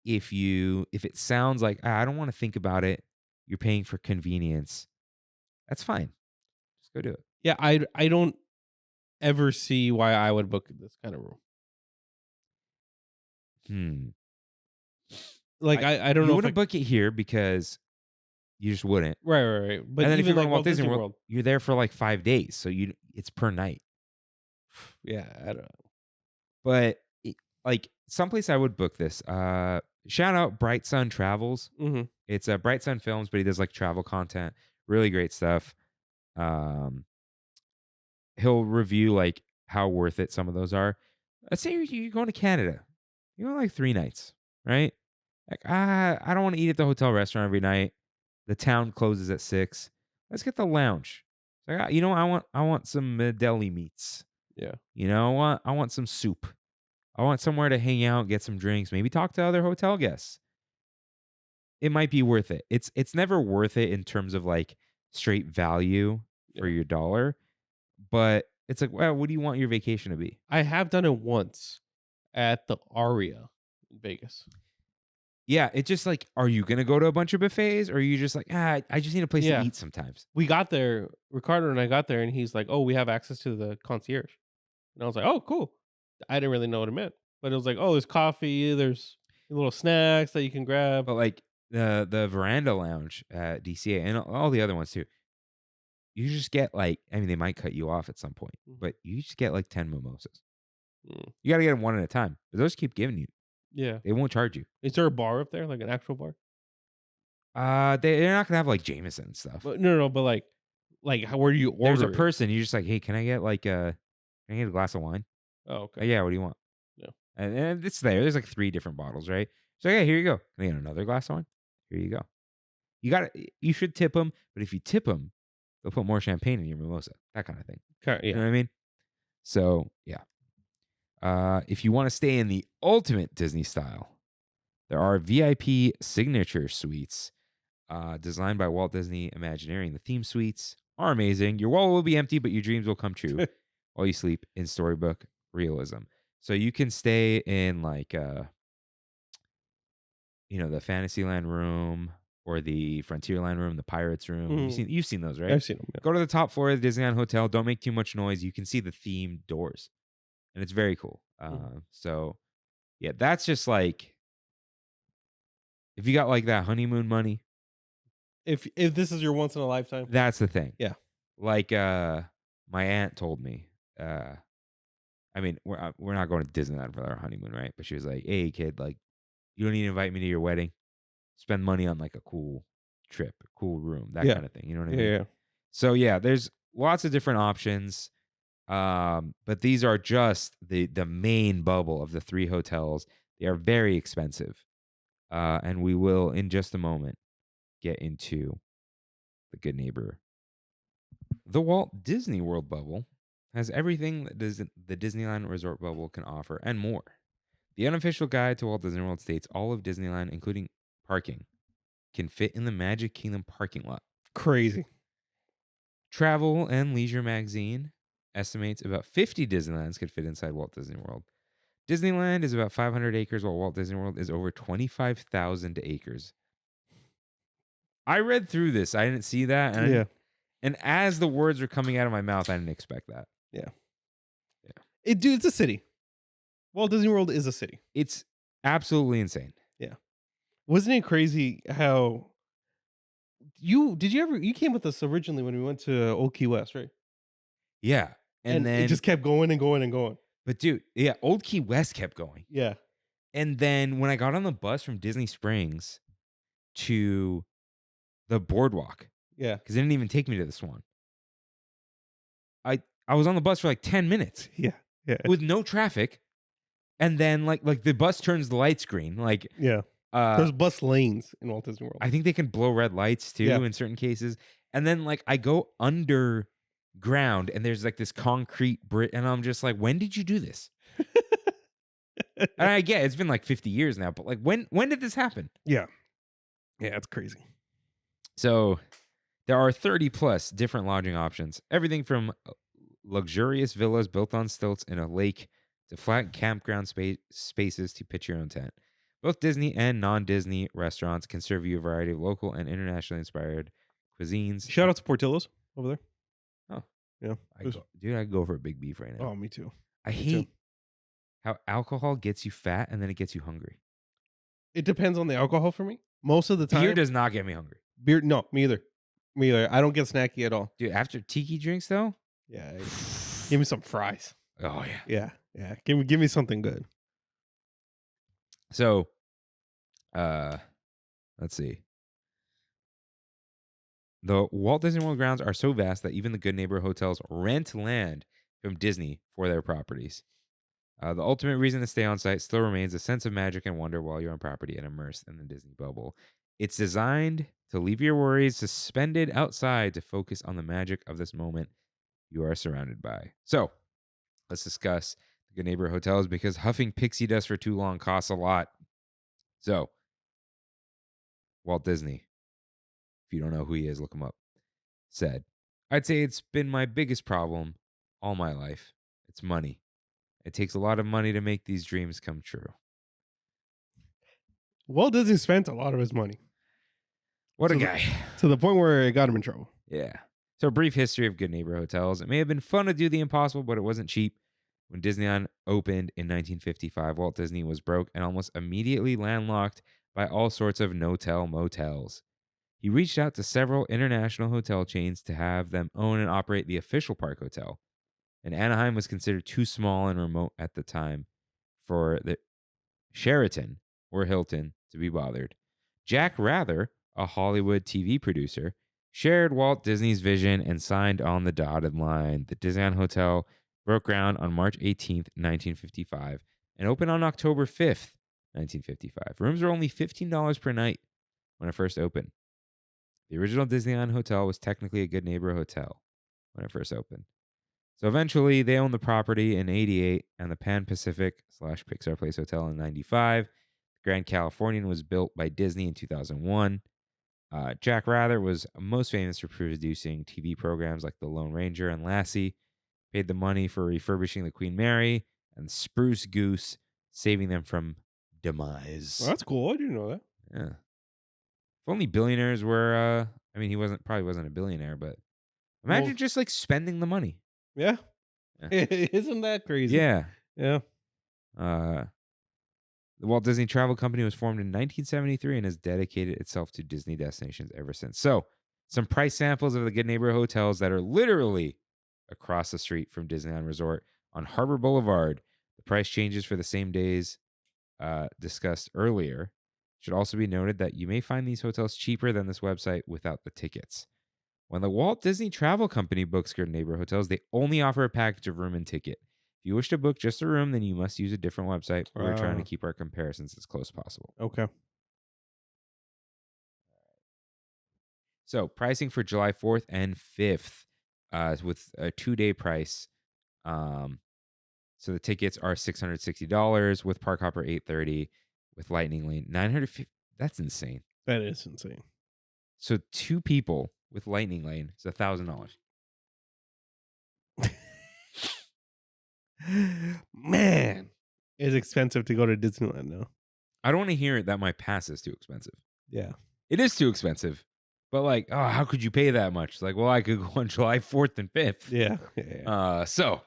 if it sounds like I don't want to think about it, you're paying for convenience. That's fine. Just go do it. Yeah, I don't ever see why I would book this kind of room. Like I don't You know if wouldn't book it here because you just wouldn't. right. But And then if even you're like going Walt Disney World, you're there for like 5 days, so it's per night. yeah, I don't know. But like someplace I would book this. Shout out Bright Sun Travels. Mm-hmm. It's a Bright Sun Films, but he does like travel content. Really great stuff. He'll review like how worth it some of those are. Let's say you're going to Canada. You're going like 3 nights, right? Like, I don't want to eat at the hotel restaurant every night. The town closes at 6. Let's get the lounge. Like, I want some deli meats. Yeah. I want some soup. I want somewhere to hang out, get some drinks, maybe talk to other hotel guests. it might be worth it. It's never worth it in terms of like straight value for Yeah. your dollar, but it's like, well, what do you want your vacation to be? I have done it once at the Aria in Vegas. Yeah, it's just like, are you gonna go to a bunch of buffets, or are you just like, I just need a place Yeah. to eat sometimes? We got there, Ricardo and I got there, and he's like, "Oh, we have access to the concierge," and I was like, "Oh, cool." I didn't really know what it meant, but it was like, "Oh, there's coffee, there's little snacks that you can grab." But like the veranda lounge at DCA and all the other ones too, you just get like, I mean, they might cut you off at some point, Mhm. but you just get like 10 mimosas. Mm. You got to get them one at a time, but those keep giving you. Yeah. They won't charge you. Is there a bar up there, like an actual bar? They're not gonna have like Jameson and stuff. But no, but like how where do you order? There's a it? person. You're just like, hey, can I get like can I get a glass of wine? Oh, Oh, okay. yeah, what do you want? Yeah. And it's there. There's like 3 different bottles, right? So yeah, here you go. Can I get another glass of wine? Here you go. You should tip them, but if you tip them, they'll put more champagne in your mimosa. That kind of thing. You know Yeah. what I mean? So yeah. If you want to stay in the ultimate Disney style, there are VIP signature suites designed by Walt Disney Imagineering. The theme suites are amazing. Your wallet will be empty, but your dreams will come true while you sleep in storybook realism. So you can stay in like the Fantasyland room or the Frontierland room, the Pirates room. Mhm. You've seen those, right? I've seen them. Yeah. Go to the top floor of the Disneyland Hotel. Don't make too much noise. You can see the themed doors, and it's very cool. So yeah, that's just like if you got like that honeymoon money, If this is your once in a lifetime. that's the thing. Yeah. Like my aunt told me. I mean, we're not going to Disneyland for our honeymoon, right? But she was like, "Hey, kid, like you don't need to invite me to your wedding. Spend money on like a cool trip, a cool room, that Yeah. kind of thing." You know what I Yeah, mean? yeah. So yeah, there's lots of different options. But these are just the main bubble of the 3 hotels. They are very expensive. And we will in just a moment get into the good neighbor. The Walt Disney World bubble has everything that the Disneyland Resort bubble can offer and more. The unofficial guide to Walt Disney World states all of Disneyland, including parking, can fit in the Magic Kingdom parking lot. Crazy. Travel and Leisure magazine estimates about 50 Disneylands could fit inside Walt Disney World. Disneyland is about 500 acres, while Walt Disney World is over 25,000 acres. I read through this. I didn't see that. And and as the words were coming out of my mouth, I didn't expect that. It's a city. Walt Disney World is a city. It's absolutely insane. Wasn't it crazy how you came with us originally when we went to Old Key West, right? Yeah. And then it just kept going and going and going. But dude, yeah, Old Key West kept going. Yeah. And then when I got on the bus from Disney Springs to the boardwalk, Yeah. because it didn't even take me to the Swan. I was on the bus for like 10 minutes Yeah. Yeah. with no traffic. And then like the bus turns the lights green. Like Yeah. There's bus lanes in Walt Disney World. I think they can blow red lights too Yeah. in certain cases. And then like I go underground and there's like this concrete brick, and I'm just like, when did you do this? And I get it's been like 50 years now, but like when did this happen? Yeah. Yeah, it's crazy. So there are 30 plus different lodging options. Everything from luxurious villas built on stilts in a lake to flat campground spaces to pitch your own tent. Both Disney and non-Disney restaurants can serve you a variety of local and internationally inspired cuisines. Shout out to Portillo's over there. Oh. Yeah. Dude, I'd go for a big beef right now. Oh, me too. I me too. hate how alcohol gets you fat and then it gets you hungry. It depends on the alcohol for me. Most of the time. Beer does not get me hungry. Beer, no, me either. Me either. I don't get snacky at all. Dude, after tiki drinks though? Yeah. Give me some fries. Oh yeah. Yeah. Yeah. Give me something good. So, let's see. The Walt Disney World grounds are so vast that even the Good Neighbor hotels rent land from Disney for their properties. The ultimate reason to stay on site still remains a sense of magic and wonder while you're on property and immersed in the Disney bubble. It's designed to leave your worries suspended outside to focus on the magic of this moment you are surrounded by. So, let's discuss the Good Neighbor hotels because huffing pixie dust for too long costs a lot. So, Walt Disney, if you don't know who he is, look him up, said, "I'd say it's been my biggest problem all my life. It's money. It takes a lot of money to make these dreams come true." Walt Disney spent a lot of his money What a So the- guy. to the point where it got him in trouble. Yeah. So, a brief history of Good Neighbor Hotels. It may have been fun to do the impossible, but it wasn't cheap. When Disneyland opened in 1955, Walt Disney was broke and almost immediately landlocked by all sorts of no-tell motels. He reached out to several international hotel chains to have them own and operate the official park hotel. And Anaheim was considered too small and remote at the time for the Sheraton or Hilton to be bothered. Jack Rather, a Hollywood TV producer, shared Walt Disney's vision and signed on the dotted line. The Disneyland Hotel broke ground on March 18th, 1955, and opened on October 5th, 1955. Rooms were only $15 per night when it first opened. The original Disneyland Hotel was technically a Good Neighbor Hotel when it first opened. So eventually, they owned the property in 88 and the Pan Pacific / Pixar Place Hotel in 95. Grand Californian was built by Disney in 2001. Jack Rather was most famous for producing TV programs like The Lone Ranger and Lassie, paid the money for refurbishing the Queen Mary and Spruce Goose, saving them from demise. Well, that's cool. I didn't know that. Yeah. If only billionaires were, he probably wasn't a billionaire, but imagine Well- just like spending the money. Yeah. Yeah. Isn't that crazy? Yeah. Yeah. The Walt Disney Travel Company was formed in 1973 and has dedicated itself to Disney destinations ever since. So, some price samples of the Good Neighbor hotels that are literally across the street from Disneyland Resort on Harbor Boulevard. The price changes for the same days discussed earlier. Should also be noted that you may find these hotels cheaper than this website without the tickets. When the Walt Disney Travel Company books Good Neighbor hotels, they only offer a package of room and ticket. If you wish to book just a room, then you must use a different website. We're trying to keep our comparisons as close as possible. Okay. So, pricing for July 4th and 5th with a 2-day price. So the tickets are $660 with Park Hopper $830 with Lightning Lane $950. That's insane. That is insane. So 2 people with Lightning Lane is $1,000. Man, it's expensive to go to Disneyland now. I don't want to hear that my pass is too expensive. Yeah. It is too expensive. But like, oh, how could you pay that much? It's like, well, I could go on July 4th and 5th. Yeah. So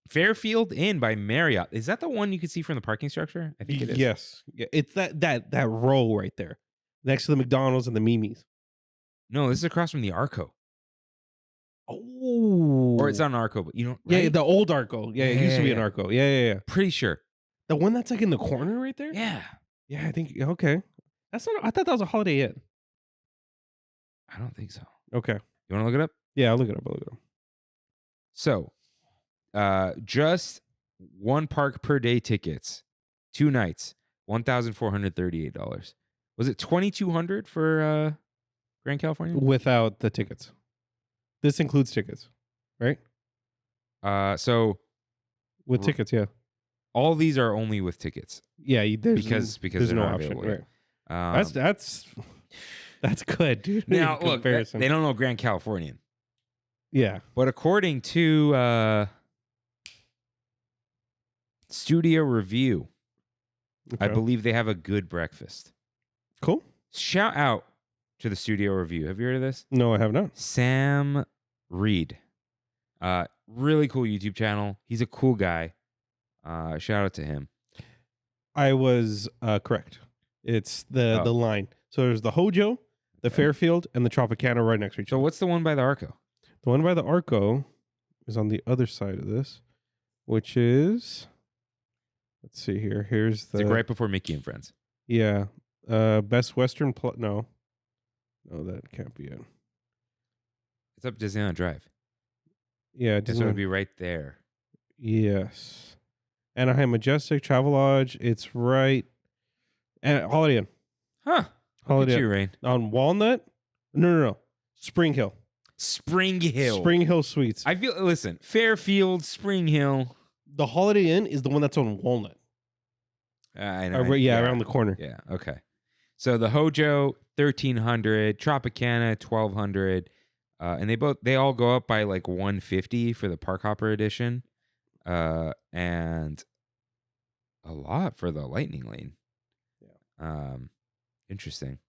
Fairfield Inn by Marriott. Is that the one you can see from the parking structure? I think it is. Yes. Yeah. It's that row right there, next to the McDonald's and the Mimi's. No, this is across from the Arco. Oh. Or it's not an Arco, but you know, Yeah, right? the old Arco. Yeah, it used to be an Yeah. Arco. Yeah. Pretty sure. The one that's like in the corner right there? Yeah. Yeah, I think. Okay. That's not. I thought that was a Holiday Inn. I don't think so. Okay. You want to look it up? Yeah, I'll look it up. So, just one park per day tickets, 2 nights, $1,438. Was it $2,200 for Grand California? Without the tickets. This includes tickets, right? So With R- tickets, yeah. all these are only with tickets Yeah, there's because there's they're no not option. available. Right. That's good, dude. Now In look, comparison. they don't know Grand Californian, Yeah. but according to Studio Review, I Okay. believe they have a good breakfast. Cool. Shout out to the Studio Review. Have you heard of this? No, I have not. Sam Reed. Really cool YouTube channel. He's a cool guy. Shout out to him. I was correct. It's the Oh. line. So there's the Hojo, the Fairfield, and the Tropicana right next to each So other. what's the one by the Arco? The one by the Arco is on the other side of this, which is, let's see here. Here's It's the like right before Mickey and Friends. yeah, Best Western. No, that can't be it. It's up Disneyland Drive. Yeah, And so Disneyland. it'd be right there. Yes, Anaheim Majestic Travelodge. It's right, and Holiday Inn. Huh. Look Holiday at Inn. you, Rain. On Walnut. No. Spring Hill. Spring Hill. Spring Hill Suites. Listen, Fairfield, Spring Hill. The Holiday Inn is the one that's on Walnut. I know. Around the corner. Yeah, okay. So the Hojo 1,300, Tropicana 1,200, and they all go up by like 150 for the Park Hopper edition, and a lot for the Lightning Lane. Yeah. Interesting.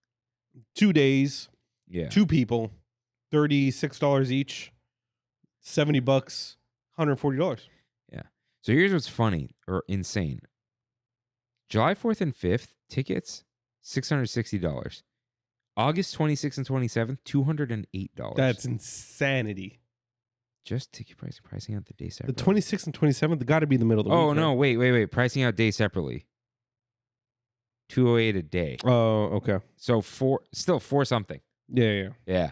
2 days, Yeah. 2 people, $36 each, $70, $140. Yeah. So here's what's funny or insane. July 4th and 5th tickets, $660. August 26th and 27th, $208. That's insanity. Just ticket pricing out the day The separately. 26th and 27th got to be in the middle of the week. Oh, no. right? Wait. Pricing out day separately. $208 a day. Oh, okay. So still four something. Yeah. Yeah.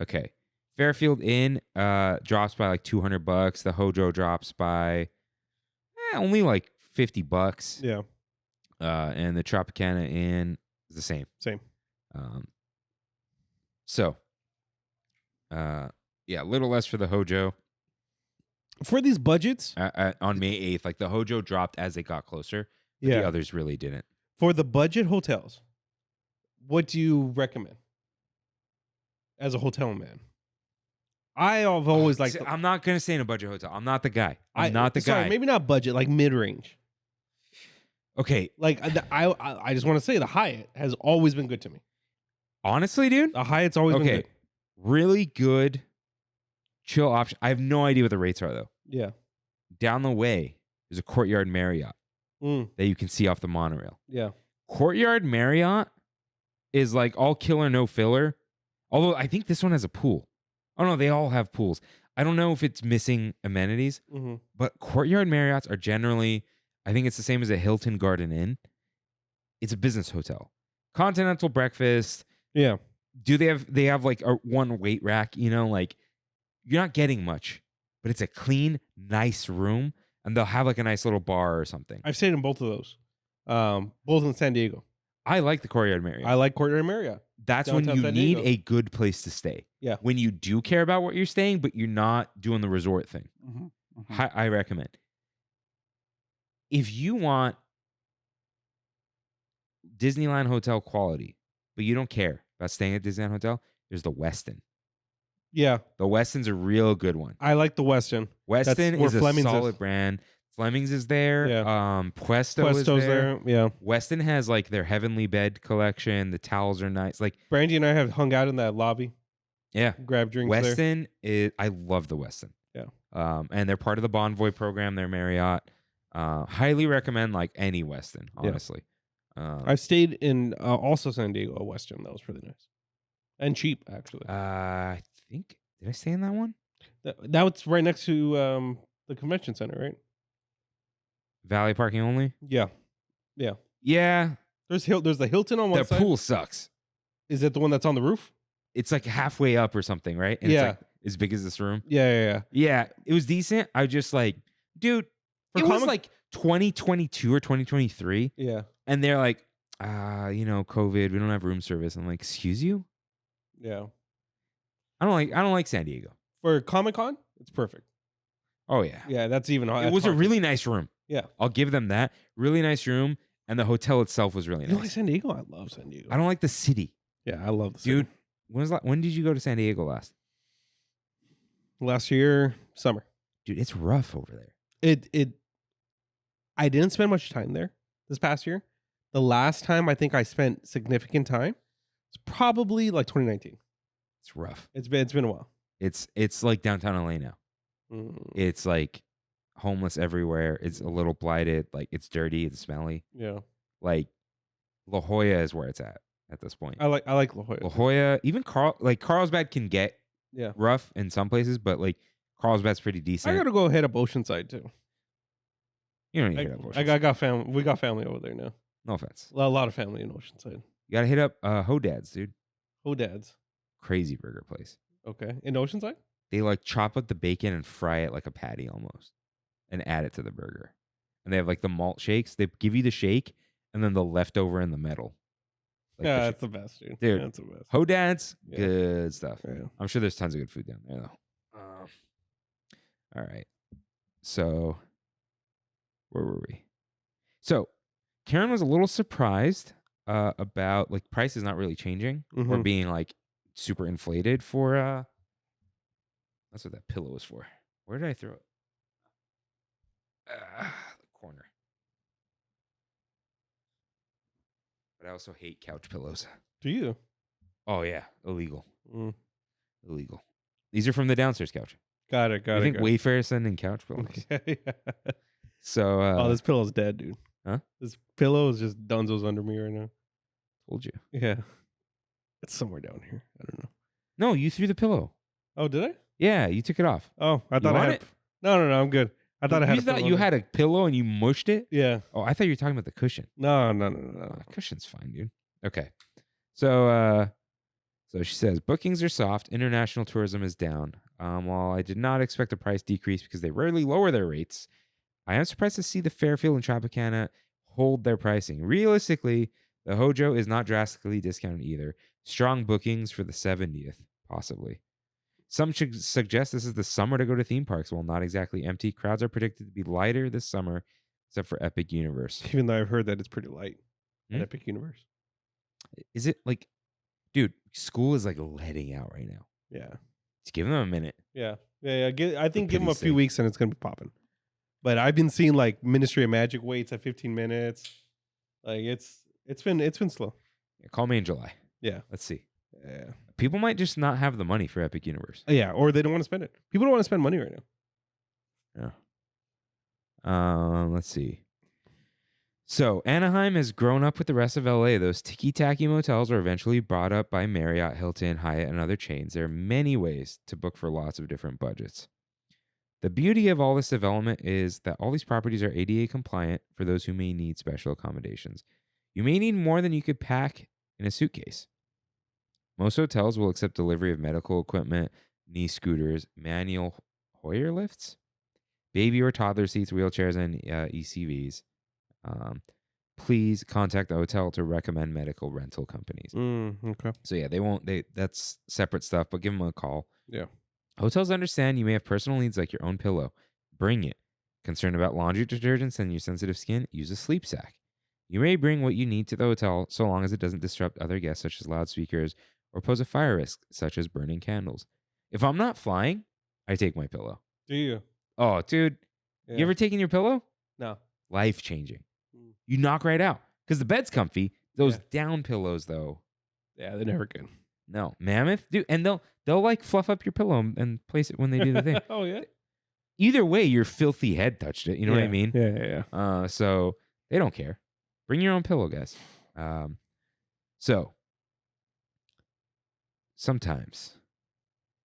Okay. Fairfield Inn drops by like $200. The Hojo drops by only like $50. Yeah. And the Tropicana Inn is the same. Same. Yeah, a little less for the Hojo. For these budgets, On May 8th, like the Hojo dropped as it got closer. But yeah. The others really didn't. For the budget hotels, what do you recommend as a hotel man? I have always liked. I'm not gonna stay in a budget hotel. I'm not the guy. I'm not the guy. Maybe not budget, like mid range. Okay, Like I just want to say the Hyatt has always been good to me. honestly, dude. The Hyatt's always been good. Really good, chill option. I have no idea what the rates are though. Yeah. Down the way, there's a Courtyard Marriott Mm, that you can see off the monorail. yeah. Courtyard Marriott is like all killer, no filler. Although I think this one has a pool. Oh no, they all have pools. I don't know if it's missing amenities, Mm-hmm. but Courtyard Marriotts are generally, I think it's the same as a Hilton Garden Inn. It's a business hotel. Continental breakfast. Yeah. They have like a one weight rack, like you're not getting much, but it's a clean, nice room. And they'll have like a nice little bar or something. I've stayed in both of those. Both in San Diego. I like the Courtyard Marriott. I like Courtyard Marriott. That's when downtown you San need Diego. a good place to stay. Yeah. When you do care about what you're staying, but you're not doing the resort thing. Mm-hmm. I recommend. If you want Disneyland hotel quality, but you don't care about staying at Disneyland Hotel, there's the Westin. Yeah. The Westin's a real good one. I like the Westin. Westin where is a Fleming's solid is. brand. Fleming's is there. Yeah. Puesto's Puesto's there. there. Yeah. Westin has like their Heavenly Bed collection. The towels are nice. Like, Brandy and I have hung out in that lobby, yeah. grabbed drinks there. Westin is, I love the Westin. Yeah. And they're part of the Bonvoy program. They're Marriott. Highly recommend like any Westin, honestly. I've stayed in also San Diego, a Westin. That was pretty nice. And cheap, actually. I think, did I stay in that one? That was right next to the convention center, right? Valet parking only? Yeah. Yeah. There's the Hilton on one Their side. pool sucks. Is it the one that's on the roof? It's like halfway up or something, right? And Yeah. It's like as big as this room. Yeah. Yeah, it was decent. I just like, dude, For it was comic- like 2022 or 2023. Yeah. And they're like, COVID, we don't have room service. I'm like, excuse you? Yeah. I don't like San Diego. For Comic-Con, it's perfect. Oh yeah. Yeah, that's even It was a really nice room. Yeah. I'll give them that. Really nice room. And the hotel itself was really You like nice. San Diego? I love San Diego. I don't like the city. Yeah, I love the city. Dude, when did you go to San Diego last? Last year, summer. Dude, it's rough over there. I didn't spend much time there this past year. The last time I think I spent significant time was probably like 2019. It's rough. It's been a while. It's like downtown LA now. Mm, It's like homeless everywhere. It's a little blighted. Like it's dirty. It's smelly. yeah. Like La Jolla is where it's at this point. I like La Jolla. La Jolla, even Carlsbad can get Yeah. rough in some places, but like Carlsbad's pretty I decent. gotta go hit up Oceanside too. You don't need to hit up Oceanside. I got family. We got family over there now. No offense. A lot of family in Oceanside. You gotta hit up Hodad's, dude. Hodad's. Crazy burger place. Okay. In Oceanside? They like chop up the bacon and fry it like a patty almost, and add it to the burger. And they have like the malt shakes. They give you the shake and then the leftover in the middle. Like Yeah, the that's the best, dude. Dude. That's the best. Hodad's, Yeah. good stuff. Yeah. I'm sure there's tons of good food down there though. All right. So where were we? So Karen was a little surprised about like price is not really changing or Mhm. being like super inflated for. That's what that pillow is for. Where did I throw it? The corner. But I also hate couch pillows. Do you? Oh yeah, illegal. Mm. Illegal. These are from the downstairs couch. Got it. I think Wayfair is sending couch pillows. Yeah. So Oh, this pillow's dead, dude. Huh? This pillow is just dunzos under me right now. told you. Yeah. It's somewhere down here. I don't know. No, you threw the pillow. Oh, did I? Yeah, you took it off. Oh, I thought I want had. it? No, I'm good. I thought I had. You thought you had a pillow and you mushed it? Yeah. Oh, I thought you were talking about the cushion. No. The cushion's fine, dude. Okay. So she says bookings are soft. International tourism is down. While I did not expect a price decrease because they rarely lower their rates, I am surprised to see the Fairfield and Tropicana hold their pricing. Realistically, the Hojo is not drastically discounted either. Strong bookings for the 70th, possibly. Some should suggest this is the summer to go to theme parks. While not exactly empty, crowds are predicted to be lighter this summer, except for Epic Universe. Even though I've heard that it's pretty light at Hmm? Epic Universe. Is it like, dude, school is like letting out right now. Yeah. Just give them a minute. Yeah. I think give them a pity's few sake. weeks and it's gonna be popping. But I've been seeing like Ministry of Magic waits at 15 minutes. Like it's been slow. Yeah, call me in July. Yeah. Let's see. Yeah. People might just not have the money for Epic Universe. Yeah. Or they don't want to spend it. People don't want to spend money right now. Yeah. Let's see. So Anaheim has grown up with the rest of LA. Those ticky-tacky motels were eventually bought up by Marriott, Hilton, Hyatt, and other chains. There are many ways to book for lots of different budgets. The beauty of all this development is that all these properties are ADA compliant for those who may need special accommodations. You may need more than you could pack in a suitcase. Most hotels will accept delivery of medical equipment, knee scooters, manual Hoyer lifts, baby or toddler seats, wheelchairs, and ECVs. Please contact the hotel to recommend medical rental companies. Okay. So yeah, that's separate stuff, but give them a call. Yeah. Hotels understand you may have personal needs like your own pillow. Bring it. Concerned about laundry detergents and your sensitive skin? Use a sleep sack. You may bring what you need to the hotel so long as it doesn't disrupt other guests such as loudspeakers or pose a fire risk such as burning candles. If I'm not flying, I take my pillow. Do you? Oh, dude, Yeah. you ever taken your pillow? No. Life changing. Mm. You knock right out because the bed's comfy. Those Yeah. down pillows, though, Yeah, they're never good. no. Mammoth, dude, and they'll like fluff up your pillow and place it when they do the thing. Oh yeah. Either way, your filthy head touched it. You know what I mean? Yeah. So they don't care. Bring your own pillow, guys. So sometimes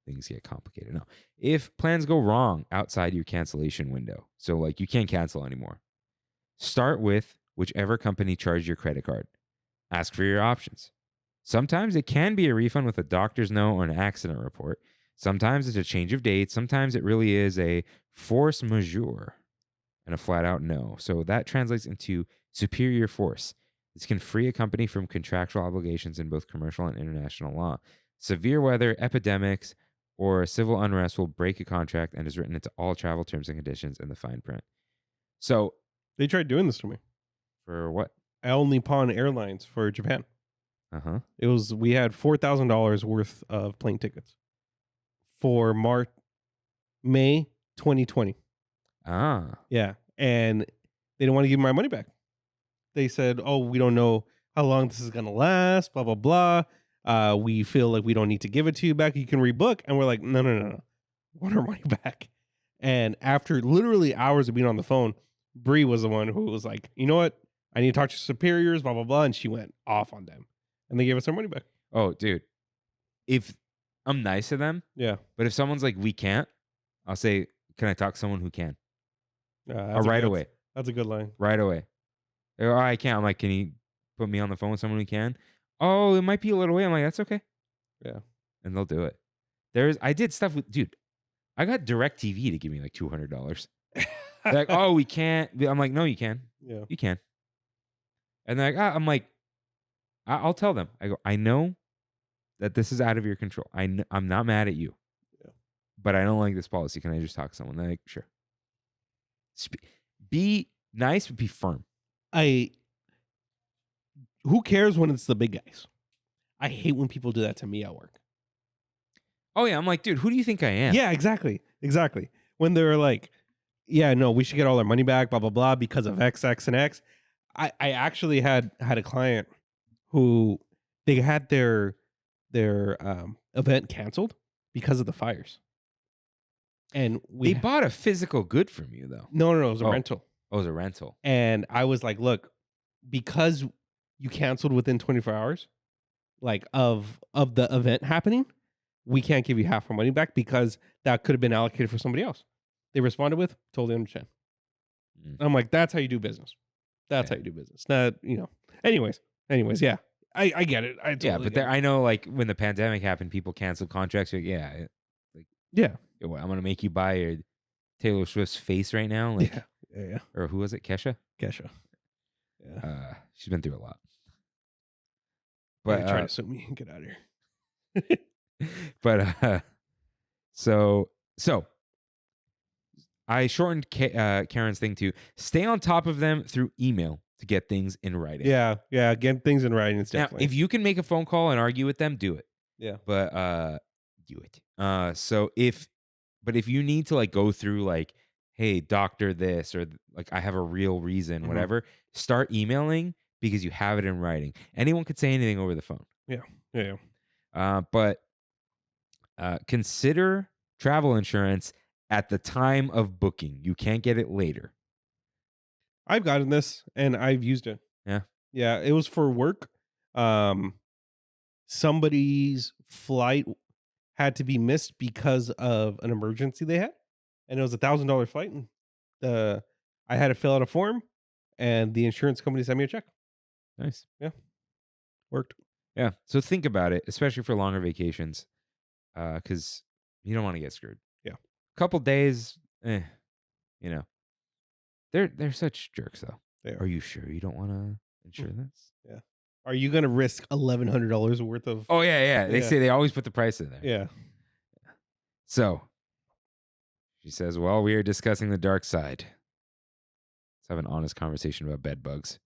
things get complicated. Now, if plans go wrong outside your cancellation window, so like you can't cancel anymore, start with whichever company charged your credit card. Ask for your options. Sometimes it can be a refund with a doctor's note or an accident report. Sometimes it's a change of date. Sometimes it really is a force majeure and a flat out no. So that translates into superior force. This can free a company from contractual obligations in both commercial and international law. Severe weather, epidemics, or civil unrest will break a contract and is written into all travel terms and conditions in the fine print. So They tried doing this to me. for what? All Nippon Airlines for Japan. We had $4,000 worth of plane tickets for May 2020. Ah. Yeah. And they didn't want to give me my money back. They said, oh, we don't know how long this is going to last, blah, blah, blah. We feel like we don't need to give it to you back. You can rebook. And we're like, no. We want our money back. And after literally hours of being on the phone, Bree was the one who was like, you know what? I need to talk to superiors, blah, blah, blah. And she went off on them. And they gave us our money back. Oh, dude. If I'm nice to them, Yeah. but if someone's like, we can't, I'll say, can I talk to someone who can? That's Right away. That's a good line. Right away. Oh, I can't. I'm like, can you put me on the phone with someone who can? Oh, it might be a little way. I'm like, that's okay. Yeah. And they'll do it. I did stuff with, dude, I got DirecTV to give me like $200. They're like, oh, we can't. I'm like, no, you can. Yeah. You can. And they're like, I'm like, I'll tell them. I go, I know that this is out of your control. I'm not mad at you. Yeah. But I don't like this policy. Can I just talk to someone? They're like, sure. Be nice, but be firm. who cares when it's the big guys? I hate when people do that to me at work. Oh yeah, I'm like, dude, who do you think I am? Yeah, exactly. When they're like, yeah, no, we should get all our money back, blah, blah, blah, because of X, X, and X. I actually had a client who they had their event canceled because of the fires. And They bought a physical good from you though. No, it was a Oh. rental. Oh, it was a rental. And I was like, look, because you canceled within 24 hours, like of the event happening, we can't give you half our money back because that could have been allocated for somebody else. They responded with, totally understand. I'm like, that's how you do business. That's how you do business. Not, anyways, yeah. I get it. I totally but I know like when the pandemic happened, people canceled contracts. Like, yeah. I'm going to make you buy your Taylor Swift's face right now. Like, yeah. Or who was it? Kesha? Yeah. She's been through a lot. But trying to sue me and get out of here. But so I shortened Karen's thing to stay on top of them through email to get things in writing. Yeah, get things in writing. It's Now, definitely. if you can make a phone call and argue with them, do it. Yeah. But do it. But if you need to like go through like, hey, doctor this, or like I have a real reason, whatever, start emailing because you have it in writing. Anyone could say anything over the phone. Yeah. But consider travel insurance at the time of booking. You can't get it later. I've gotten this and I've used it. Yeah, it was for work. Somebody's flight had to be missed because of an emergency they had, and it was $1,000 flight. And I had to fill out a form, and the insurance company sent me a check. Nice. Yeah, worked. Yeah. So think about it, especially for longer vacations, because you don't want to get screwed. Yeah. Couple days, They're such jerks though. They Are you sure you don't want to insure this? Yeah. Are you going to risk $1,100 worth of? Oh yeah. They Yeah. say they always put the price in there. Yeah. So she says, "Well, we are discussing the dark side. Let's have an honest conversation about bed bugs.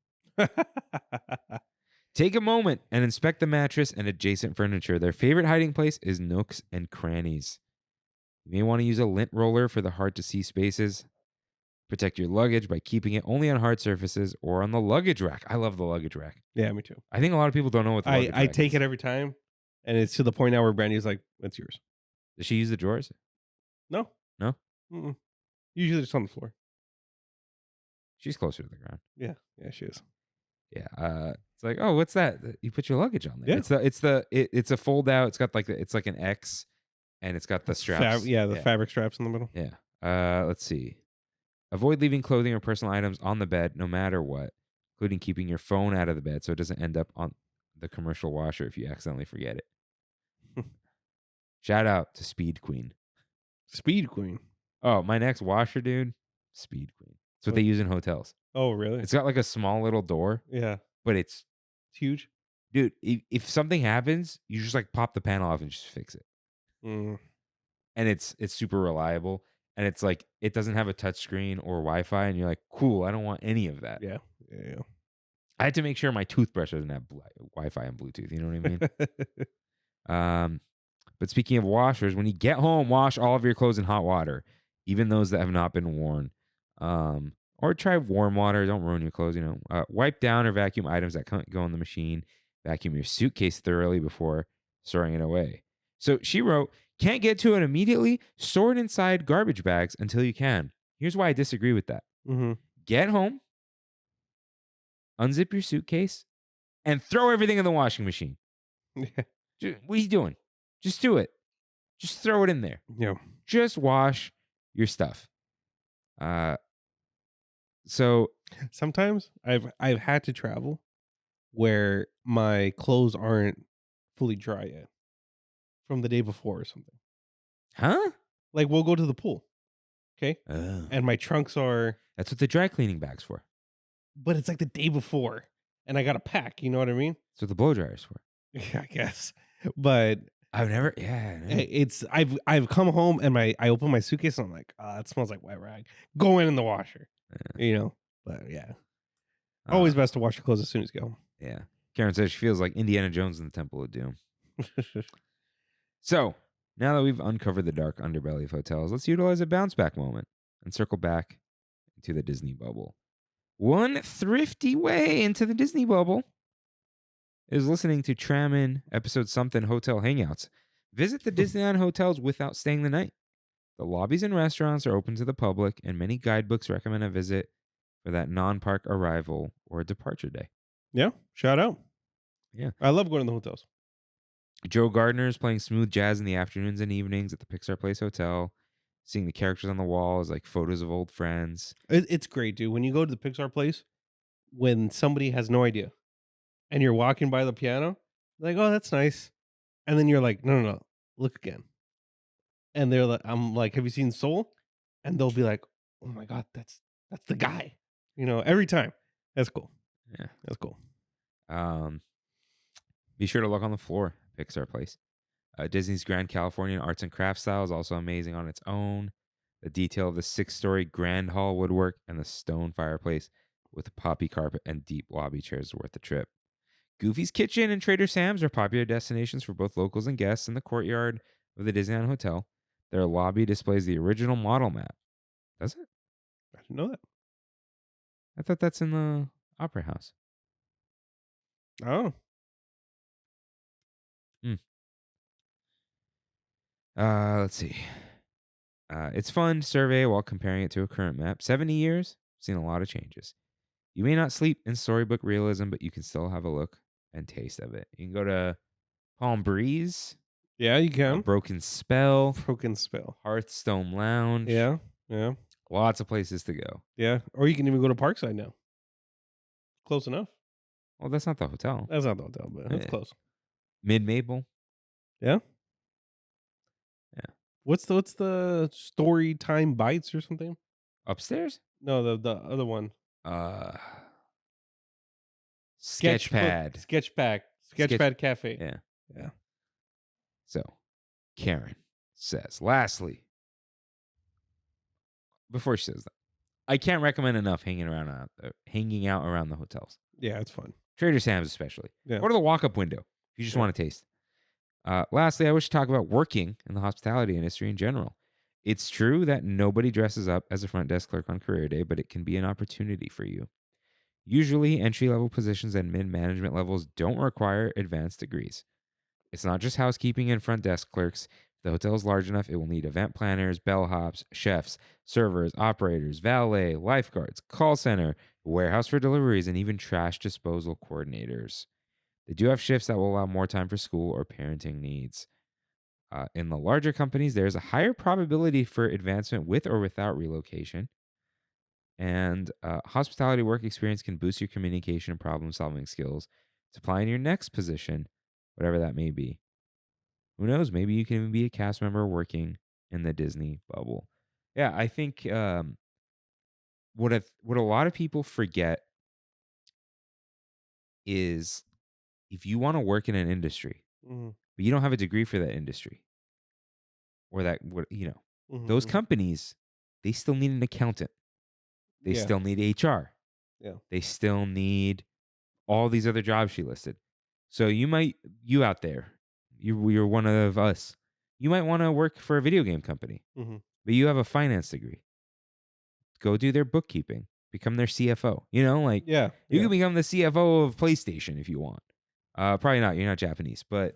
Take a moment and inspect the mattress and adjacent furniture. Their favorite hiding place is nooks and crannies. You may want to use a lint roller for the hard-to-see spaces. Protect your luggage by keeping it only on hard surfaces or on the luggage rack." I love the luggage rack. Yeah, me too. I think a lot of people don't know what the luggage I rack take is. it every time, and it's to the point now where Brandy's like, "It's yours." Does she use the drawers? No. No? Mm-mm. Usually it's on the floor. She's closer to the ground. Yeah, she is. Yeah. It's like, oh, what's that? You put your luggage on there. Yeah. It's a fold out. It's got it's like an X, and it's got the straps. The fabric straps in the middle. Yeah. Let's see. Avoid leaving clothing or personal items on the bed, no matter what, including keeping your phone out of the bed so it doesn't end up on the commercial washer if you accidentally forget it. Shout out to Speed Queen. Speed Queen. Oh, my next washer, dude. Speed Queen. That's what they use in hotels. Oh, really? It's got like a small little door, Yeah. but it's huge. Dude, if something happens, you just like pop the panel off and just fix it. Mm. And it's super reliable. And it's like, it doesn't have a touch screen or Wi-Fi. And you're like, cool, I don't want any of that. Yeah. I had to make sure my toothbrush doesn't have Wi-Fi and Bluetooth. You know what I mean? But speaking of washers, when you get home, wash all of your clothes in hot water, even those that have not been worn. Or try warm water. Don't ruin your clothes, Wipe down or vacuum items that can't go in the machine. Vacuum your suitcase thoroughly before storing it away. So she wrote, can't get to it immediately? Store it inside garbage bags until you can. Here's why I disagree with that. Mm-hmm. Get home, unzip your suitcase, and throw everything in the washing machine. Yeah. What are you doing? Just do it. Just throw it in there. Yeah. Just wash your stuff. So sometimes I've had to travel where my clothes aren't fully dry yet from the day before or something. Huh? Like we'll go to the pool. Okay. Oh. And my trunks are. That's what the dry cleaning bag's for. But it's like the day before. And I got to pack. You know what I mean? That's what the blow dryer's for. Yeah, I guess. But I've never. Yeah. It's I've come home and I open my suitcase and I'm like, it smells like wet rag. Go in the washer. But yeah. Always best to wash your clothes as soon as you go home. Yeah. Karen says she feels like Indiana Jones in the Temple of Doom. So, now that we've uncovered the dark underbelly of hotels, let's utilize a bounce back moment and circle back into the Disney bubble. One thrifty way into the Disney bubble is listening to Trammin episode something hotel hangouts. Visit the Disneyland hotels without staying the night. The lobbies and restaurants are open to the public, and many guidebooks recommend a visit for that non-park arrival or departure day. Yeah, shout out. Yeah. I love going to the hotels. Joe Gardner is playing smooth jazz in the afternoons and evenings at the Pixar Place Hotel. Seeing the characters on the walls like photos of old friends. It's great, dude. When you go to the Pixar Place, when somebody has no idea and you're walking by the piano, like, oh, that's nice. And then you're like, no, look again. And they're like, I'm like, have you seen Soul? And they'll be like, oh my God, that's the guy. Every time. That's cool. Yeah. That's cool. Be sure to look on the floor, Pixar Place. Disney's Grand Californian arts and crafts style is also amazing on its own. The detail of the 6-story Grand Hall woodwork and the stone fireplace with poppy carpet and deep lobby chairs is worth the trip. Goofy's Kitchen and Trader Sam's are popular destinations for both locals and guests in the courtyard of the Disneyland Hotel. Their lobby displays the original model map. Does it? I didn't know that. I thought that's in the Opera House. Oh. Let's see. It's fun to survey while comparing it to a current map. 70 years, seen a lot of changes. You may not sleep in storybook realism, but you can still have a look and taste of it. You can go to Palm Breeze, Yeah, you can. Broken Spell, Broken Spell. Hearthstone Lounge. Yeah. Lots of places to go. Yeah. Or you can even go to Parkside now. Close enough. Well, that's not the hotel. That's not the hotel, but that's Yeah. close. Mid Maple. Yeah. Yeah. What's the story time bites or something? Upstairs? No, the other one. Sketchpad. Sketchpad Cafe. Yeah. Yeah. So, Karen says, lastly, before she says that, I can't recommend enough hanging out around the hotels. Yeah, it's fun. Trader Sam's especially. Yeah. Or the walk-up window if you just want to taste. Lastly, I wish to talk about working in the hospitality industry in general. It's true that nobody dresses up as a front desk clerk on career day, but it can be an opportunity for you. Usually, entry-level positions and mid-management levels don't require advanced degrees. It's not just housekeeping and front desk clerks. If the hotel is large enough, it will need event planners, bellhops, chefs, servers, operators, valet, lifeguards, call center, warehouse for deliveries, and even trash disposal coordinators. They do have shifts that will allow more time for school or parenting needs. In the larger companies, there's a higher probability for advancement with or without relocation. And hospitality work experience can boost your communication and problem-solving skills to apply in your next position, whatever that may be. Who knows? Maybe you can even be a cast member working in the Disney bubble. Yeah, I think what a lot of people forget is if you want to work in an industry, Mm-hmm. but you don't have a degree for that industry, or those companies, they still need an accountant. They still need HR. Yeah. They still need all these other jobs she listed. So you out there, you're one of us. You might want to work for a video game company, but you have a finance degree. Go do their bookkeeping. Become their CFO. You can become the CFO of PlayStation if you want. Probably not. You're not Japanese, but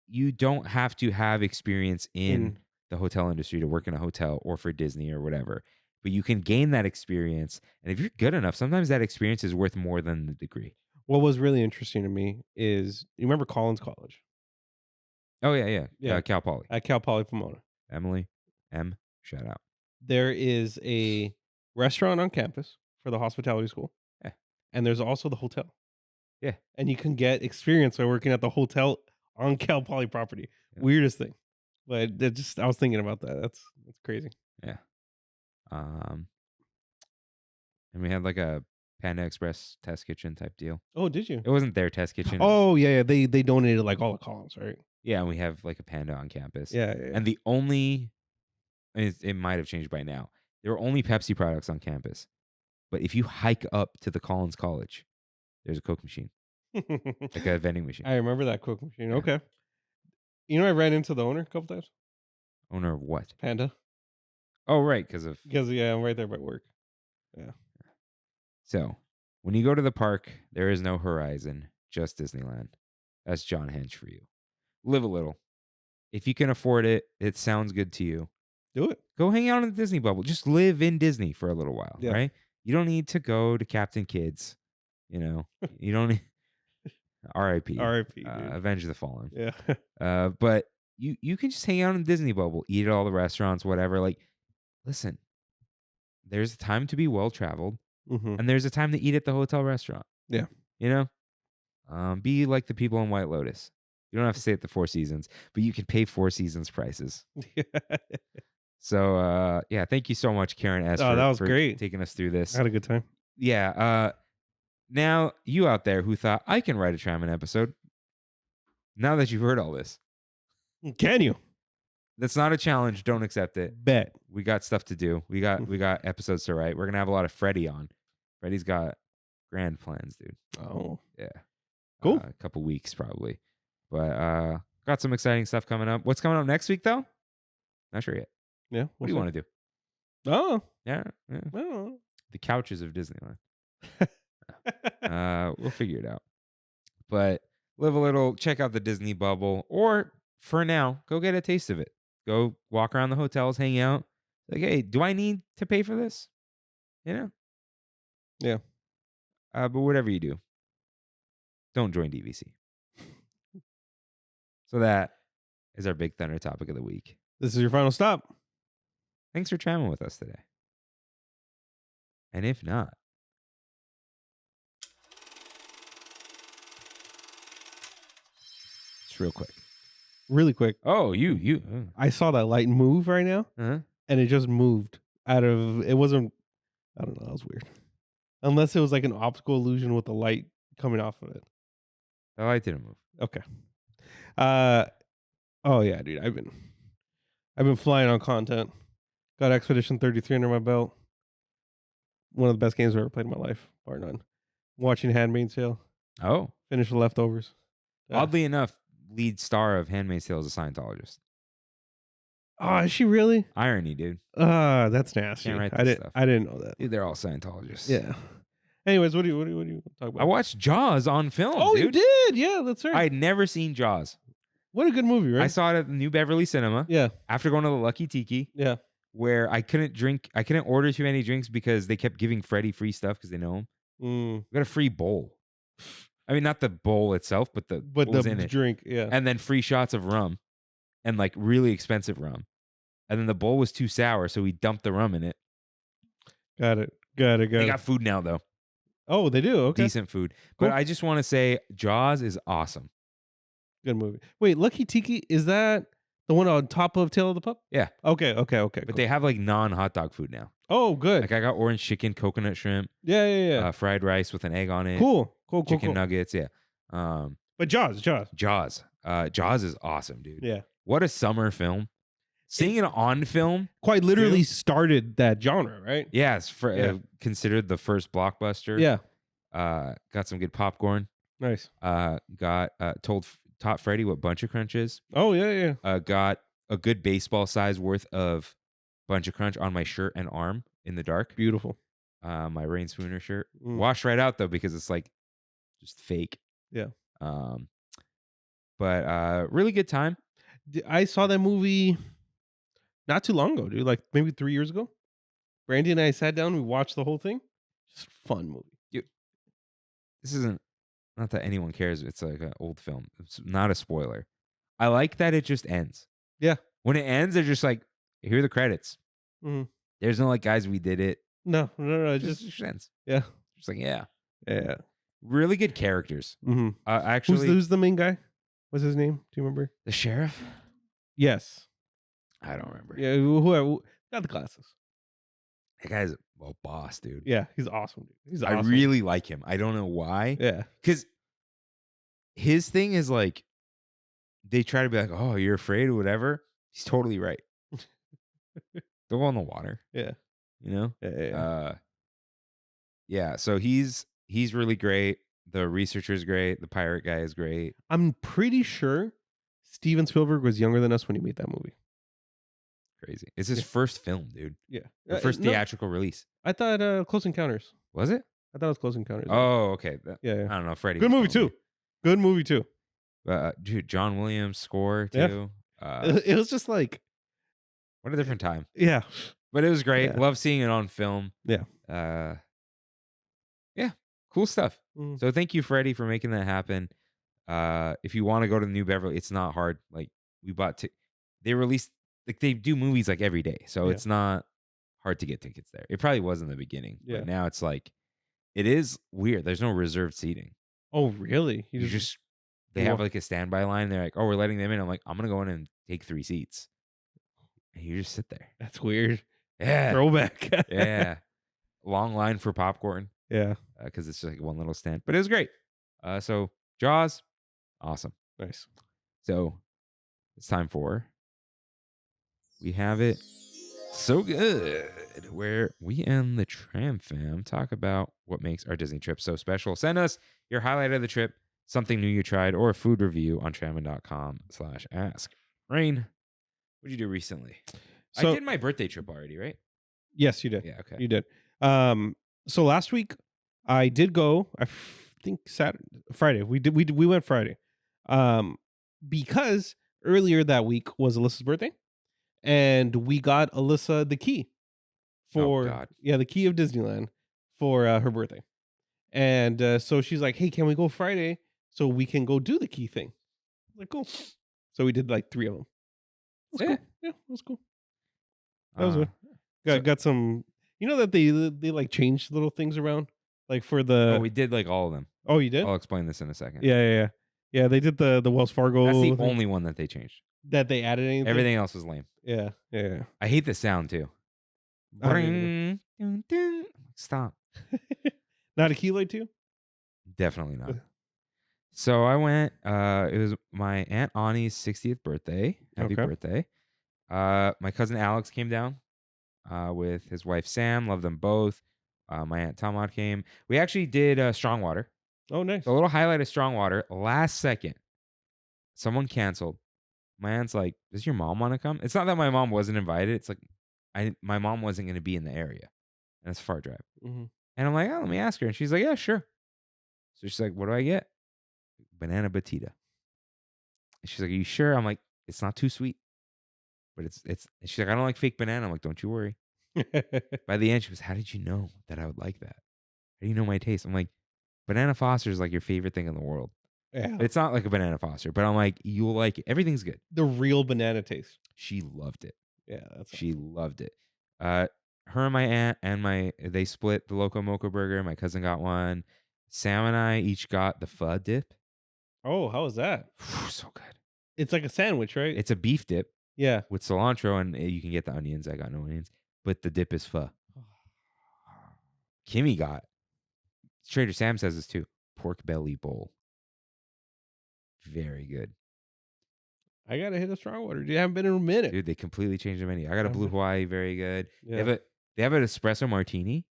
you don't have to have experience in the hotel industry to work in a hotel or for Disney or whatever. But you can gain that experience. And if you're good enough, sometimes that experience is worth more than the degree. What was really interesting to me is, you remember Collins College? Oh, yeah. Yeah. Cal Poly. At Cal Poly Pomona. Emily M. Shout out. There is a restaurant on campus for the hospitality school. Yeah. And there's also the hotel. Yeah. And you can get experience by working at the hotel on Cal Poly property. Yeah. Weirdest thing. But I was thinking about that. That's crazy. Yeah. And we had like a Panda Express test kitchen type deal. Oh, did you? It wasn't their test kitchen. Oh, yeah. They donated like all the columns, right? Yeah, and we have like a Panda on campus. Yeah. And the only, it might have changed by now. There were only Pepsi products on campus. But if you hike up to the Collins College, there's a Coke machine, like a vending machine. I remember that Coke machine. Yeah. Okay. You know, I ran into the owner a couple times. Owner of what? Panda. Oh, right, because I'm right there by work. Yeah. So when you go to the park, there is no horizon, just Disneyland. That's John Hench for you. Live a little. If you can afford it, it sounds good to you. Do it. Go hang out in the Disney bubble. Just live in Disney for a little while, Yeah. right? You don't need to go to Captain Kids. You know, you don't need R.I.P. R.I.P. Avenge the Fallen. Yeah. But you can just hang out in the Disney bubble, eat at all the restaurants, whatever. Like, listen, there's a time to be well traveled, Mm-hmm. and there's a time to eat at the hotel restaurant. Yeah. You know, be like the people in White Lotus. You don't have to stay at the Four Seasons, but you can pay Four Seasons prices. So, yeah, thank you so much, Karen S. Oh, that was for great. taking us through this. I had a good time. Yeah. Now, you out there who thought I can write a Trammin episode, now that you've heard all this, Can you? that's not a challenge. Don't accept it. Bet. We got stuff to do. We got episodes to write. We're gonna have a lot of Freddie on. Freddie's got grand plans, dude. Oh. Yeah. Cool. A couple weeks probably. But got some exciting stuff coming up. What's coming up next week though? Not sure yet. Yeah. What do you want to do? Oh. Yeah. Oh. The couches of Disneyland. We'll figure it out. But live a little, check out the Disney bubble, or for now, go get a taste of it. Go walk around the hotels, hang out. Like, hey, do I need to pay for this? You know? Yeah. But whatever you do, don't join DVC. So that is our Big Thunder topic of the week. This is your final stop. Thanks for traveling with us today. And if not, just real quick. Really quick. Oh, you. I saw that light move right now, Uh-huh. and it just moved out of. It wasn't. I don't know. That was weird. Unless it was like an optical illusion with the light coming off of it. The light didn't move. Okay. Oh yeah, dude. I've been flying on content. Got Expedition 33 under my belt. One of the best games I've ever played in my life, bar none. Watching Handmaid's Tale. Oh. Finish The Leftovers. Oddly enough, lead star of Handmaid's Tale is a Scientologist. Oh, is she really? Irony, dude. That's nasty. Can't write I this stuff. didn't know that. Dude, they're all Scientologists. Yeah. Anyways, what do you talk about? I watched Jaws on film. Oh, dude. you did? Yeah, that's right. I had never seen Jaws. What a good movie, right? I saw it at the New Beverly Cinema. Yeah. After going to the Lucky Tiki, Yeah. where I couldn't order too many drinks because they kept giving Freddie free stuff because they know him. We got a free bowl. I mean, not the bowl itself, but what was in it. Drink, yeah. And then free shots of rum and like really expensive rum. And then the bowl was too sour, so we dumped the rum in it. Got it. They got food now, though. Oh, they do? Okay. Decent food. Cool. But I just want to say Jaws is awesome. Good movie. Wait, Lucky Tiki, is that the one on top of Tail of the Pup? Yeah. Okay. But they have like non-hot dog food now. Oh, good. Like I got orange chicken, coconut shrimp. Yeah. Fried rice with an egg on it. Cool. Chicken nuggets. Yeah. But Jaws. Jaws is awesome, dude. Yeah. What a summer film. Seeing it on film. Quite literally started that genre, right? Yeah. It's considered the first blockbuster. Yeah. Got some good popcorn. Nice. Taught Freddie what Bunch of Crunch is. Oh, yeah. Got a good baseball size worth of Bunch of Crunch on my shirt and arm in the dark. Beautiful. My Rain Spooner shirt. Washed right out though because it's like just fake. Yeah. But really good time. I saw that movie not too long ago, dude. Like maybe 3 years ago. Brandy and I sat down. We watched the whole thing. Just fun movie. Dude, this isn't not that anyone cares. It's like an old film. It's not a spoiler. I like that it just ends. Yeah. When it ends, they're just like, here are the credits. Mhm. There's no like, guys, we did it. No. It just ends. Yeah. Just like, yeah. Yeah. Really good characters. Mm-hmm. Actually, who's the main guy? What's his name? Do you remember? the sheriff? Yes. I don't remember. Yeah. Who got the glasses? That guy's a boss, dude. Yeah. He's awesome, dude. He's awesome. I really like him. I don't know why. Yeah. Because his thing is like, they try to be like, oh, you're afraid or whatever. He's totally right. Don't go in the water. Yeah. You know? Yeah. Yeah. So he's really great. The researcher's great. The pirate guy is great. I'm pretty sure Steven Spielberg was younger than us when he made that movie. Crazy. It's his Yeah. first film, dude. Yeah. The first No, theatrical release. I thought Close Encounters. Was it? I thought it was Close Encounters. Yeah. Oh, okay. Yeah. I don't know. Freddie. Good was movie telling too. Good movie too. me. Dude, John Williams score Yeah. too. It was just like, What a different time. yeah. But it was great. Yeah. Love seeing it on film. Yeah. Yeah. Cool stuff. Mm. So thank you, Freddie, for making that happen. If you want to go to the New Beverly, it's not hard. Like we bought they released like they do movies like every day. So Yeah. it's not hard to get tickets there. It probably was in the beginning. Yeah. But now it's like it is weird. There's no reserved seating. Oh, really? You just they you have wa- like a standby line. They're like, oh, we're letting them in. I'm like, I'm gonna go in and take 3 seats. And you just sit there. That's weird. Yeah. Throwback. Yeah. Long line for popcorn. Yeah. Because it's just like one little stand. But it was great. So Jaws, awesome. Nice. So it's time for We Have It So Good, where we and the Tram fam talk about what makes our Disney trip so special. Send us your highlight of the trip, something new you tried, or a food review on trammin.com/ask. Rain, what'd you do recently? So, I did my birthday trip already, right? yes, you did. Yeah, okay. You did. So last week I did go. I think Friday. We went Friday. Because earlier that week was Alyssa's birthday, and we got Alyssa the key for God. the key of Disneyland for her birthday, and so she's like, "Hey, can we go Friday so we can go do the key thing?" I'm like, cool. So we did like 3 of them. It was Yeah. cool. Yeah, it was cool. That was Uh, good. so- Got some. You know that they like changed little things around, like for the. we did like all of them. Oh, you did? I'll explain this in a second. Yeah. They did the Wells Fargo. That's the thing only one that they changed. that they added anything. Everything else was lame. Yeah. I hate the sound too. I don't Bring, dun, dun. Stop. Not a keloid too. Definitely not. So I went. It was my Aunt Ani's 60th birthday. Happy Okay. birthday. My cousin Alex came down with his wife Sam. Love them both. My Aunt Tamad came. We actually did Strongwater. Oh, nice. So a little highlight of Strongwater. Last second, someone canceled. My aunt's like, "Does your mom want to come?" It's not that my mom wasn't invited. It's like my mom wasn't going to be in the area, and it's a far drive. Mhm. And I'm like, "Oh, let me ask her." And she's like, "Yeah, sure." So she's like, "What do I get?" Banana batida. And she's like, "Are you sure?" I'm like, "It's not too sweet, but it's." And she's like, "I don't like fake banana." I'm like, "Don't you worry." By the end, she goes, "How did you know that I would like that? How do you know my taste?" I'm like, "Banana Foster is like your favorite thing in the world." Yeah. It's not like a Banana Foster, but I'm like, "You'll like it. Everything's good." The real banana taste. She loved it. Yeah, that's She loved it. Her and my aunt and they split the Loco Moco burger. My cousin got one. Sam and I each got the pho dip. Oh, how was that? So good. It's like a sandwich, right? It's a beef dip Yeah. with cilantro, and you can get the onions. I got no onions, but the dip is pho. Kimmy got, Trader Sam says this too, pork belly bowl. Very good. I gotta hit a strong water. You haven't been in a minute. Dude, they completely changed the menu. I got a Blue Hawaii, very good. Yeah. They have an espresso martini,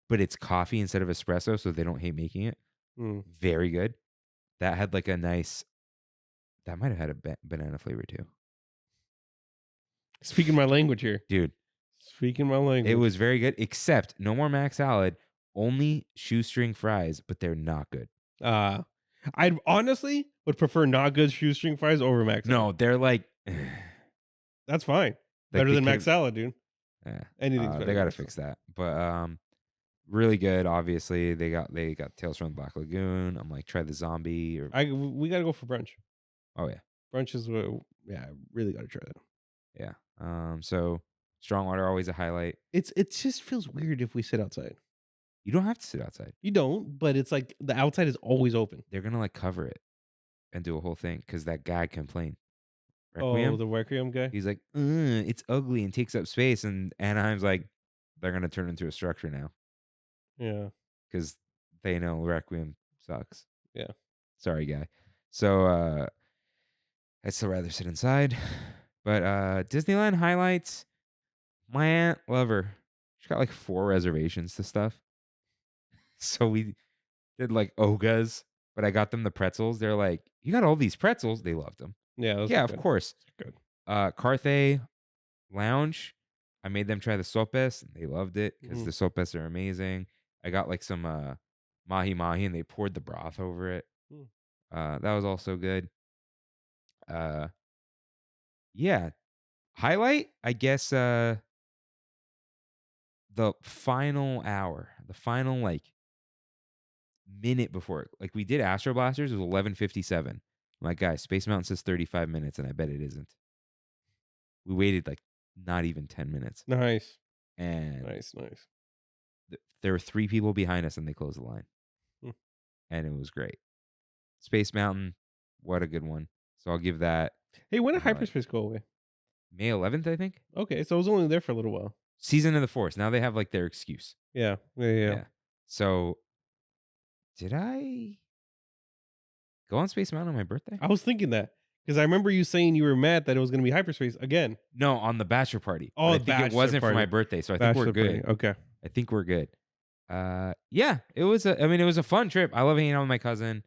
but it's coffee instead of espresso, so they don't hate making it. Mm. Very good. That had like a nice, that might have had a banana flavor too. Speaking my language here. Dude, Speaking my language. it was very good, except no more mac salad, only shoestring fries, but they're not good. I honestly would prefer not good shoestring fries over mac salad. No, they're like, That's fine. like Better they than mac came- salad, dude. Yeah. Anything's better. They than got to mac fix salad. that. But really good. Obviously, they got Tales from the Black Lagoon. I'm like, try the zombie or We gotta go for brunch. oh yeah, Brunch is what. Yeah, I really gotta try that. yeah. So Strongwater always a highlight. It just feels weird if we sit outside. You don't have to sit outside. You don't, but it's like the outside is always open. They're gonna like cover it and do a whole thing because that guy complained. Requiem. Oh, the Requiem guy. He's like, it's ugly and takes up space. And Anaheim's like, they're gonna turn into a structure now Yeah. because they know Requiem sucks. Yeah. Sorry, guy. So I'd still rather sit inside. But Disneyland highlights. My aunt, love her. She got like 4 reservations to stuff. So we did like ogas, but I got them the pretzels. They're like, you got all these pretzels. They loved them. Yeah, those Yeah, are of good. course. Good. Carthay Lounge. I made them try the sopes and they loved it because Mhm. the sopes are amazing. I got like some mahi mahi and they poured the broth over it. Mm. That was also good. Yeah. Highlight, I guess, the final hour, the final like minute before. Like we did Astro Blasters, it was 11:57. I'm like, guys, Space Mountain says 35 minutes, and I bet it isn't. We waited like not even 10 minutes. Nice. And Nice. there were 3 people behind us and they closed the line. Hmm. And it was great. Space Mountain, what a good one. So I'll give that Hey, when did highlight. hyperspace go away? May 11th, I think. Okay, so it was only there for a little while. Season of the Force. Now they have like their excuse. Yeah. So did I go on Space Mountain on my birthday? I was thinking that because I remember you saying you were mad that it was going to be hyperspace again. No, on the bachelor party. Oh, But I think it wasn't for my birthday, so I think we're Bachelor good. party. Okay. I think we're good. Yeah, it was a fun trip. I love hanging out with my cousin,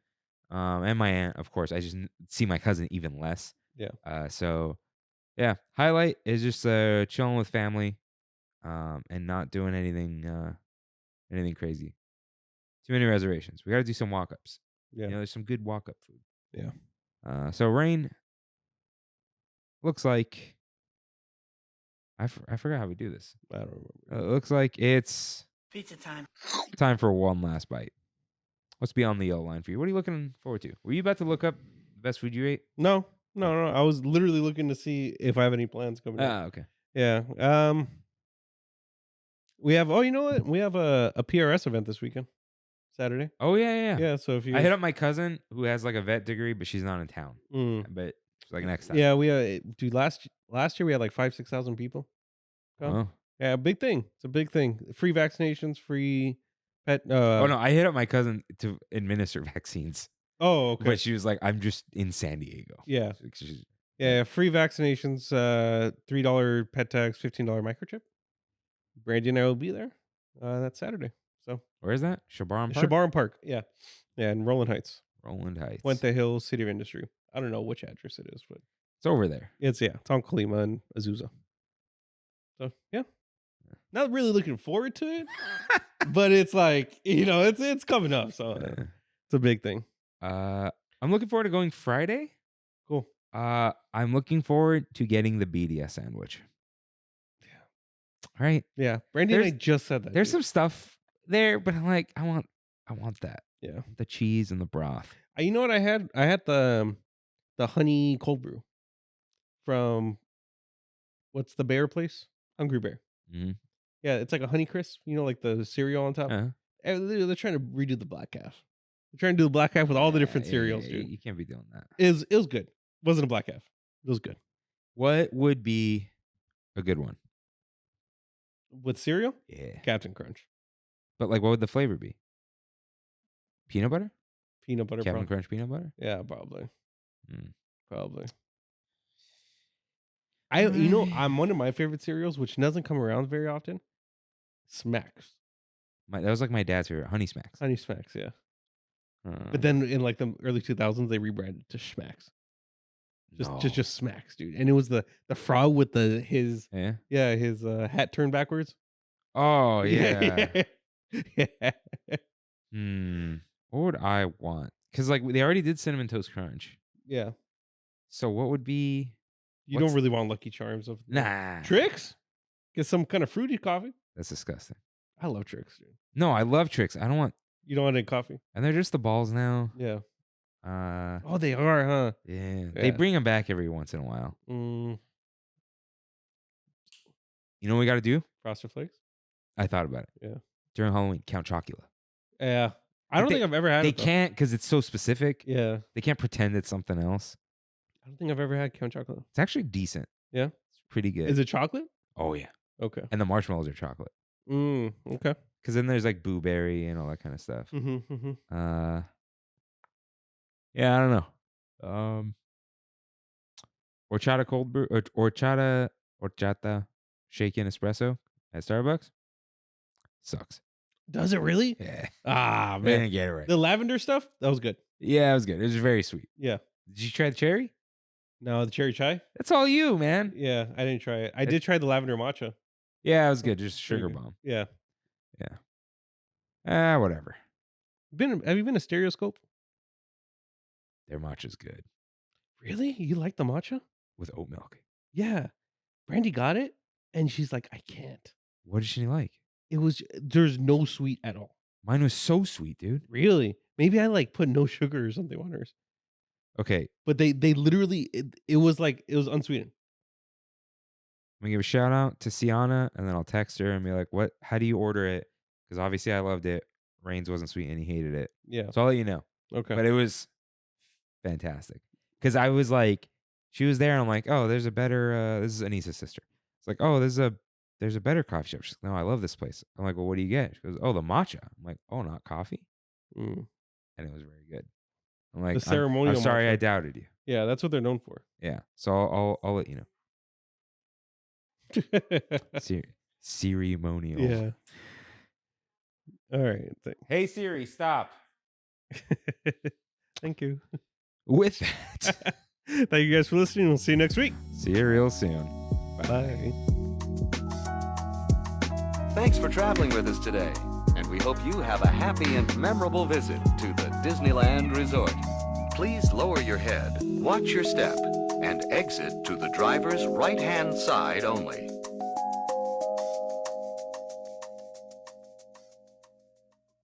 and my aunt, of course. I just see my cousin even less. Yeah. So yeah, highlight is just chilling with family, and not doing anything crazy. Too many reservations. We got to do some walk-ups. Yeah. You know, there's some good walk-up food. Yeah. So Rain looks like I forgot how we do this. I don't remember. It looks like it's Pizza time. time for one last bite. What's beyond the yellow line for you? What are you looking forward to? Were you about to look up the best food you ate? No. I was literally looking to see if I have any plans coming up. Okay. Yeah. We have. Oh, you know what? We have a PRS event this weekend, Saturday. Oh yeah. Yeah. So if you, I hit up my cousin who has like a vet degree, but she's not in town. Mm. But she's like next time. Yeah, we dude. Last year we had like 5,000-6,000 people. Come. Oh. Yeah, big thing. It's a big thing. Free vaccinations, free pet. Oh no, I hit up my cousin to administer vaccines, Oh, okay. but she was like, "I'm just in San Diego." Yeah. She's- Yeah, free vaccinations, $3 pet tags, $15 microchip. Brandy and I will be there. That's Saturday. So Where is that? Shabaram Park? Shabaram Park. Yeah. Yeah, in Roland Heights. Roland Heights. Puente Hills, City of Industry. I don't know which address it is, but It's over there. it's on Colima and Azusa. So yeah. Not really looking forward to it, but it's like, it's coming up. So it's a big thing. I'm looking forward to going Friday. Cool. I'm looking forward to getting the BDS sandwich. Yeah. All right. Yeah. Brandy and I just said that. There's some stuff there, but I'm like, I want that. Yeah. The cheese and the broth. You know what I had? I had the honey cold brew from what's the bear place? Hungry Bear. Mm-hmm. Yeah, it's like a honey crisp, like the cereal on top. Uh-huh. They're trying to redo the black calf. They're trying to do the black calf with all the different cereals, dude. You can't be doing that. It was good. Wasn't a black calf. It was good. What would be a good one? With cereal? Yeah. Captain Crunch. But like, what would the flavor be? Peanut butter? Peanut butter. Captain probably. Crunch peanut butter? Yeah, probably. Mm. Probably. I'm one of my favorite cereals, which doesn't come around very often. Smacks. That was like my dad's favorite, Honey Smacks. Honey Smacks, yeah. But then in like the early 2000s, they rebranded to Schmacks. Just Smacks, dude. And it was the frog with his hat turned backwards. Oh yeah. Yeah. What would I want? Because like they already did Cinnamon Toast Crunch. Yeah. So what would be? You don't really want Lucky Charms of Nah. Tricks? Get some kind of fruity coffee. That's disgusting. I love Tricks, dude. No, I love Tricks. I don't want. You don't want any coffee? And they're just the balls now. Yeah. Oh, they are, huh? Yeah. They bring them back every once in a while. Mm. You know what we got to do? Frosted Flakes? I thought about it. Yeah. During Halloween, Count Chocula. Yeah. I don't think I've ever had They it. They can't because it's so specific. Yeah. They can't pretend it's something else. I don't think I've ever had Count Chocolate. It's actually decent. Yeah. It's pretty good. Is it chocolate? Oh, yeah. Okay. And the marshmallows are chocolate. Okay. Because then there's like Boo Berry and all that kind of stuff. Mm-hmm. Yeah, I don't know. Horchata cold brew or horchata shaken espresso at Starbucks sucks. Does it really? Yeah. Ah, I man. didn't get it right. The lavender stuff, that was good. Yeah, it was good. It was very sweet. Yeah. Did you try the cherry? No, the cherry chai? That's all you, man. Yeah, I didn't try it. I did try the lavender matcha. Yeah, it was good. Just Pretty sugar good. bomb. Yeah. Whatever. Have you been to Stereoscope? Their matcha's good Really? You like the matcha? with oat milk. Yeah. Brandy got it, and she's like, I can't. What did she like? There's no sweet at all. Mine was so sweet, dude. Really? Maybe I like put no sugar or something on hers. Okay, But they literally, it was unsweetened. I'm gonna give a shout out to Sienna, and then I'll text her and be like, "What? How do you order it?" Because obviously I loved it. Rain's wasn't sweet, and he hated it. Yeah. So I'll let you know. Okay. But it was fantastic. Because I was like, she was there, and I'm like, "Oh, there's a better." This is Anissa's sister. It's like, "Oh, there's a better coffee shop." She's like, "No, I love this place." I'm like, "Well, what do you get?" She goes, "Oh, the matcha." I'm like, "Oh, not coffee," Mm. and it was very good. I'm like, The ceremonial I'm sorry matcha. I doubted you. Yeah, that's what they're known for. Yeah. So I'll let you know. Ceremonial. Yeah. All right. Hey Siri, stop. Thank you. With that, Thank you guys for listening. We'll see you next week. see you real soon. Bye. Thanks for traveling with us today, and we hope you have a happy and memorable visit to the Disneyland Resort. Please lower your head, watch your step, and exit to the driver's right-hand side only.